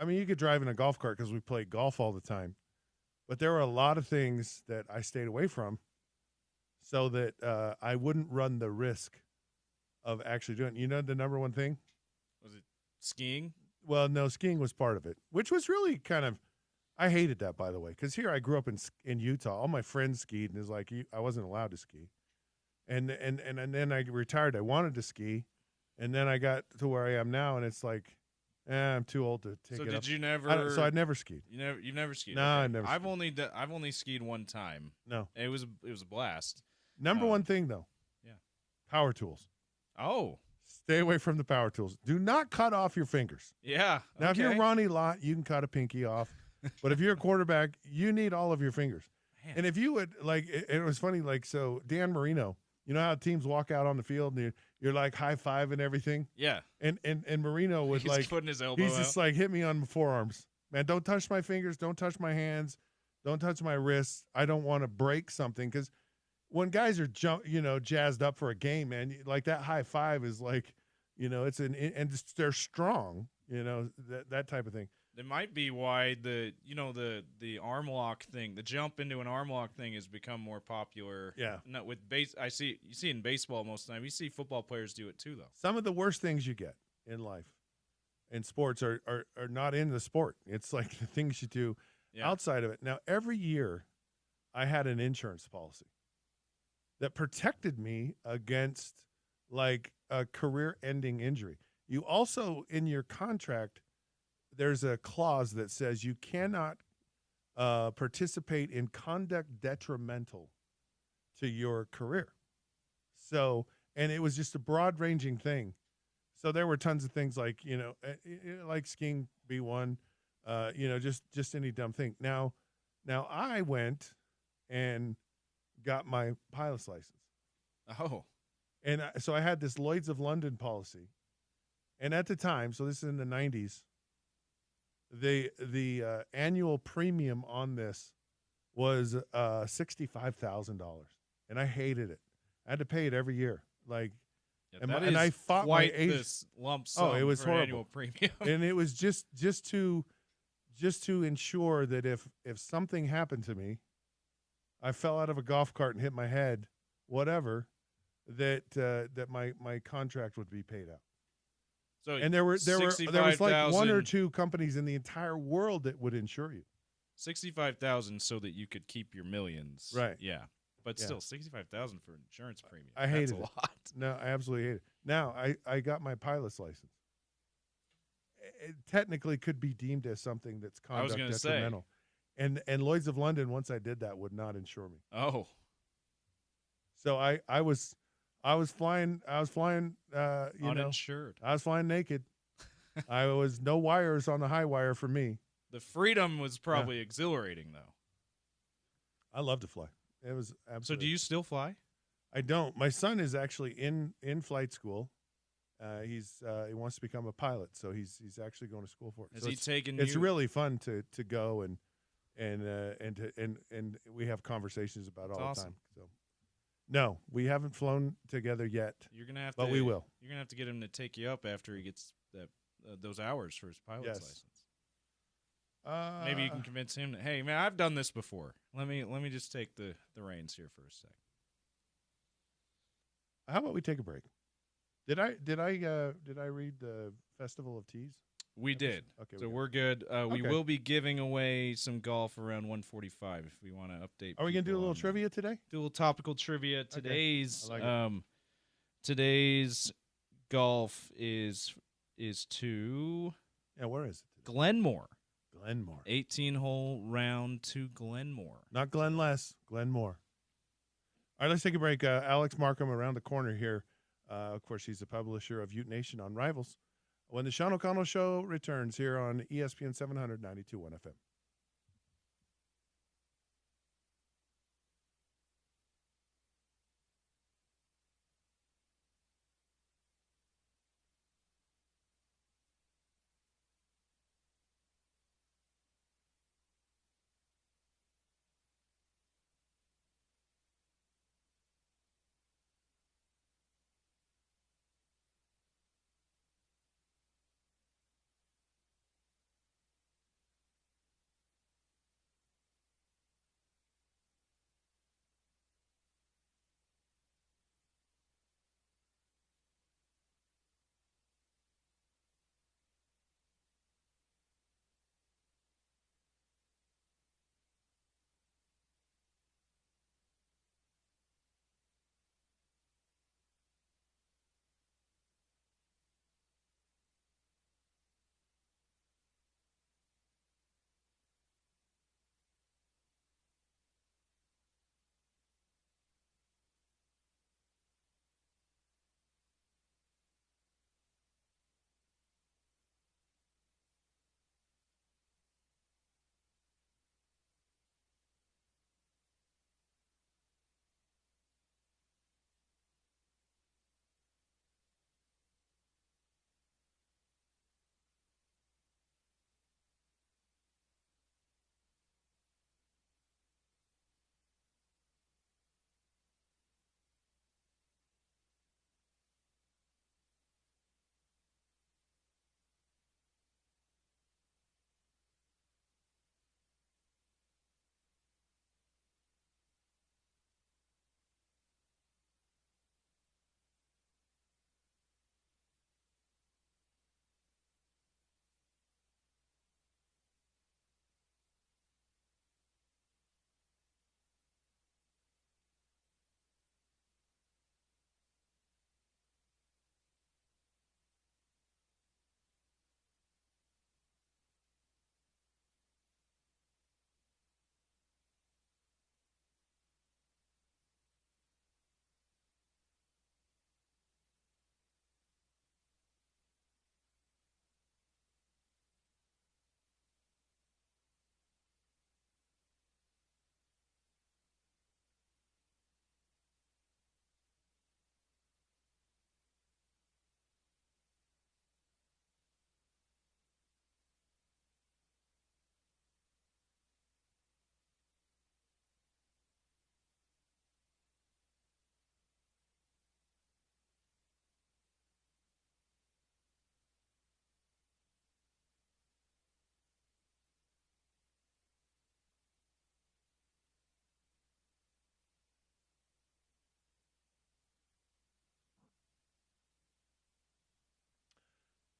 mean, you could drive in a golf cart because we played golf all the time. But there were a lot of things that I stayed away from so that I wouldn't run the risk of actually doing it. You know the number one thing? Was it skiing? Well, no, skiing was part of it, which was really kind of – I hated that, by the way, because here I grew up in Utah. All my friends skied, and it's like I wasn't allowed to ski. And then I retired. I wanted to ski, and then I got to where I am now, and it's like – I'm too old to take it up. So did you never? So I'd never skied. You've never skied. No, okay. I never. I've only skied one time. No, it was a blast. Number one thing though. Yeah. Power tools. Oh. Stay away from the power tools. Do not cut off your fingers. Yeah. Now, if you're Ronnie Lott, you can cut a pinky off, but if you're a quarterback, you need all of your fingers. Man. And if you would it was funny. So Dan Marino. You know how teams walk out on the field and you're like high five and everything? Yeah. And Marino would he's putting his elbow he's out. just like, hit me on the forearms. Man, don't touch my fingers. Don't touch my hands. Don't touch my wrists. I don't want to break something. Because when guys are jazzed up for a game, man, like that high five is like, and they're strong, that type of thing. That might be why the arm lock thing, the jump into an arm lock thing, has become more popular. Yeah. Not with you see it in baseball most of the time. You see football players do it too, though. Some of the worst things you get in life, in sports, are not in the sport. It's like the things you do outside of it. Now, every year, I had an insurance policy that protected me against like a career-ending injury. You also, in your contract, there's a clause that says you cannot participate in conduct detrimental to your career. So, and it was just a broad-ranging thing. So there were tons of things like, like skiing be one, just any dumb thing. Now I went and got my pilot's license. Oh. And so I had this Lloyd's of London policy. And at the time, so this is in the 90s, the annual premium on this was $65,000, and I hated it. I had to pay it every year. And I fought my age. This lump sum. Oh, it was for horrible. An annual premium. And it was just to ensure that if something happened to me, I fell out of a golf cart and hit my head, whatever, that my contract would be paid out. So and there was like one or two companies in the entire world that would insure you. 65,000 so that you could keep your millions. Right. Yeah. But still, 65,000 for an insurance premium. I hated That's a lot. No, I absolutely hate it. Now I got my pilot's license. It technically could be deemed as something that's conduct detrimental. And Lloyd's of London, once I did that, would not insure me. Oh. So I was flying uninsured. I was flying naked. I was no wires on the high wire for me. The freedom was probably exhilarating, though. I love to fly. It was absolutely. So do you still fly? I don't. My son is actually in flight school. He wants to become a pilot, so he's actually going to school for it. Has he taken? It's really fun to go and we have conversations about it all the time. So. No, we haven't flown together yet. You're gonna have but we will. You're gonna have to get him to take you up after he gets those hours for his pilot's license. Maybe you can convince him that, hey man, I've done this before. Let me just take the reins here for a sec. How about we take a break? Did I read the Festival of Tees? We did. Okay, so we're good. We will be giving away some golf around 1:45 if we want to update. Are we gonna do a little trivia today? Do a little topical trivia. Today's today's golf is to where is it? Glenmore. 18-hole round to Glenmore. Not Glenless, Glenmore. All right, let's take a break. Alex Markham around the corner here. Of course, he's the publisher of Ute Nation on Rivals. When the Sean O'Connell Show returns here on ESPN 700 92.1 FM.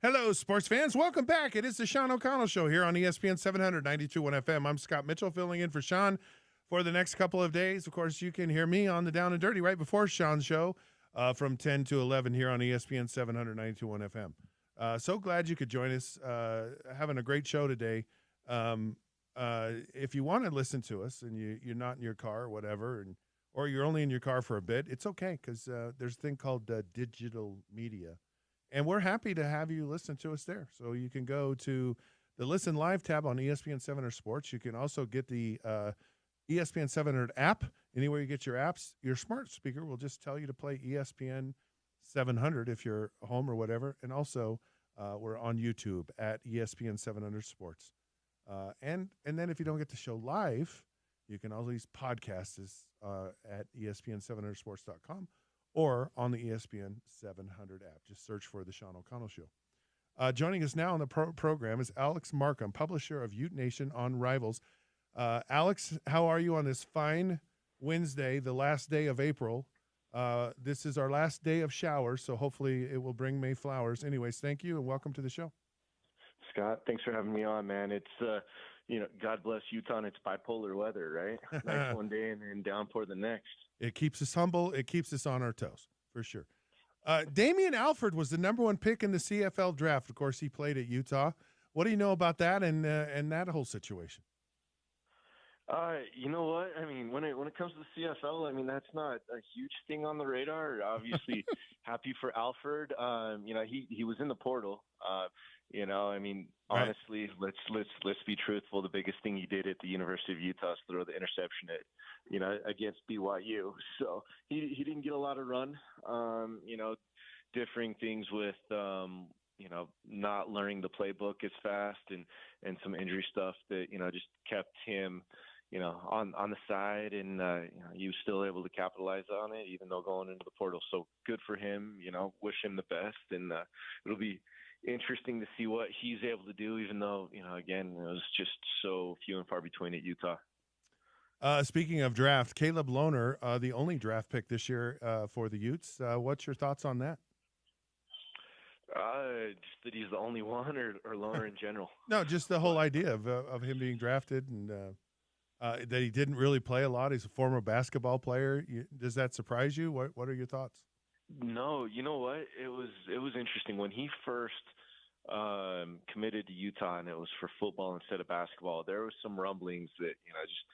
Hello, sports fans. Welcome back. It is the Sean O'Connell Show here on ESPN 700, 92.1 FM. I'm Scott Mitchell filling in for Sean for the next couple of days. Of course, you can hear me on the Down and Dirty right before Sean's show from 10 to 11 here on ESPN 700, 92.1 FM. So glad you could join us. Having a great show today. If you want to listen to us and you're not in your car or whatever, or you're only in your car for a bit, it's okay because there's a thing called digital media. And we're happy to have you listen to us there. So you can go to the Listen Live tab on ESPN 700 Sports. You can also get the ESPN 700 app. Anywhere you get your apps, your smart speaker will just tell you to play ESPN 700 if you're home or whatever. And also, we're on YouTube at ESPN 700 Sports. And then if you don't get the show live, you can always podcast us at ESPN700sports.com. or on the ESPN 700 app. Just search for The Sean O'Connell Show. Joining us now on the program is Alex Markham, publisher of Ute Nation on Rivals. Alex, how are you on this fine Wednesday, the last day of April? This is our last day of showers, so hopefully it will bring May flowers. Anyways, thank you and welcome to the show. Scott, thanks for having me on, man. It's, God bless Utah and it's bipolar weather, right? Nice one day and then downpour the next. It keeps us humble. It keeps us on our toes, for sure. Damian Alford was the number one pick in the CFL draft. Of course, he played at Utah. What do you know about that and that whole situation? You know what? I mean, when it comes to the CFL, I mean, that's not a huge thing on the radar. Obviously, happy for Alford. He was in the portal. I mean, honestly, let's be truthful. The biggest thing he did at the University of Utah is throw the interception against BYU. So he didn't get a lot of run. Differing things with not learning the playbook as fast and some injury stuff that just kept him on the side, and he was still able to capitalize on it, even though going into the portal. So good for him. Wish him the best, and it'll be interesting to see what he's able to do, even though, again, it was just so few and far between at Utah. Speaking of draft, Caleb Lohner, the only draft pick this year for the Utes. What's your thoughts on that? Just that he's the only one, or Lohner in general? No, just the whole idea of him being drafted and that he didn't really play a lot. He's a former basketball player. Does that surprise you? What are your thoughts? No, you know what? It was interesting when he first committed to Utah, and it was for football instead of basketball. There was some rumblings that just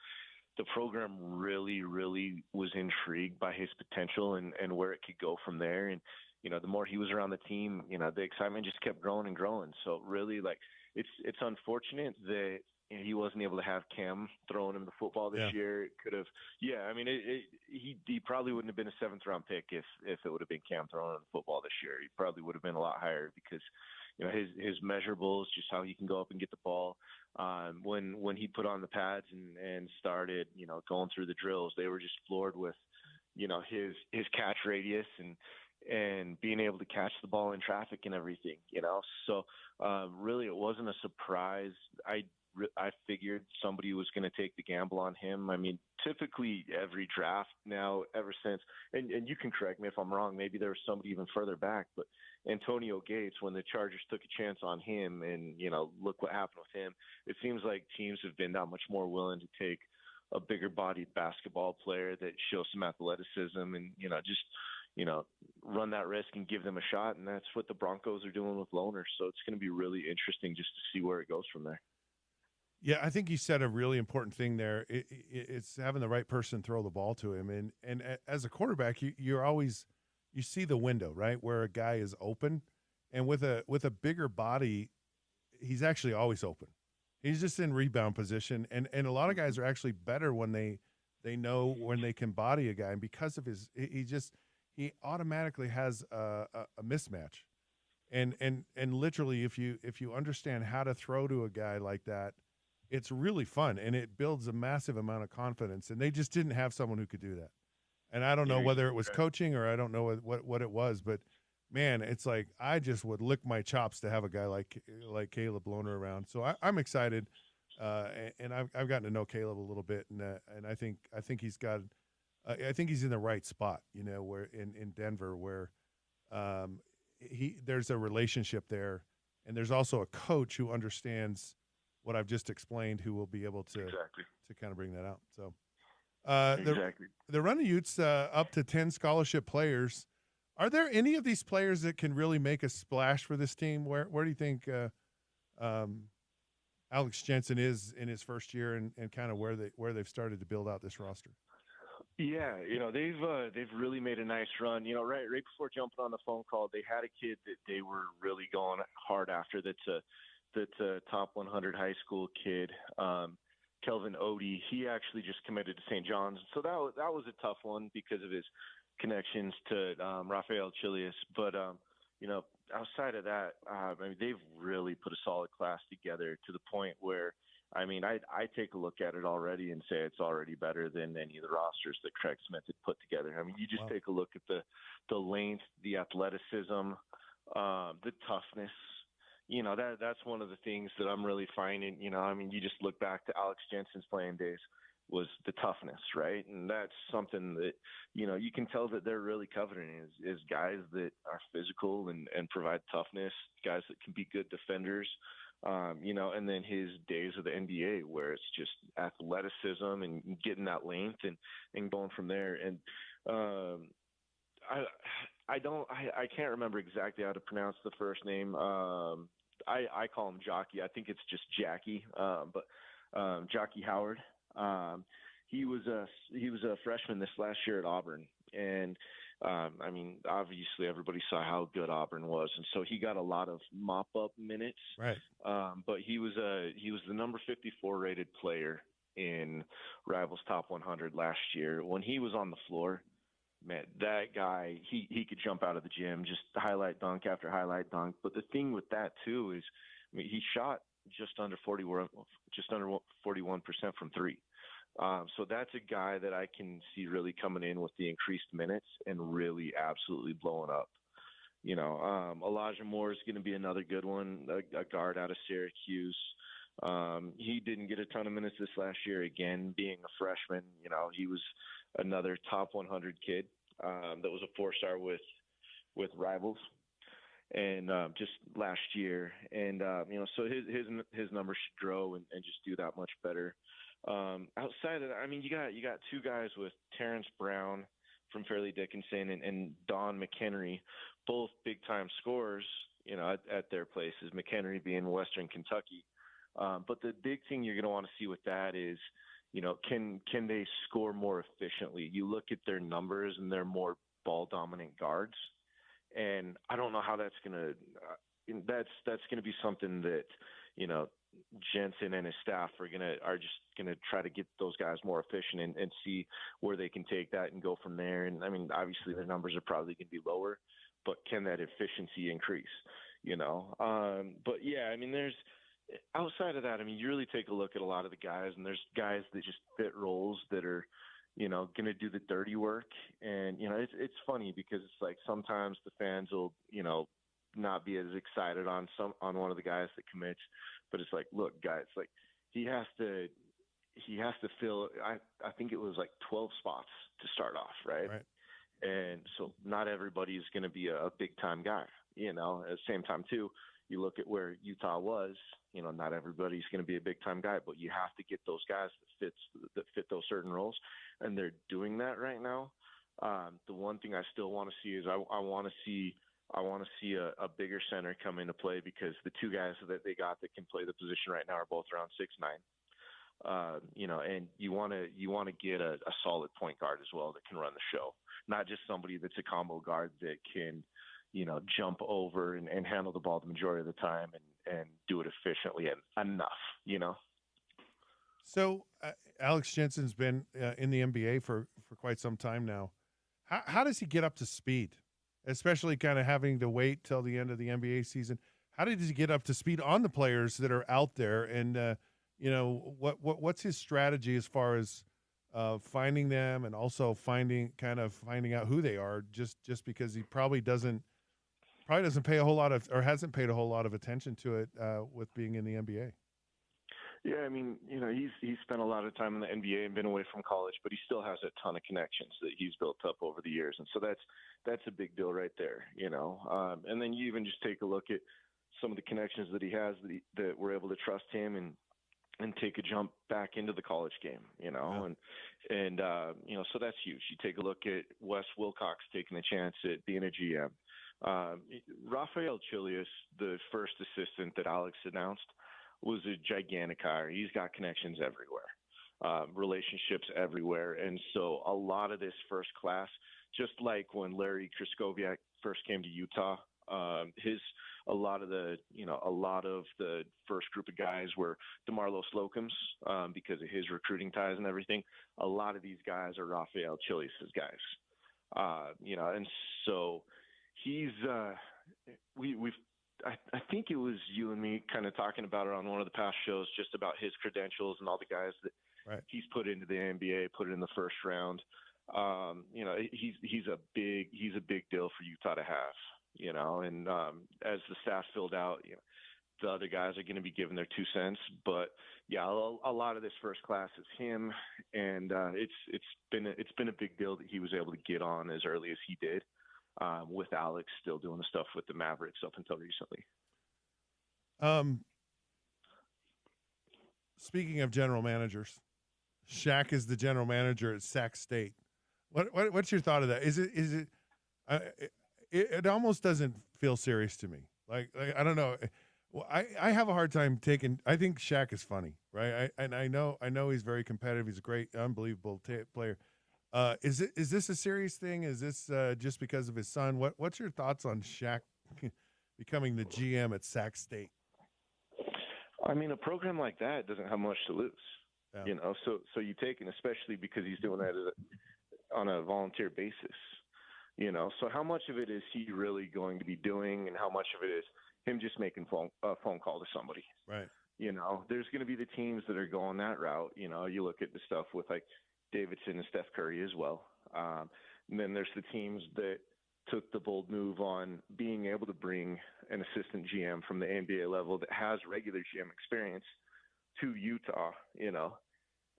the program really, really was intrigued by his potential and where it could go from there. And the more he was around the team, the excitement just kept growing and growing. So really, it's unfortunate that he wasn't able to have Cam throwing him the football this year. It could have, I mean, he probably wouldn't have been a 7th round pick if it would have been Cam throwing him the football this year. He probably would have been a lot higher because, his measurables, just how he can go up and get the ball. When he put on the pads and started, going through the drills, they were just floored with, his catch radius and being able to catch the ball in traffic and everything, So really, it wasn't a surprise. I figured somebody was going to take the gamble on him. I mean, typically every draft now, ever since, and you can correct me if I'm wrong, maybe there was somebody even further back, but Antonio Gates, when the Chargers took a chance on him and, look what happened with him, it seems like teams have been that much more willing to take a bigger bodied basketball player that shows some athleticism and, run that risk and give them a shot. And that's what the Broncos are doing with Lohner. So it's going to be really interesting just to see where it goes from there. Yeah, I think you said a really important thing there. It's having the right person throw the ball to him. And as a quarterback, you see the window, right, where a guy is open. And with a bigger body, he's actually always open. He's just in rebound position. And a lot of guys are actually better when they know when they can body a guy. And because of he automatically has a mismatch. And literally, if you understand how to throw to a guy like that, it's really fun, and it builds a massive amount of confidence. And they just didn't have someone who could do that. And I don't know whether it was coaching or I don't know what it was, but man, it's like I just would lick my chops to have a guy like Caleb Lohner around. So I'm excited, and I've gotten to know Caleb a little bit, and I think he's got, I think he's in the right spot, where in Denver where there's a relationship there and there's also a coach who understands what I've just explained, who will be able to kind of bring that out. So the Running Utes up to 10 scholarship players. Are there any of these players that can really make a splash for this team? Where do you think Alex Jensen is in his first year, and kind of where they've started to build out this roster? Yeah, they've really made a nice run. Right before jumping on the phone call, they had a kid that they were really going hard after. That's a top 100 high school kid, Kelvin Odie. He actually just committed to St. John's, so that was a tough one because of his connections to Rafael Chilius. But outside of that, they've really put a solid class together to the point where, I take a look at it already and say it's already better than any of the rosters that Craig Smith had put together. You just take a look at the length, the athleticism, the toughness. That's one of the things that I'm really finding. You just look back to Alex Jensen's playing days, was the toughness, right? And that's something that, you can tell that they're really coveting is guys that are physical and provide toughness, guys that can be good defenders, and then his days of the NBA where it's just athleticism and getting that length and going from there. And I can't remember exactly how to pronounce the first name. I call him Jockey. I think it's just Jackie, but Jockey Howard. He was a freshman this last year at Auburn, and obviously everybody saw how good Auburn was, and so he got a lot of mop-up minutes. Right. But he was the number 54 rated player in Rivals Top 100 last year. When he was on the floor, man, that guy, he could jump out of the gym, just highlight dunk after highlight dunk. But the thing with that too is, he shot just under 41% from three. So that's a guy that I can see really coming in with the increased minutes and really absolutely blowing up. Elijah Moore is going to be another good one, a guard out of Syracuse. He didn't get a ton of minutes this last year, again, being a freshman. He was another top 100 kid that was a 4-star with Rivals, and just last year. And so his numbers should grow and just do that much better. Outside of that, you got two guys with Terrence Brown from Fairleigh Dickinson and Don McHenry, both big time scorers, at their places. McHenry being Western Kentucky. But the big thing you're going to want to see with that is, can they score more efficiently? You look at their numbers and they're more ball dominant guards. And I don't know how that's going to be something that, Jensen and his staff are just going to try to get those guys more efficient and see where they can take that and go from there. And obviously their numbers are probably going to be lower, but can that efficiency increase, but yeah, there's, outside of that, you really take a look at a lot of the guys, and there's guys that just fit roles that are, going to do the dirty work. And, it's funny because it's like sometimes the fans will, not be as excited on one of the guys that commits, but it's like, look, guys, like he has to fill, I think it was like 12 spots to start off. Right. And so not everybody is going to be a big time guy, at the same time too, you look at where Utah was, not everybody's going to be a big time guy, but you have to get those guys that fit those certain roles. And they're doing that right now. The one thing I still want to see is I want to see a bigger center come into play, because the two guys that they got that can play the position right now are both around 6'9". And you want to get a solid point guard as well that can run the show, not just somebody that's a combo guard that can, jump over and handle the ball the majority of the time and do it efficiently and enough, So Alex Jensen's been in the NBA for quite some time now. How does he get up to speed, especially kind of having to wait till the end of the NBA season? How does he get up to speed on the players that are out there? And, what's his strategy as far as finding them and also finding out who they are, just because he probably doesn't pay a whole lot of, or hasn't paid a whole lot of attention to it with being in the NBA. Yeah, he's spent a lot of time in the NBA and been away from college, but he still has a ton of connections that he's built up over the years, and so that's a big deal right there, And then you even just take a look at some of the connections that he has that we're able to trust him and take a jump back into the college game, and so that's huge. You take a look at Wes Wilcox taking a chance at being a GM. Rafael Chilius, the first assistant that Alex announced, was a gigantic hire. He's got connections everywhere, relationships everywhere, and so a lot of this first class, just like when Larry Kraskowiak first came to Utah, a lot of the first group of guys were DeMarlo Slocum's because of his recruiting ties and everything. A lot of these guys are Rafael Chilius's guys, and so he's I think it was you and me kind of talking about it on one of the past shows, just about his credentials and all the guys that he's put into the NBA, put it in the first round. He's a big deal for Utah to have, and as the staff filled out, the other guys are going to be giving their 2 cents. But yeah, a lot of this first class is him, and it's been a big deal that he was able to get on as early as he did, with Alex still doing the stuff with the Mavericks up until recently. Speaking of general managers, Shaq is the general manager at Sac State. What's your thought of that? Is it? It almost doesn't feel serious to me. Like I don't know. Well, I have a hard time taking. I think Shaq is funny, right? I know he's very competitive. He's a great, unbelievable player. Is this a serious thing? Is this just because of his son? What's your thoughts on Shaq becoming the GM at Sac State? I mean, a program like that doesn't have much to lose, So you take it, especially because he's doing that on a volunteer basis, So how much of it is he really going to be doing, and how much of it is him just making a phone call to somebody? Right. There's going to be the teams that are going that route. You look at the stuff with like Davidson and Steph Curry as well. And then there's the teams that took the bold move on being able to bring an assistant GM from the NBA level that has regular GM experience to Utah,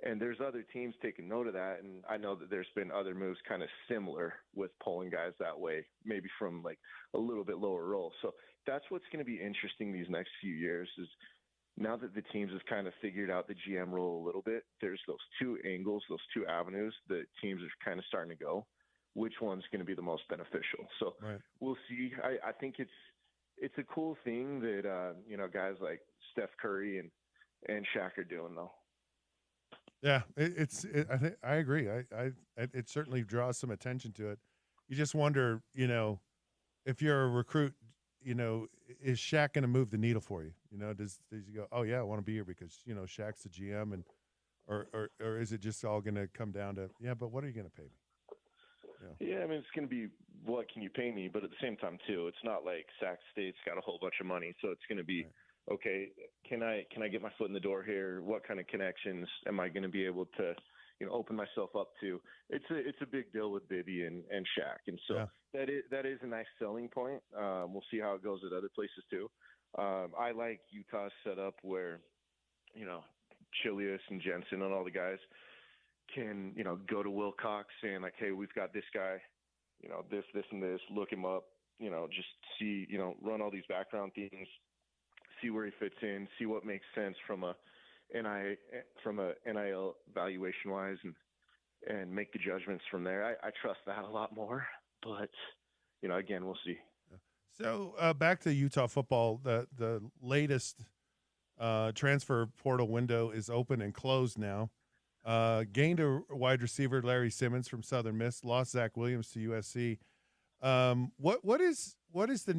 and there's other teams taking note of that. And I know that there's been other moves kind of similar with pulling guys that way, maybe from like a little bit lower role. So that's what's going to be interesting these next few years is now that the teams have kind of figured out the GM role a little bit, there's those two angles, those two avenues that teams are kind of starting to go. Which one's going to be the most beneficial? So We'll see. I think it's a cool thing that, guys like Steph Curry and Shaq are doing though. Yeah, I agree. It certainly draws some attention to it. You just wonder, if you're a recruit, is Shaq going to move the needle for you? Does you go, oh yeah, I want to be here because Shaq's the GM, and or is it just all going to come down to but what are you going to pay me? Yeah, I mean it's going to be what can you pay me, but at the same time too, it's not like Sac State's got a whole bunch of money, so it's going to be. Okay, can I get my foot in the door here? What kind of connections am I going to be able to, open myself up to? It's a big deal with Bibby and Shaq, and so that is a nice selling point. We'll see how it goes at other places too. I like Utah's setup where, Chilius and Jensen and all the guys can go to Wilcox saying like, hey, we've got this guy, this and this. Look him up, just see, run all these background things. See where he fits in, see what makes sense from a NIL valuation wise, and make the judgments from there. I trust that a lot more, but again, we'll see. So back to Utah football, the latest transfer portal window is open and closed now. Gained a wide receiver, Larry Simmons from Southern Miss, lost Zach Williams to USC. What is the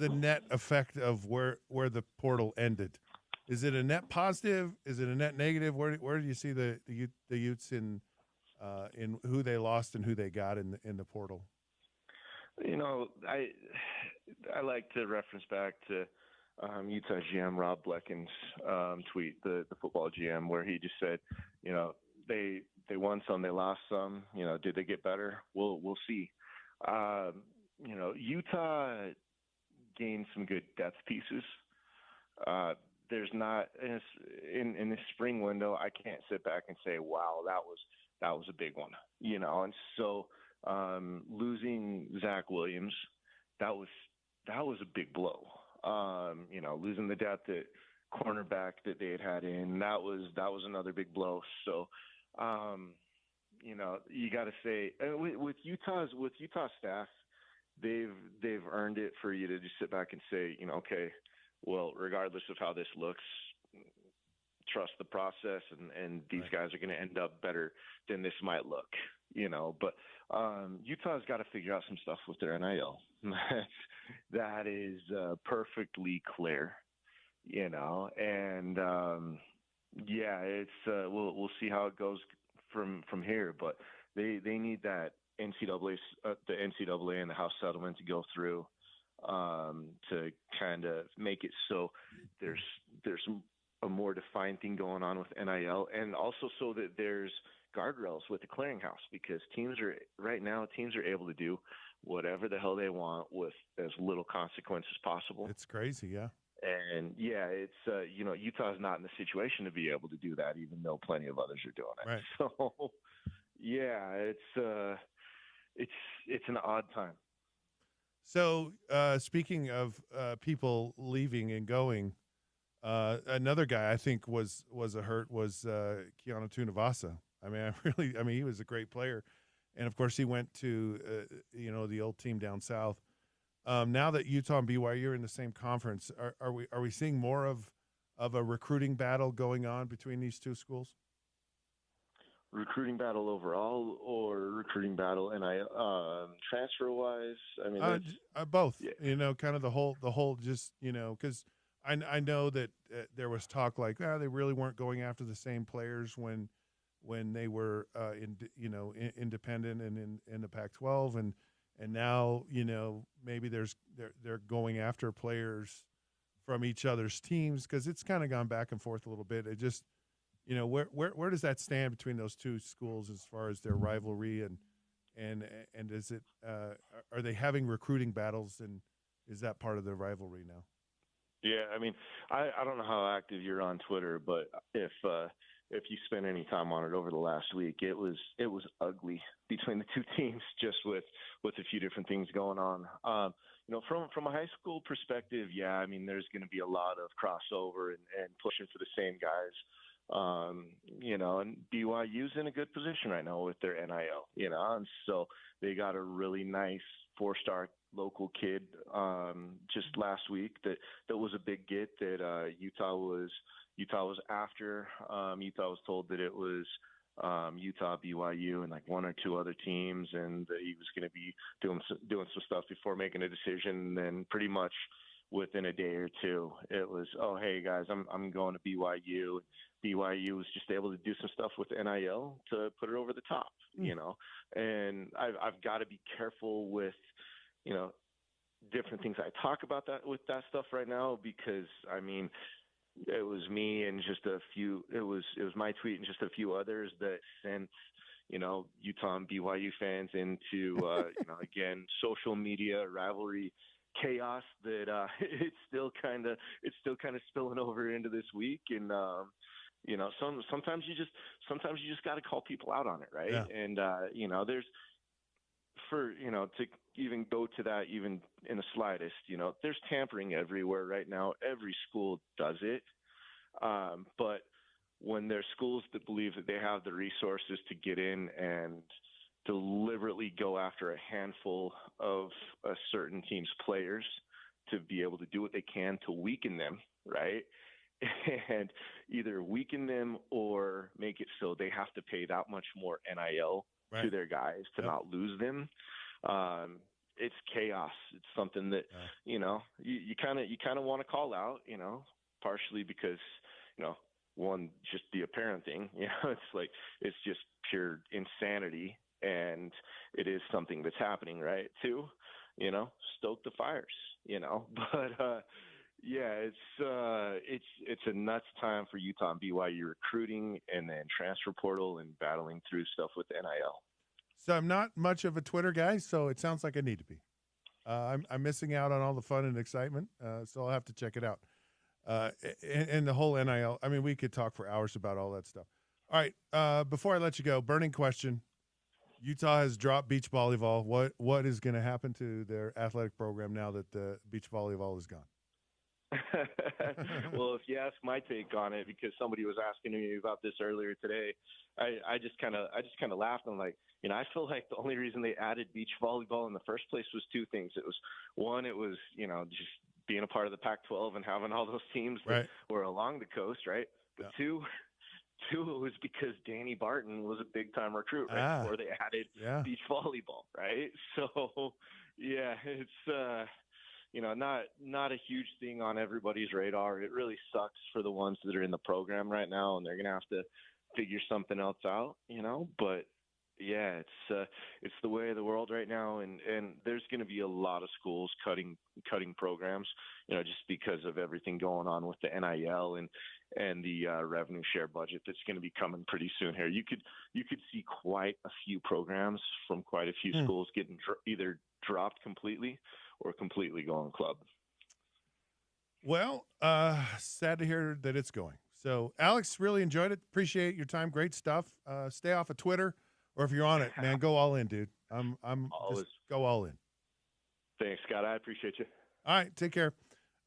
net effect of where the portal ended? Is it a net positive? Is it a net negative? Where do you see the Utes in who they lost and who they got in the portal? I like to reference back to Utah GM Rob Blecken's tweet, the football GM, where he just said, they won some, they lost some. Did they get better? We'll see. Utah gained some good depth pieces. There's not in this spring window. I can't sit back and say, "Wow, that was a big one," And so losing Zach Williams, that was a big blow. Losing the depth at cornerback that they had in, that was another big blow. So, you got to say with Utah's staff, they've earned it for you to just sit back and say, okay, well, regardless of how this looks, trust the process, and these guys are going to end up better than this might look, But Utah's got to figure out some stuff with their NIL. That is perfectly clear, And it's we'll see how it goes from here. But they need that the NCAA and the House settlement to go through to kind of make it so there's a more defined thing going on with NIL, and also so that there's guardrails with the clearinghouse, because teams are able to do whatever the hell they want with as little consequence as possible. It's crazy, yeah. And it's Utah's not in the situation to be able to do that, even though plenty of others are doing it. Right. So it's an odd time. So speaking of people leaving and going, another guy I think was a hurt was Keanu Tunavasa. I mean, he was a great player, and of course he went to the old team down south. Now that Utah and BYU are in the same conference, are we seeing more of a recruiting battle going on between these two schools? Recruiting battle overall, or recruiting battle transfer wise? I mean, both. Yeah. Kind of the whole. Just because I know that there was talk like they really weren't going after the same players when they were independent and in the Pac-12, and now maybe they're going after players from each other's teams, because it's kind of gone back and forth a little bit. It just where does that stand between those two schools as far as their rivalry, and is it are they having recruiting battles, and is that part of their rivalry now? Yeah, I mean, I don't know how active you're on Twitter, but if you spent any time on it over the last week, it was ugly between the two teams, just with a few different things going on. From a high school perspective, yeah, I mean, there's going to be a lot of crossover and pushing for the same guys. And BYU's in a good position right now with their NIL, and so they got a really nice 4-star local kid just last week that was a big get that Utah was after. Utah was told that it was Utah, BYU, and like one or two other teams, and that he was going to be doing some stuff before making a decision. And then pretty much within a day or two, it was, oh, hey guys, I'm going to BYU. BYU was just able to do some stuff with NIL to put it over the top, and I've got to be careful with, different things I talk about that with that stuff right now, because I mean, it was me and just a few, it was my tweet and just a few others that sent, Utah and BYU fans into, again, social media rivalry chaos that it's still kind of spilling over into this week. And, sometimes you just got to call people out on it. Right. Yeah. And, to even go to that, even in the slightest, there's tampering everywhere right now. Every school does it. But when there's schools that believe that they have the resources to get in and deliberately go after a handful of a certain team's players to be able to do what they can to weaken them, right? And either weaken them or make it so they have to pay that much more NIL to their guys to not lose them. It's chaos. It's something that, you kind of want to call out, partially because, one, just the apparent thing, it's like, it's just pure insanity, and it is something that's happening, right? Two, stoke the fires, but, it's a nuts time for Utah and BYU recruiting, and then transfer portal and battling through stuff with NIL. So I'm not much of a Twitter guy, so it sounds like I need to be. I'm missing out on all the fun and excitement, so I'll have to check it out. And the whole NIL, I mean, we could talk for hours about all that stuff. All right, before I let you go, burning question. Utah has dropped beach volleyball. What is going to happen to their athletic program now that the beach volleyball is gone? Well, if you ask my take on it, because somebody was asking me about this earlier today, I just kind of laughed. I'm like, I feel like the only reason they added beach volleyball in the first place was two things. It was one, it was just being a part of the Pac-12 and having all those teams that Right. were along the coast, right? But Yeah. two, it was because Danny Barton was a big time recruit right before they added beach volleyball, right? So yeah, it's not a huge thing on everybody's radar. It really sucks for the ones that are in the program right now, and they're gonna have to figure something else out, But yeah, it's the way of the world right now, and there's going to be a lot of schools cutting programs, just because of everything going on with the NIL and the revenue share budget that's going to be coming pretty soon here. You could see quite a few programs from quite a few schools getting either dropped completely or completely going club. Well, sad to hear that it's going. So, Alex, really enjoyed it. Appreciate your time. Great stuff. Stay off of Twitter, or if you're on it, man, go all in, dude. I'm Always. Just go all in. Thanks, Scott. I appreciate you. All right, take care.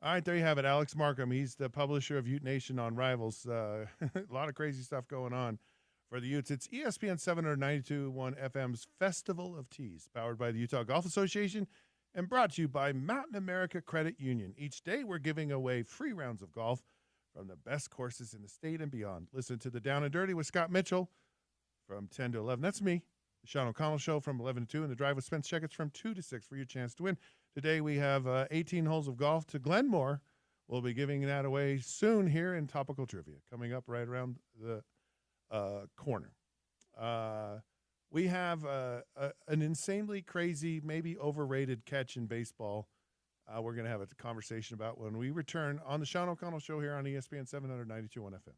All right, there you have it, Alex Markham. He's the publisher of Ute Nation on Rivals. A lot of crazy stuff going on for the Utes. It's ESPN 792.1 FM's Festival of Tees, powered by the Utah Golf Association and brought to you by Mountain America Credit Union. Each day we're giving away free rounds of golf from the best courses in the state and beyond. Listen to the Down and Dirty with Scott Mitchell from 10 to 11. That's me. The Sean O'Connell Show from 11 to 2, and The Drive with Spence Checketts from 2 to 6 for your chance to win. Today we have 18 holes of golf to Glenmore. We'll be giving that away soon here in Topical Trivia, coming up right around the corner. We have an insanely crazy, maybe overrated catch in baseball. We're going to have a conversation about when we return on the Sean O'Connell Show here on ESPN 792.1 FM.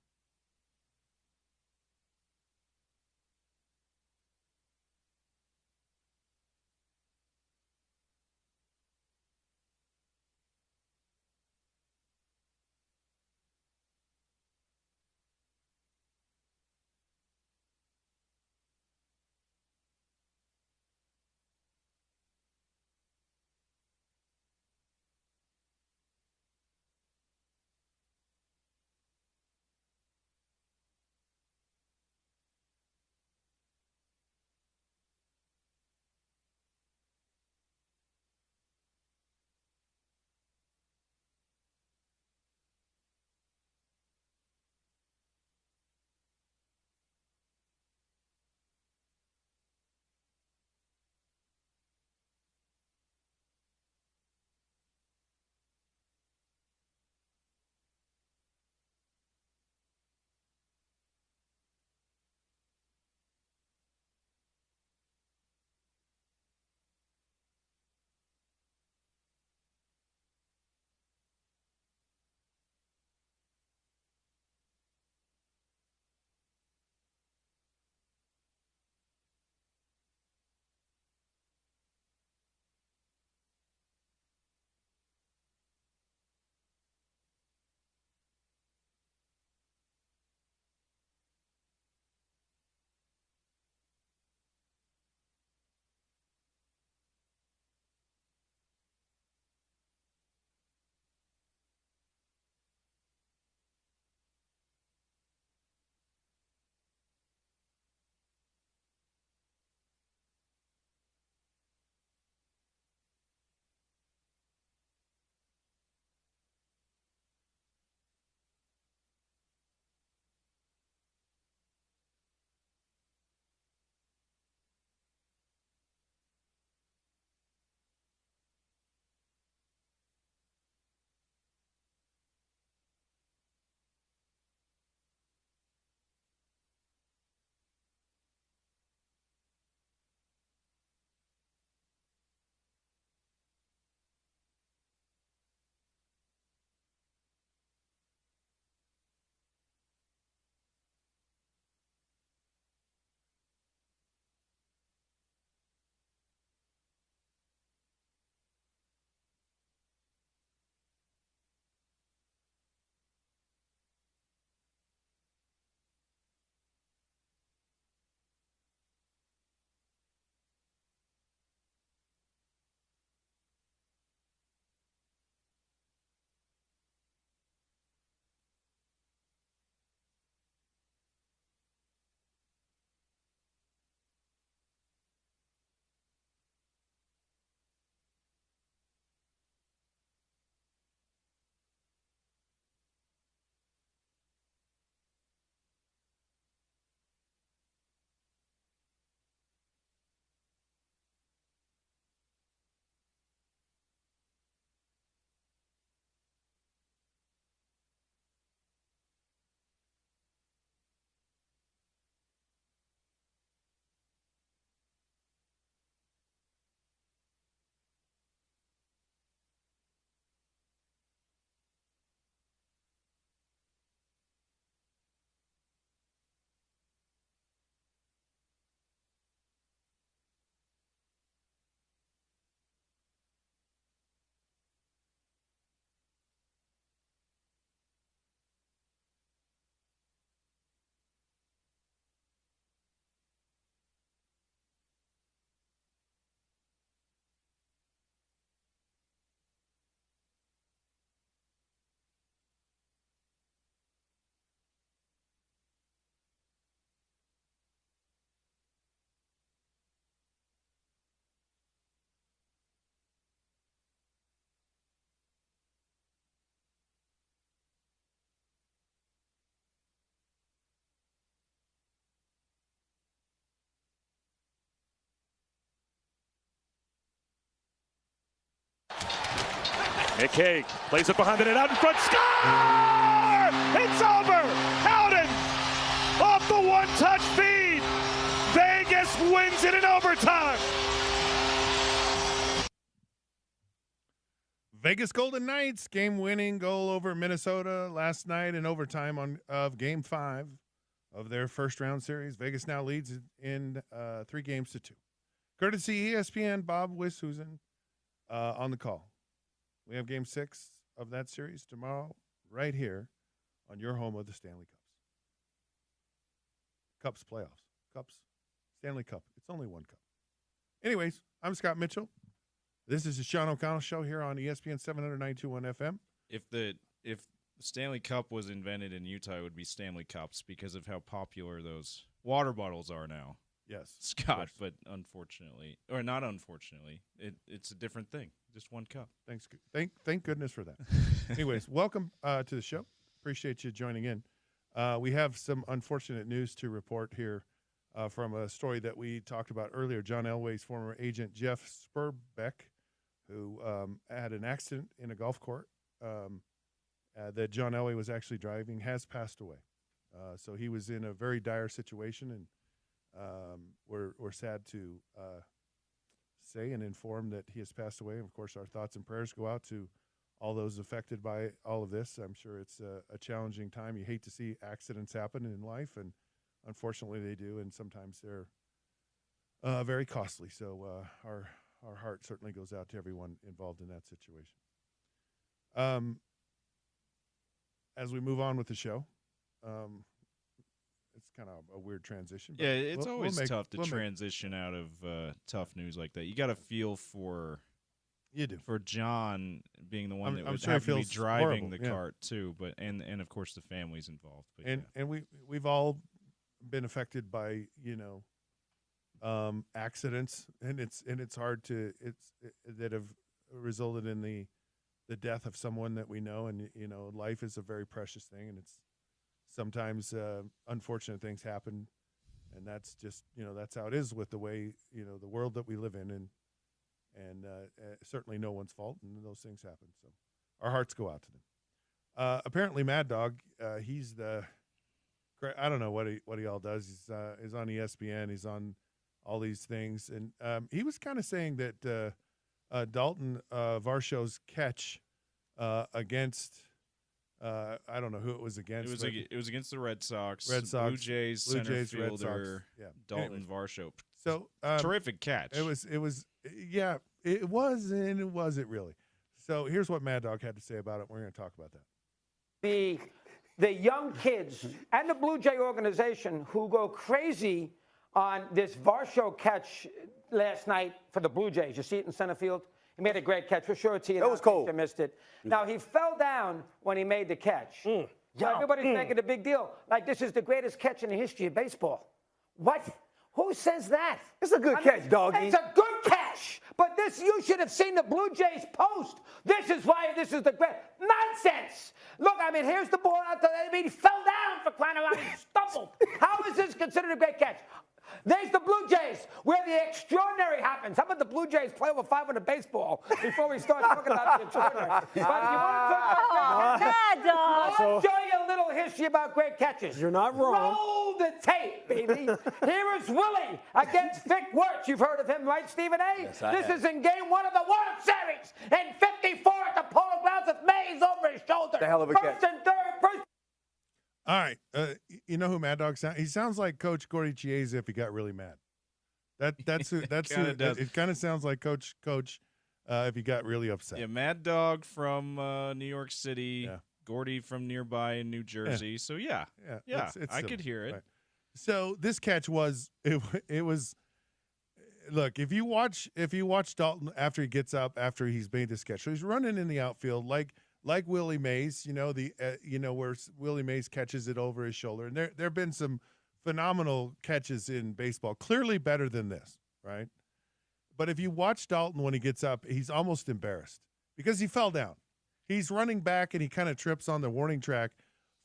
McKay plays it behind the net, out in front, score! It's over! Howden off the one-touch feed. Vegas wins it in overtime. Vegas Golden Knights game-winning goal over Minnesota last night in overtime of Game 5 of their first-round series. Vegas now leads in 3-2. Courtesy ESPN, Bob Wishusen on the call. We have Game 6 of that series tomorrow right here on your home of the Stanley Cups playoffs. Stanley Cup. It's only one cup. Anyways, I'm Scott Mitchell. This is the Sean O'Connell Show here on ESPN 709.21 FM. If the Stanley Cup was invented in Utah, it would be Stanley Cups because of how popular those water bottles are now. Yes, Scott, but unfortunately, or not unfortunately, it's a different thing. Just one cup. Thanks. Thank goodness for that. Anyways, welcome to the show. Appreciate you joining in. We have some unfortunate news to report here from a story that we talked about earlier. John Elway's former agent, Jeff Spurbeck, who had an accident in a golf court that John Elway was actually driving, has passed away. So he was in a very dire situation, and we're sad to say and inform that he has passed away. And of course, our thoughts and prayers go out to all those affected by all of this. I'm sure it's a challenging time. You hate to see accidents happen in life, and unfortunately they do, and sometimes they're very costly. So our heart certainly goes out to everyone involved in that situation. As we move on with the show, it's kind of a weird transition. Yeah, it's always tough to transition out of tough news like that. You got to feel for John being the one that would have to be driving the cart too, but and of course the family's involved. But and we've all been affected by accidents, and it's hard to that have resulted in the death of someone that we know, and life is a very precious thing, and it's sometimes unfortunate things happen, and that's just that's how it is with the way the world that we live in, and certainly no one's fault, and those things happen. So our hearts go out to them. Apparently, Mad Dog, he's I don't know what he all does. He's on ESPN. He's on all these things, and he was kind of saying that Dalton Varsho's catch against I don't know who it was against. It was against the Red Sox. Blue Jays center fielder Dalton Varsho. So terrific catch. It was and it wasn't really. So here's what Mad Dog had to say about it. We're going to talk about that. The young kids and the Blue Jay organization who go crazy on this Varsho catch last night for the Blue Jays. You see it in center field? He made a great catch. For sure, T. That was cold. I missed it. Now, he fell down when he made the catch. So everybody's making a big deal. Like, this is the greatest catch in the history of baseball. What? Who says that? It's a good catch, doggy. It's a good catch. But you should have seen the Blue Jays post. This is why this is the great. Nonsense. Look, here's the ball out there. He fell down for crying out loud. He stumbled. How is this considered a great catch? There's the Blue Jays, where the extraordinary happens. How about the Blue Jays play over 500 baseball before we start talking about the extraordinary? But if you want to talk about great catches, I'll show you a little history about great catches. You're not wrong. Roll the tape, baby. Here is Willie against Vic Wirtz. You've heard of him, right, Stephen A? Yes, this is in Game 1 of the World Series. In 54 at the Polo Grounds with Mays over his shoulder. The hell of a catch. First and third. All right, you know who Mad Dog sounds? He sounds like Coach Gordy Chiesa if he got really mad. That's who. It kind of sounds like Coach if he got really upset. Yeah, Mad Dog from New York City, Gordy from nearby in New Jersey. Yeah. So yeah, I could hear it. Right. So this catch was it was. Look, if you watch Dalton after he gets up after he's made this catch, so he's running in the outfield like Willie Mays, where Willie Mays catches it over his shoulder. And there have been some phenomenal catches in baseball, clearly better than this, right? But if you watch Dalton when he gets up, he's almost embarrassed because he fell down. He's running back and he kind of trips on the warning track,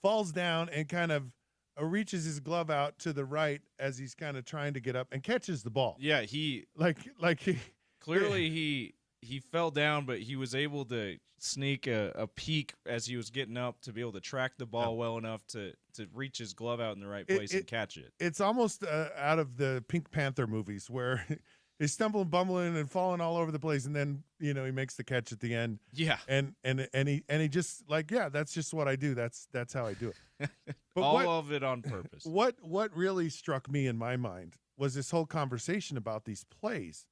falls down and kind of reaches his glove out to the right as he's kind of trying to get up and catches the ball. Yeah, he like he clearly he fell down, but he was able to sneak a peek as he was getting up to be able to track the ball well enough to reach his glove out in the right place and catch it. It's almost out of the Pink Panther movies where he's stumbling, bumbling, and falling all over the place, and then he makes the catch at the end. Yeah, and he just that's just what I do. That's how I do it. But all of it on purpose. What really struck me in my mind was this whole conversation about these plays.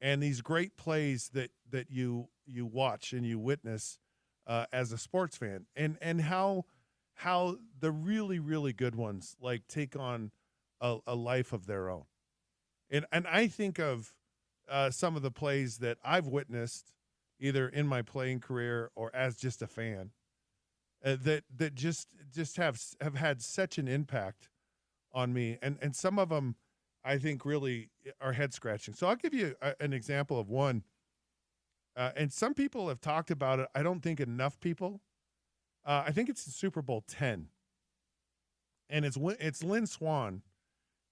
And these great plays that you watch and you witness as a sports fan, and how the really, really good ones take on a life of their own. And I think of some of the plays that I've witnessed either in my playing career or as just a fan that just have had such an impact on me, and some of them I think really are head scratching. So I'll give you an example of one. And some people have talked about it. I don't think enough people. I think it's Super Bowl 10. And it's Lynn Swann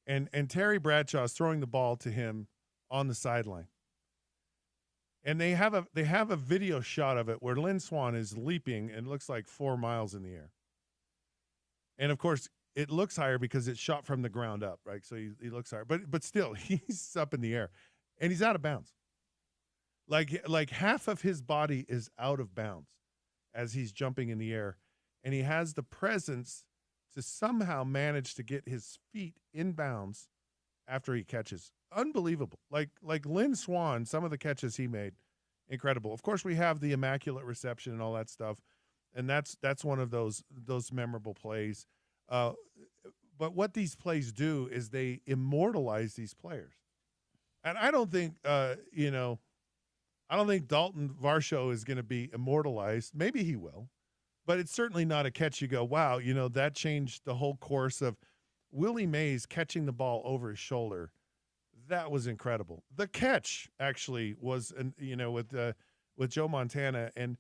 and Terry Bradshaw's throwing the ball to him on the sideline. And they have a video shot of it where Lynn Swann is leaping and looks like 4 miles in the air. And of course, it looks higher because it's shot from the ground up, right? So he looks higher, but still, he's up in the air, and he's out of bounds. Like half of his body is out of bounds as he's jumping in the air, and he has the presence to somehow manage to get his feet in bounds after he catches. Unbelievable. Like Lynn Swann, some of the catches he made, incredible. Of course, we have the immaculate reception and all that stuff, and that's one of those memorable plays. But what these plays do is they immortalize these players. And I don't think, I don't think Dalton Varsho is going to be immortalized. Maybe he will, but it's certainly not a catch you go, wow, that changed the whole course of Willie Mays catching the ball over his shoulder. That was incredible. The catch actually was, with Joe Montana and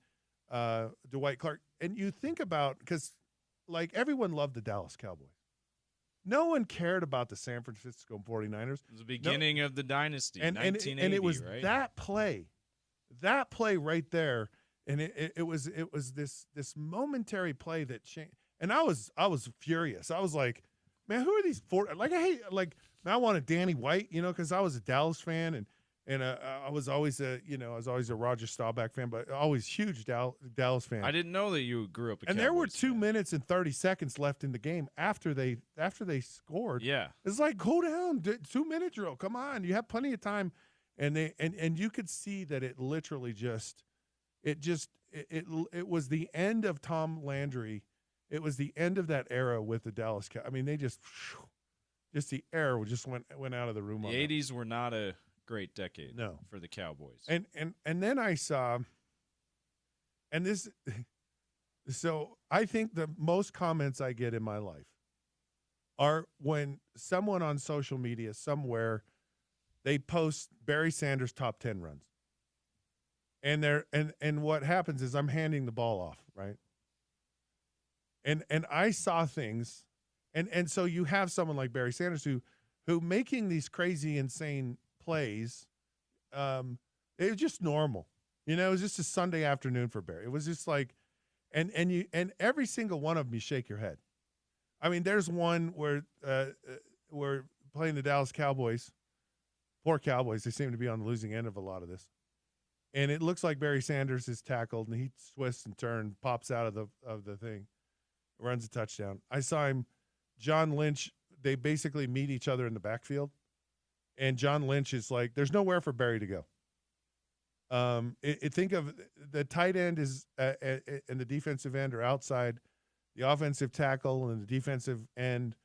Dwight Clark. And you think about, because everyone loved the Dallas Cowboys. No one cared about the San Francisco 49ers. It was the beginning of the dynasty, and 1980, and it was right? that play right there, and it was this momentary play that changed. And I was furious. I was like, man, who are these four? I wanted Danny White, because I was a Dallas fan, and I was always a Roger Staubach fan, but always huge Dallas fan. I didn't know that you grew up a And Cowboys there were 2 fan. minutes and 30 seconds left in the game after they scored. Yeah. It's like, go down, 2 minute drill. Come on, you have plenty of time. And you could see that it literally it was the end of Tom Landry. It was the end of that era with the Dallas Cowboys. I mean, they just the air just went out of the room. The on 80s were not a great decade for the Cowboys. And then I saw, and this, so I think the most comments I get in my life are when someone on social media somewhere, they post Barry Sanders' top 10 runs. And what happens is I'm handing the ball off, right? And I saw things, and so you have someone like Barry Sanders who making these crazy, insane plays, it was just normal. It was just a Sunday afternoon for Barry. It was just like, and every single one of them, you shake your head. I mean, there's one where we're playing the Dallas Cowboys. Poor Cowboys. They seem to be on the losing end of a lot of this. And it looks like Barry Sanders is tackled, and he twists and turns, pops out of the thing, runs a touchdown. I saw him, John Lynch, they basically meet each other in the backfield. And John Lynch is like, there's nowhere for Barry to go. Think of the tight end is and the defensive end are outside. The offensive tackle and the defensive end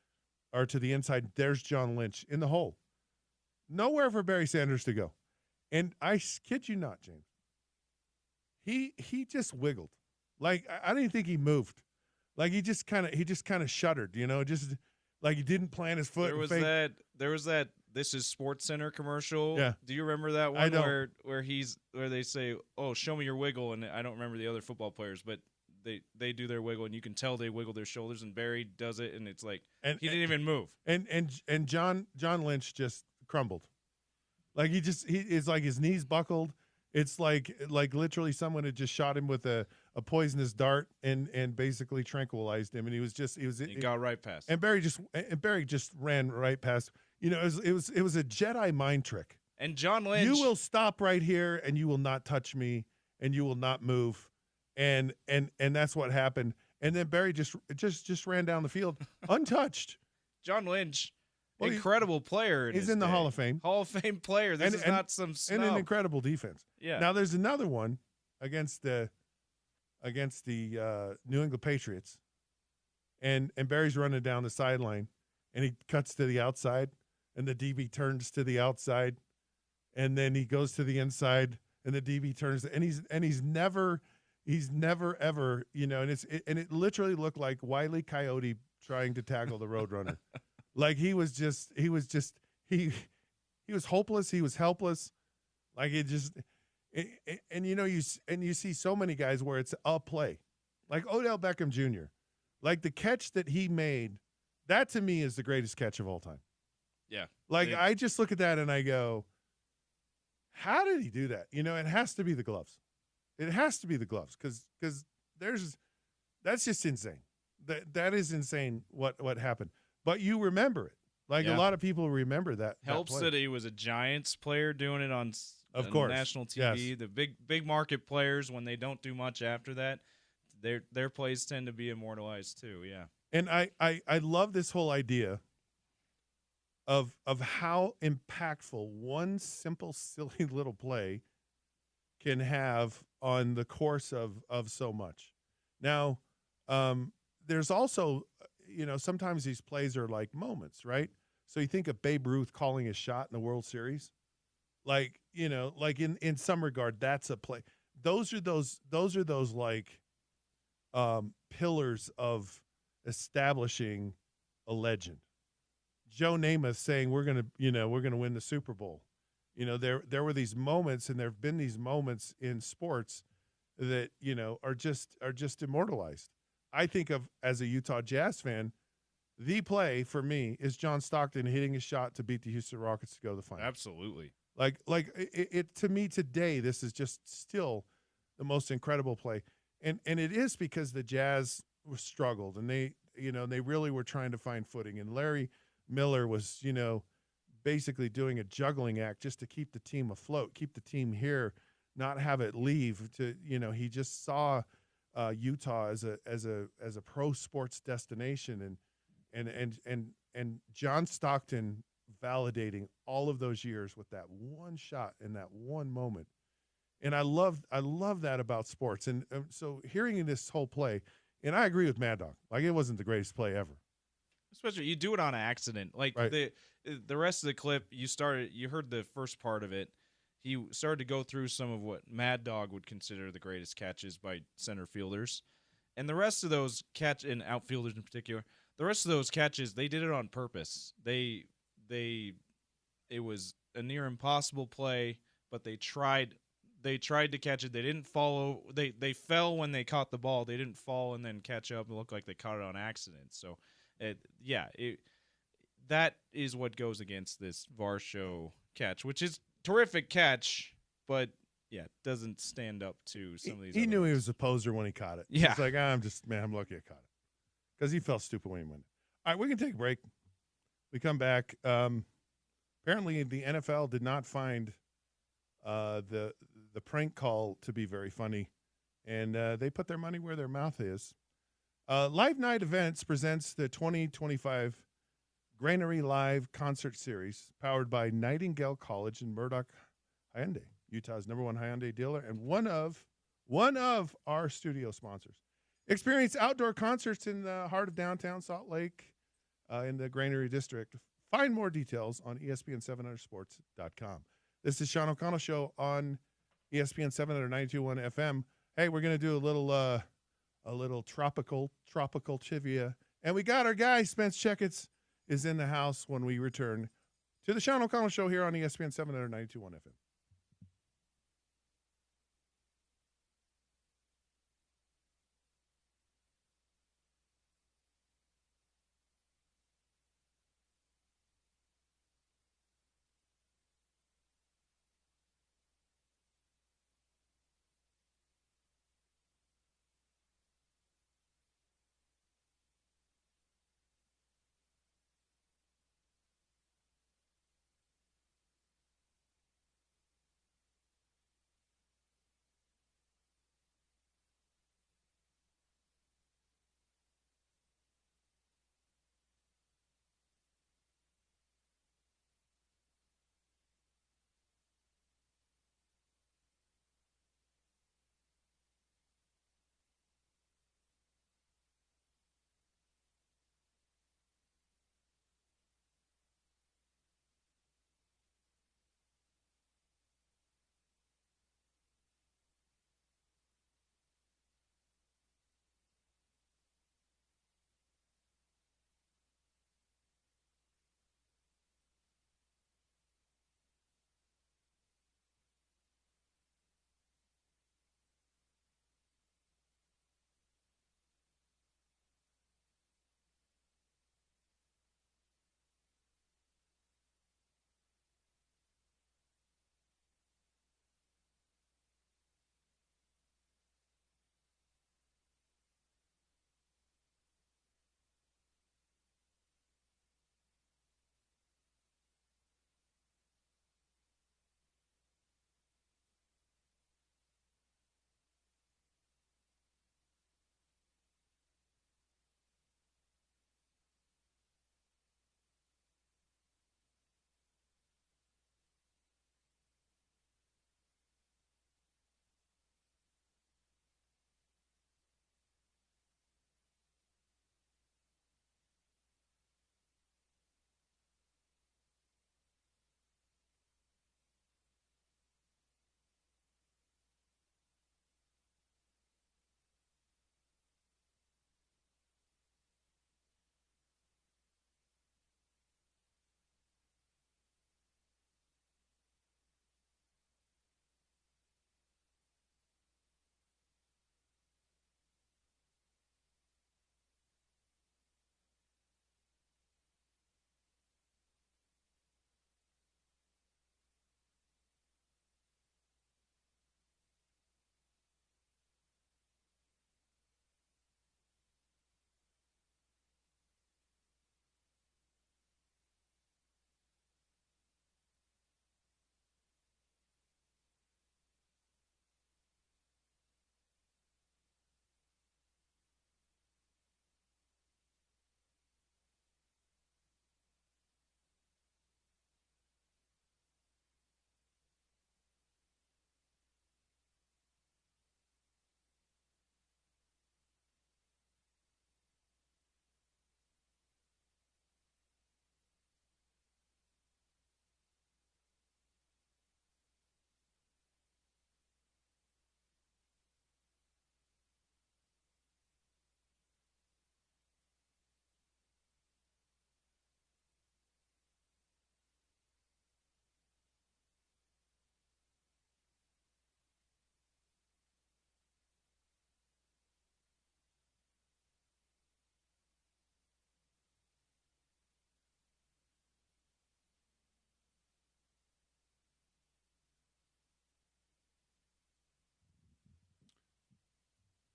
are to the inside. There's John Lynch in the hole. Nowhere for Barry Sanders to go. And I kid you not, James, he just wiggled. Like, I didn't even think he moved. Like, he just kind of shuddered, just like he didn't plant his foot. There was that This Is Sports Center commercial. Yeah. Do you remember that one? I don't. where they say, "Oh, show me your wiggle," and I don't remember the other football players, but they do their wiggle, and you can tell they wiggle their shoulders, and Barry does it, and it's like he didn't even move. And John Lynch just crumbled. Like he is like his knees buckled, It's like literally someone had just shot him with a poisonous dart and basically tranquilized him, and he got right past. And Barry just ran right past. You know, it was a Jedi mind trick. And John Lynch, you will stop right here, and you will not touch me, and you will not move, and that's what happened. And then Barry just ran down the field untouched. John Lynch. Well, incredible player. He's in the Hall of Fame. Hall of Fame player. This is not some snub. And an incredible defense. Yeah. Now there's another one against the New England Patriots, and Barry's running down the sideline, and he cuts to the outside, and the DB turns to the outside, and then he goes to the inside, and the DB turns, and he's never ever, you know, and it literally looked like Wile E. Coyote trying to tackle the Roadrunner. Like he was hopeless. He was helpless. Like it just, and you know, you see so many guys where it's a play, like Odell Beckham Jr. Like the catch that he made, that to me is the greatest catch of all time. Yeah. Like I just look at that and I go, how did he do that? You know, it has to be the gloves. It has to be the gloves because that's just insane. That is insane what happened. But you remember it. Like a lot of people remember that. Helps that he was a Giants player doing it on national TV. Yes. The big market players, when they don't do much after that, their plays tend to be immortalized too. Yeah. And I love this whole idea of how impactful one simple, silly little play can have on the course of so much. Now, there's also, you know, sometimes these plays are like moments, right? So you think of Babe Ruth calling a shot in the World Series, like, you know, like in some regard, that's a play. Those are those like pillars of establishing a legend. Joe Namath saying we're gonna win the Super Bowl. You know, there were these moments, and there have been these moments in sports that, you know, are just immortalized. I think of, as a Utah Jazz fan, the play for me is John Stockton hitting a shot to beat the Houston Rockets to go to the final. Absolutely. Like it to me today, this is just still the most incredible play. And it is because the Jazz struggled, and they really were trying to find footing. And Larry Miller was, you know, basically doing a juggling act just to keep the team afloat, keep the team here, not have it leave. To, you know, he just saw Utah as a pro sports destination, and John Stockton validating all of those years with that one shot in that one moment. And I love that about sports. And so hearing this whole play, and I agree with Mad Dog, like it wasn't the greatest play ever. Especially you do it on accident. Like right. the rest of the clip, you heard the first part of it. He started to go through some of what Mad Dog would consider the greatest catches by center fielders. And the rest of those and outfielders in particular, the rest of those catches, they did it on purpose. It was a near impossible play, but they tried to catch it. They didn't follow. They fell when they caught the ball. They didn't fall and then catch up and look like they caught it on accident. So, that is what goes against this Varsho catch, which is terrific catch, but doesn't stand up to some of these. He knew ones. he was a poser when he caught it. Yeah, he's like, I'm lucky I caught it, because he felt stupid when he went. All right, we can take a break. We come back. Apparently, the NFL did not find the prank call to be very funny, and they put their money where their mouth is. Live Night Events presents the 2025 Granary Live Concert Series, powered by Nightingale College and Murdoch Hyundai, Utah's #1 Hyundai dealer, and one of our studio sponsors. Experience outdoor concerts in the heart of downtown Salt Lake, in the Granary District. Find more details on ESPN700sports.com. This is Sean O'Connell Show on ESPN 792.1 FM. Hey, we're going to do a little tropical trivia. And we got our guy, Spence Checketts, is in the house when we return to the Sean O'Connell Show here on ESPN 792.1 FM.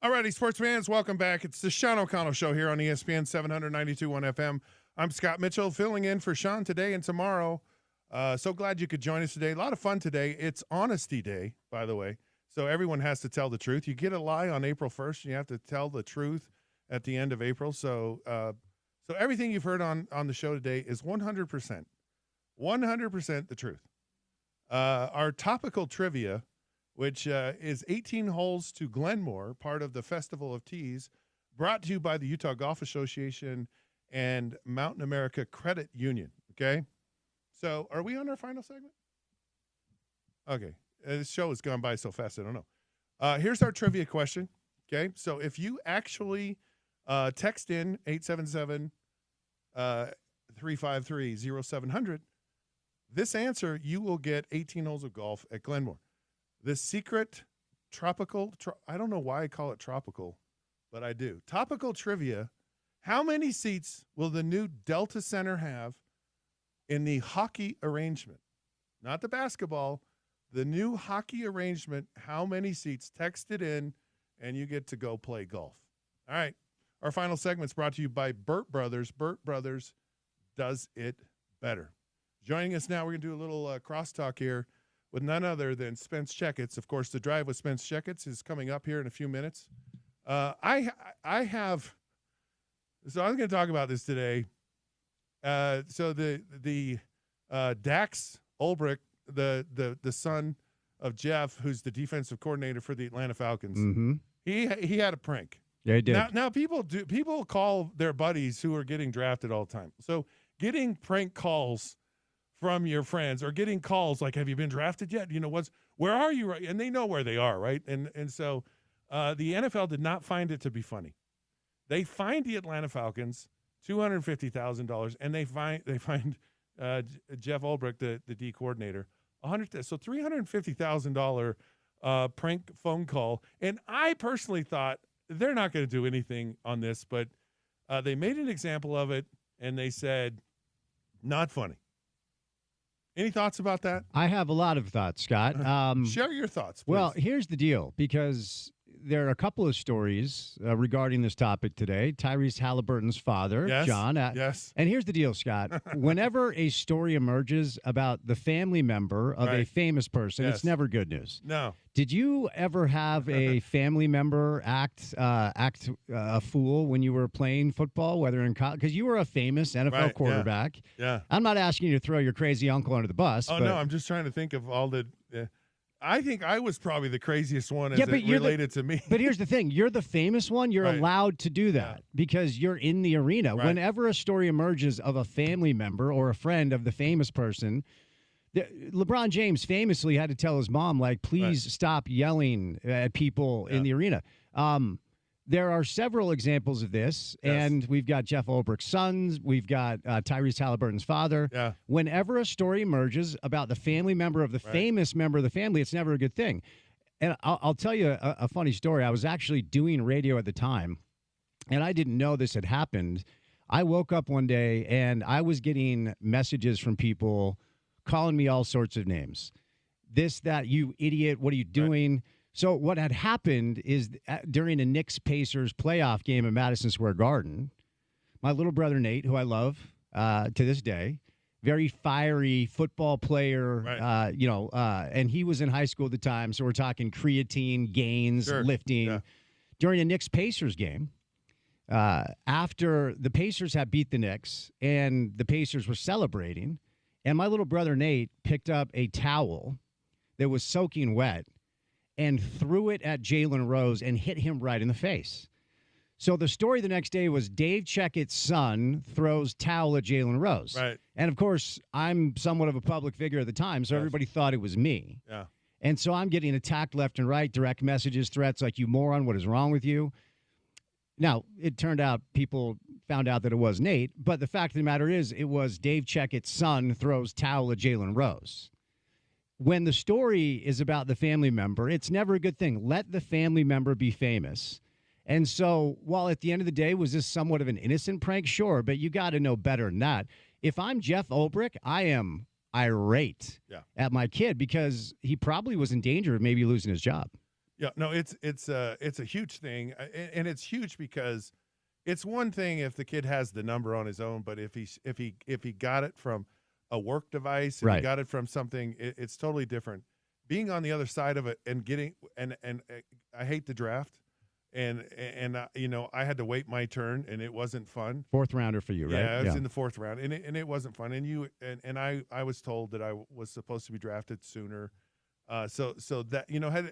All righty, sports fans, welcome back. It's the Sean O'Connell Show here on ESPN 792.1 FM. I'm Scott Mitchell, filling in for Sean today and tomorrow. So glad you could join us today. A lot of fun today. It's Honesty Day, by the way. So everyone has to tell the truth. You get a lie on April 1st, and you have to tell the truth at the end of April. So everything you've heard on the show today is 100% the truth. Our topical trivia, which is 18 holes to Glenmore, part of the Festival of Tees, brought to you by the Utah Golf Association and Mountain America Credit Union, okay? So are we on our final segment? Okay. This show has gone by so fast, I don't know. Here's our trivia question, okay? So if you actually text in 877-353-0700, this answer, you will get 18 holes of golf at Glenmore. The secret I don't know why I call it tropical, but I do. Topical trivia, how many seats will the new Delta Center have in the hockey arrangement? Not the basketball, the new hockey arrangement, how many seats? Text it in, and you get to go play golf. All right. Our final segment's brought to you by Burt Brothers. Burt Brothers does it better. Joining us now, we're going to do a little crosstalk here with none other than Spence Checketts. Of course, the Drive with Spence Checketts is coming up here in a few minutes. So I was going to talk about this today. So the Dax Ulbrich, the son of Jeff, who's the defensive coordinator for the Atlanta Falcons, he had a prank. Yeah, he did. Now people call their buddies who are getting drafted all the time. So getting prank calls from your friends or getting calls like, have you been drafted yet? Where are you? And they know where they are, right? And so the NFL did not find it to be funny. They fined the Atlanta Falcons $250,000, and they find Jeff Ulbrich, the D coordinator, so $350,000 prank phone call. And I personally thought they're not going to do anything on this, but they made an example of it, and they said, not funny. Any thoughts about that? I have a lot of thoughts, Scott. Share your thoughts, please. Well, here's the deal, because there are a couple of stories regarding this topic today. Tyrese Halliburton's father, yes, John. Yes. And here's the deal, Scott. Whenever a story emerges about the family member of a famous person, yes, it's never good news. No. Did you ever have a family member act a fool when you were playing football, whether in college? Because you were a famous NFL quarterback. Yeah. I'm not asking you to throw your crazy uncle under the bus. Oh, no, I'm just trying to think of all the I think I was probably the craziest one as it related to me. But here's the thing. You're the famous one. You're allowed to do that because you're in the arena. Right. Whenever a story emerges of a family member or a friend of the famous person, LeBron James famously had to tell his mom, like, please stop yelling at people in the arena. There are several examples of this, and we've got Jeff Ulbrich's sons. We've got Tyrese Halliburton's father. Yeah. Whenever a story emerges about the family member of the famous member of the family, it's never a good thing. And I'll tell you a funny story. I was actually doing radio at the time, and I didn't know this had happened. I woke up one day, and I was getting messages from people calling me all sorts of names. This, that, you idiot, what are you doing? Right. So what had happened is during a Knicks-Pacers playoff game at Madison Square Garden, my little brother Nate, who I love to this day, very fiery football player, and he was in high school at the time, so we're talking creatine, gains, lifting. Yeah. During a Knicks-Pacers game, after the Pacers had beat the Knicks and the Pacers were celebrating, and my little brother Nate picked up a towel that was soaking wet and threw it at Jalen Rose and hit him right in the face. So the story the next day was Dave Checketts' son throws towel at Jalen Rose. Right. And, of course, I'm somewhat of a public figure at the time, so everybody thought it was me. Yeah. And so I'm getting attacked left and right, direct messages, threats like, you moron, what is wrong with you? Now, it turned out people found out that it was Nate, but the fact of the matter is it was Dave Checketts' son throws towel at Jalen Rose. When the story is about the family member, it's never a good thing. Let the family member be famous. And so while at the end of the day, was this somewhat of an innocent prank? Sure, but you got to know better than that. If I'm Jeff Ulbrich, I am irate at my kid because he probably was in danger of maybe losing his job. Yeah, no, it's a huge thing, and it's huge because it's one thing if the kid has the number on his own, but if he got it from a work device, if he got it from something, it's totally different. Being on the other side of it and getting and I hate the draft, and I had to wait my turn, and it wasn't fun. Fourth rounder for you, right? Yeah, I was in the fourth round, and it wasn't fun. And I was told that I was supposed to be drafted sooner. So that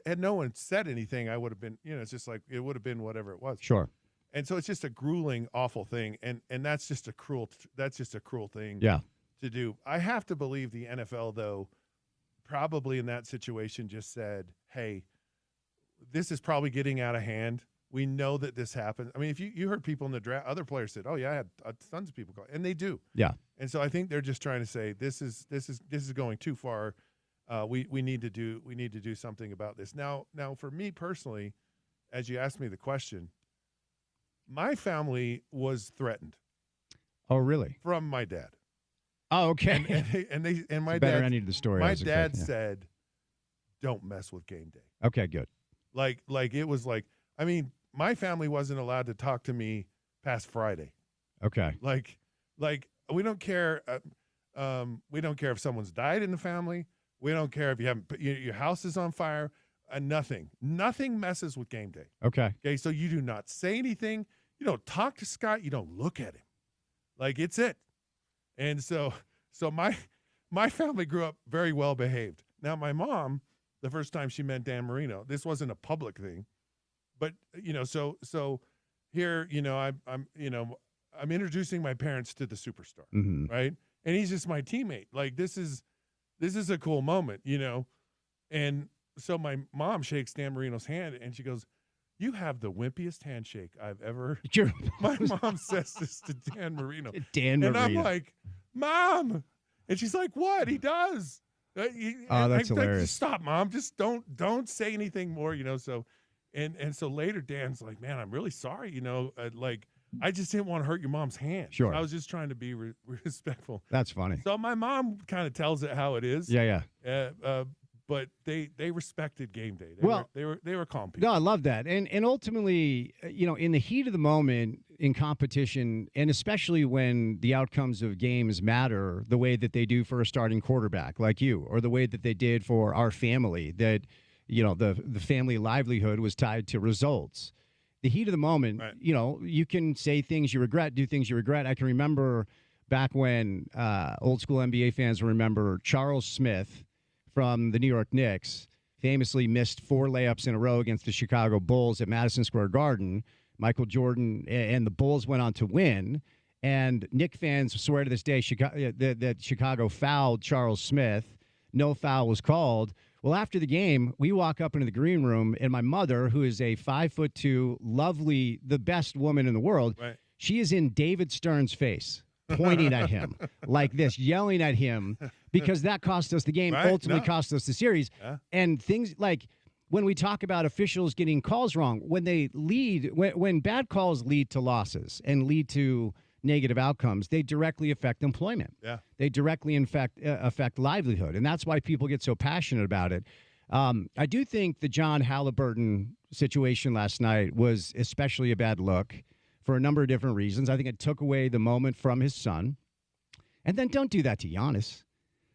had no one said anything, I would have been. It's just like it would have been whatever it was. Sure. And so it's just a grueling, awful thing, and that's just a cruel thing. Yeah. To do. I have to believe the NFL though, probably in that situation just said, "Hey, this is probably getting out of hand. We know that this happens." I mean, if you heard people in the draft, other players said, "Oh yeah, I had tons of people call," and they do. Yeah. And so I think they're just trying to say this is going too far. We need to do something about this. Now for me personally, as you asked me the question, my family was threatened. Oh, really? From my dad. Oh, okay. And my better dad ending to the story. My dad said, "Don't mess with game day." Okay, good. Like it was like, I mean, my family wasn't allowed to talk to me past Friday. Okay. Like we don't care. We don't care if someone's died in the family. We don't care if you haven't your house is on fire. Nothing messes with game day. Okay. Okay. So you do not say anything. You don't talk to Scott. You don't look at him. Like it's it. And so my family grew up very well behaved. Now my mom, the first time she met Dan Marino, this wasn't a public thing, but so here I'm introducing my parents to the superstar, right? And he's just my teammate. Like this is a cool moment, And so my mom shakes Dan Marino's hand and she goes, "You have the wimpiest handshake I've ever." My mom says this to Dan Marino. And I'm like, "Mom," and she's like, "What? He does." That's hilarious. Stop, Mom. Just don't say anything more. So, and so later, Dan's like, "Man, I'm really sorry. Like I just didn't want to hurt your mom's hand. Sure. I was just trying to be respectful." That's funny. So my mom kind of tells it how it is. Yeah. But they respected game day. They were calm people. No, I love that. And ultimately, in the heat of the moment in competition, and especially when the outcomes of games matter the way that they do for a starting quarterback like you, or the way that they did for our family, that, the family livelihood was tied to results. The heat of the moment, right. You can say things you regret, do things you regret. I can remember back when old school NBA fans remember Charles Smith from the New York Knicks famously missed 4 layups in a row against the Chicago Bulls at Madison Square Garden. Michael Jordan and the Bulls went on to win. And Knicks fans swear to this day that Chicago fouled Charles Smith. No foul was called. Well, after the game, we walk up into the green room, and my mother, who is a 5'2", lovely, the best woman in the world, right. She is in David Stern's face, pointing at him like this, yelling at him, because that cost us the game, right. ultimately cost us the series. Yeah. And things like when we talk about officials getting calls wrong, when they lead, when bad calls lead to losses and lead to negative outcomes, they directly affect employment. Yeah. They directly affect livelihood. And that's why people get so passionate about it. I do think the John Halliburton situation last night was especially a bad look for a number of different reasons. I think it took away the moment from his son. And then don't do that to Giannis.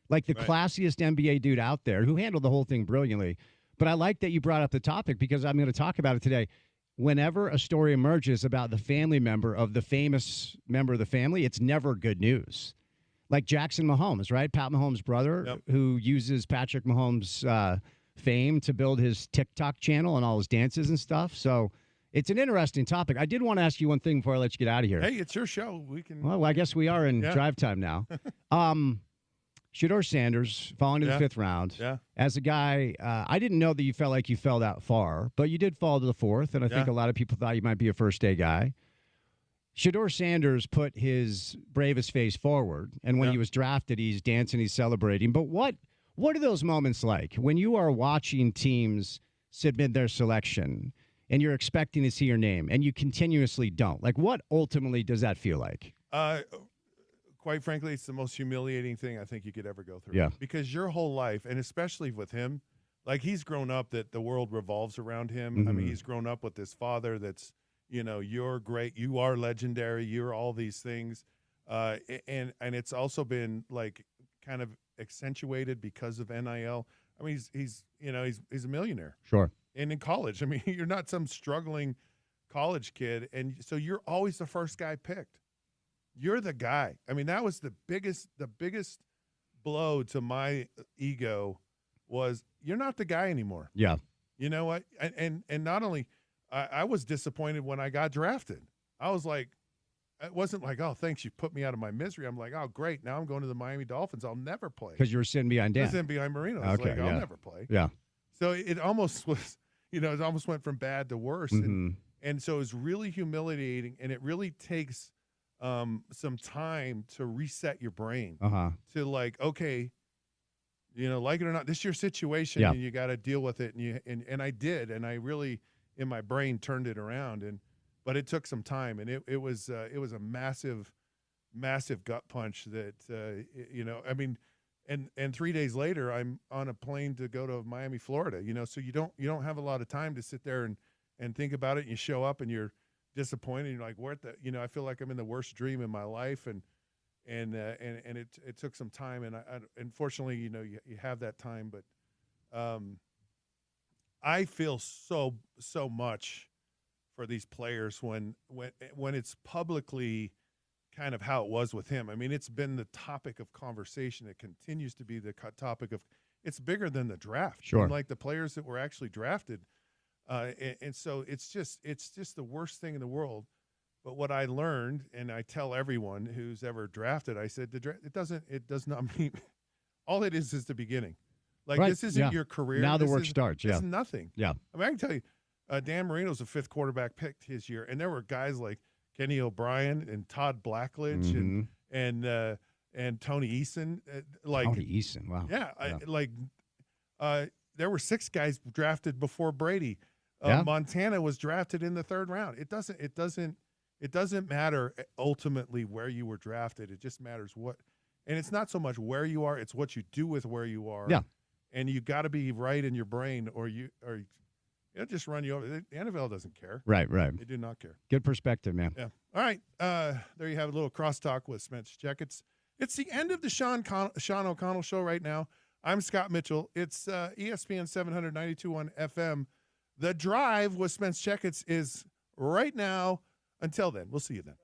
Like the classiest NBA dude out there who handled the whole thing brilliantly. But I like that you brought up the topic because I'm going to talk about it today. Whenever a story emerges about the family member of the famous member of the family, it's never good news. Like Jackson Mahomes, right? Pat Mahomes' brother, who uses Patrick Mahomes' fame to build his TikTok channel and all his dances and stuff. So it's an interesting topic. I did want to ask you one thing before I let you get out of here. Hey, it's your show. We can. Well, I guess we are in drive time now. Shedeur Sanders falling to the 5th round. Yeah. As a guy, I didn't know that you felt like you fell that far, but you did fall to the 4th, and I think a lot of people thought you might be a first-day guy. Shedeur Sanders put his bravest face forward, and when he was drafted, he's dancing, he's celebrating. But what are those moments like when you are watching teams submit their selection and you're expecting to see your name and you continuously don't? Like, what ultimately does that feel like? Quite frankly, it's the most humiliating thing I think you could ever go through. Yeah. Because your whole life, and especially with him, like he's grown up that the world revolves around him. I mean, he's grown up with this father that's, you're great, you are legendary, you're all these things, and it's also been like kind of accentuated because of NIL. I mean, he's a millionaire. Sure. And in college, I mean, you're not some struggling college kid, and so you're always the first guy picked. You're the guy. I mean, that was the biggest blow to my ego was you're not the guy anymore. Yeah. You know what? And not only I was disappointed when I got drafted. I was like, it wasn't like, oh, thanks, you put me out of my misery. I'm like, oh, great, now I'm going to the Miami Dolphins. I'll never play. Because you were sitting behind Dan. I was sitting behind Marino. I was like, I'll never play. Yeah. So it almost was, it almost went from bad to worse. And so it was really humiliating, and it really takes some time to reset your brain to like, okay, like it or not, this is your situation, and you got to deal with it. And I did, and I really in my brain turned it around, but it took some time, and it was a massive gut punch that I mean, and 3 days later I'm on a plane to go to Miami, Florida. So you don't have a lot of time to sit there and think about it. And you show up and you're disappointed. You're like, I feel like I'm in the worst dream in my life, and it took some time, and I unfortunately, you have that time, but I feel so much for these players when it's publicly kind of how it was with him. I mean, it's been the topic of conversation. It continues to be the topic of. It's bigger than the draft. Sure, and like the players that were actually drafted. And so it's just the worst thing in the world. But what I learned, and I tell everyone who's ever drafted, I said it does not mean all it is the beginning. Like this isn't your career. Now the work starts. Yeah, it's nothing. Yeah, I mean, I can tell you, Dan Marino's the 5th quarterback picked his year, and there were guys like Kenny O'Brien and Todd Blackledge and Tony Eason. Tony Eason, wow. Yeah. There were 6 guys drafted before Brady. Montana was drafted in the 3rd round. It doesn't matter ultimately where you were drafted. It just matters and it's not so much where you are, it's what you do with where you are. Yeah. And you got to be right in your brain, or it'll just run you over. The NFL doesn't care. Right. They do not care. Good perspective, man. Yeah. All right. There you have a little crosstalk with Spence Checketts. It's the end of the Sean O'Connell show right now. I'm Scott Mitchell. It's ESPN 792.1 FM. The Drive with Spence Checketts is right now. Until then, we'll see you then.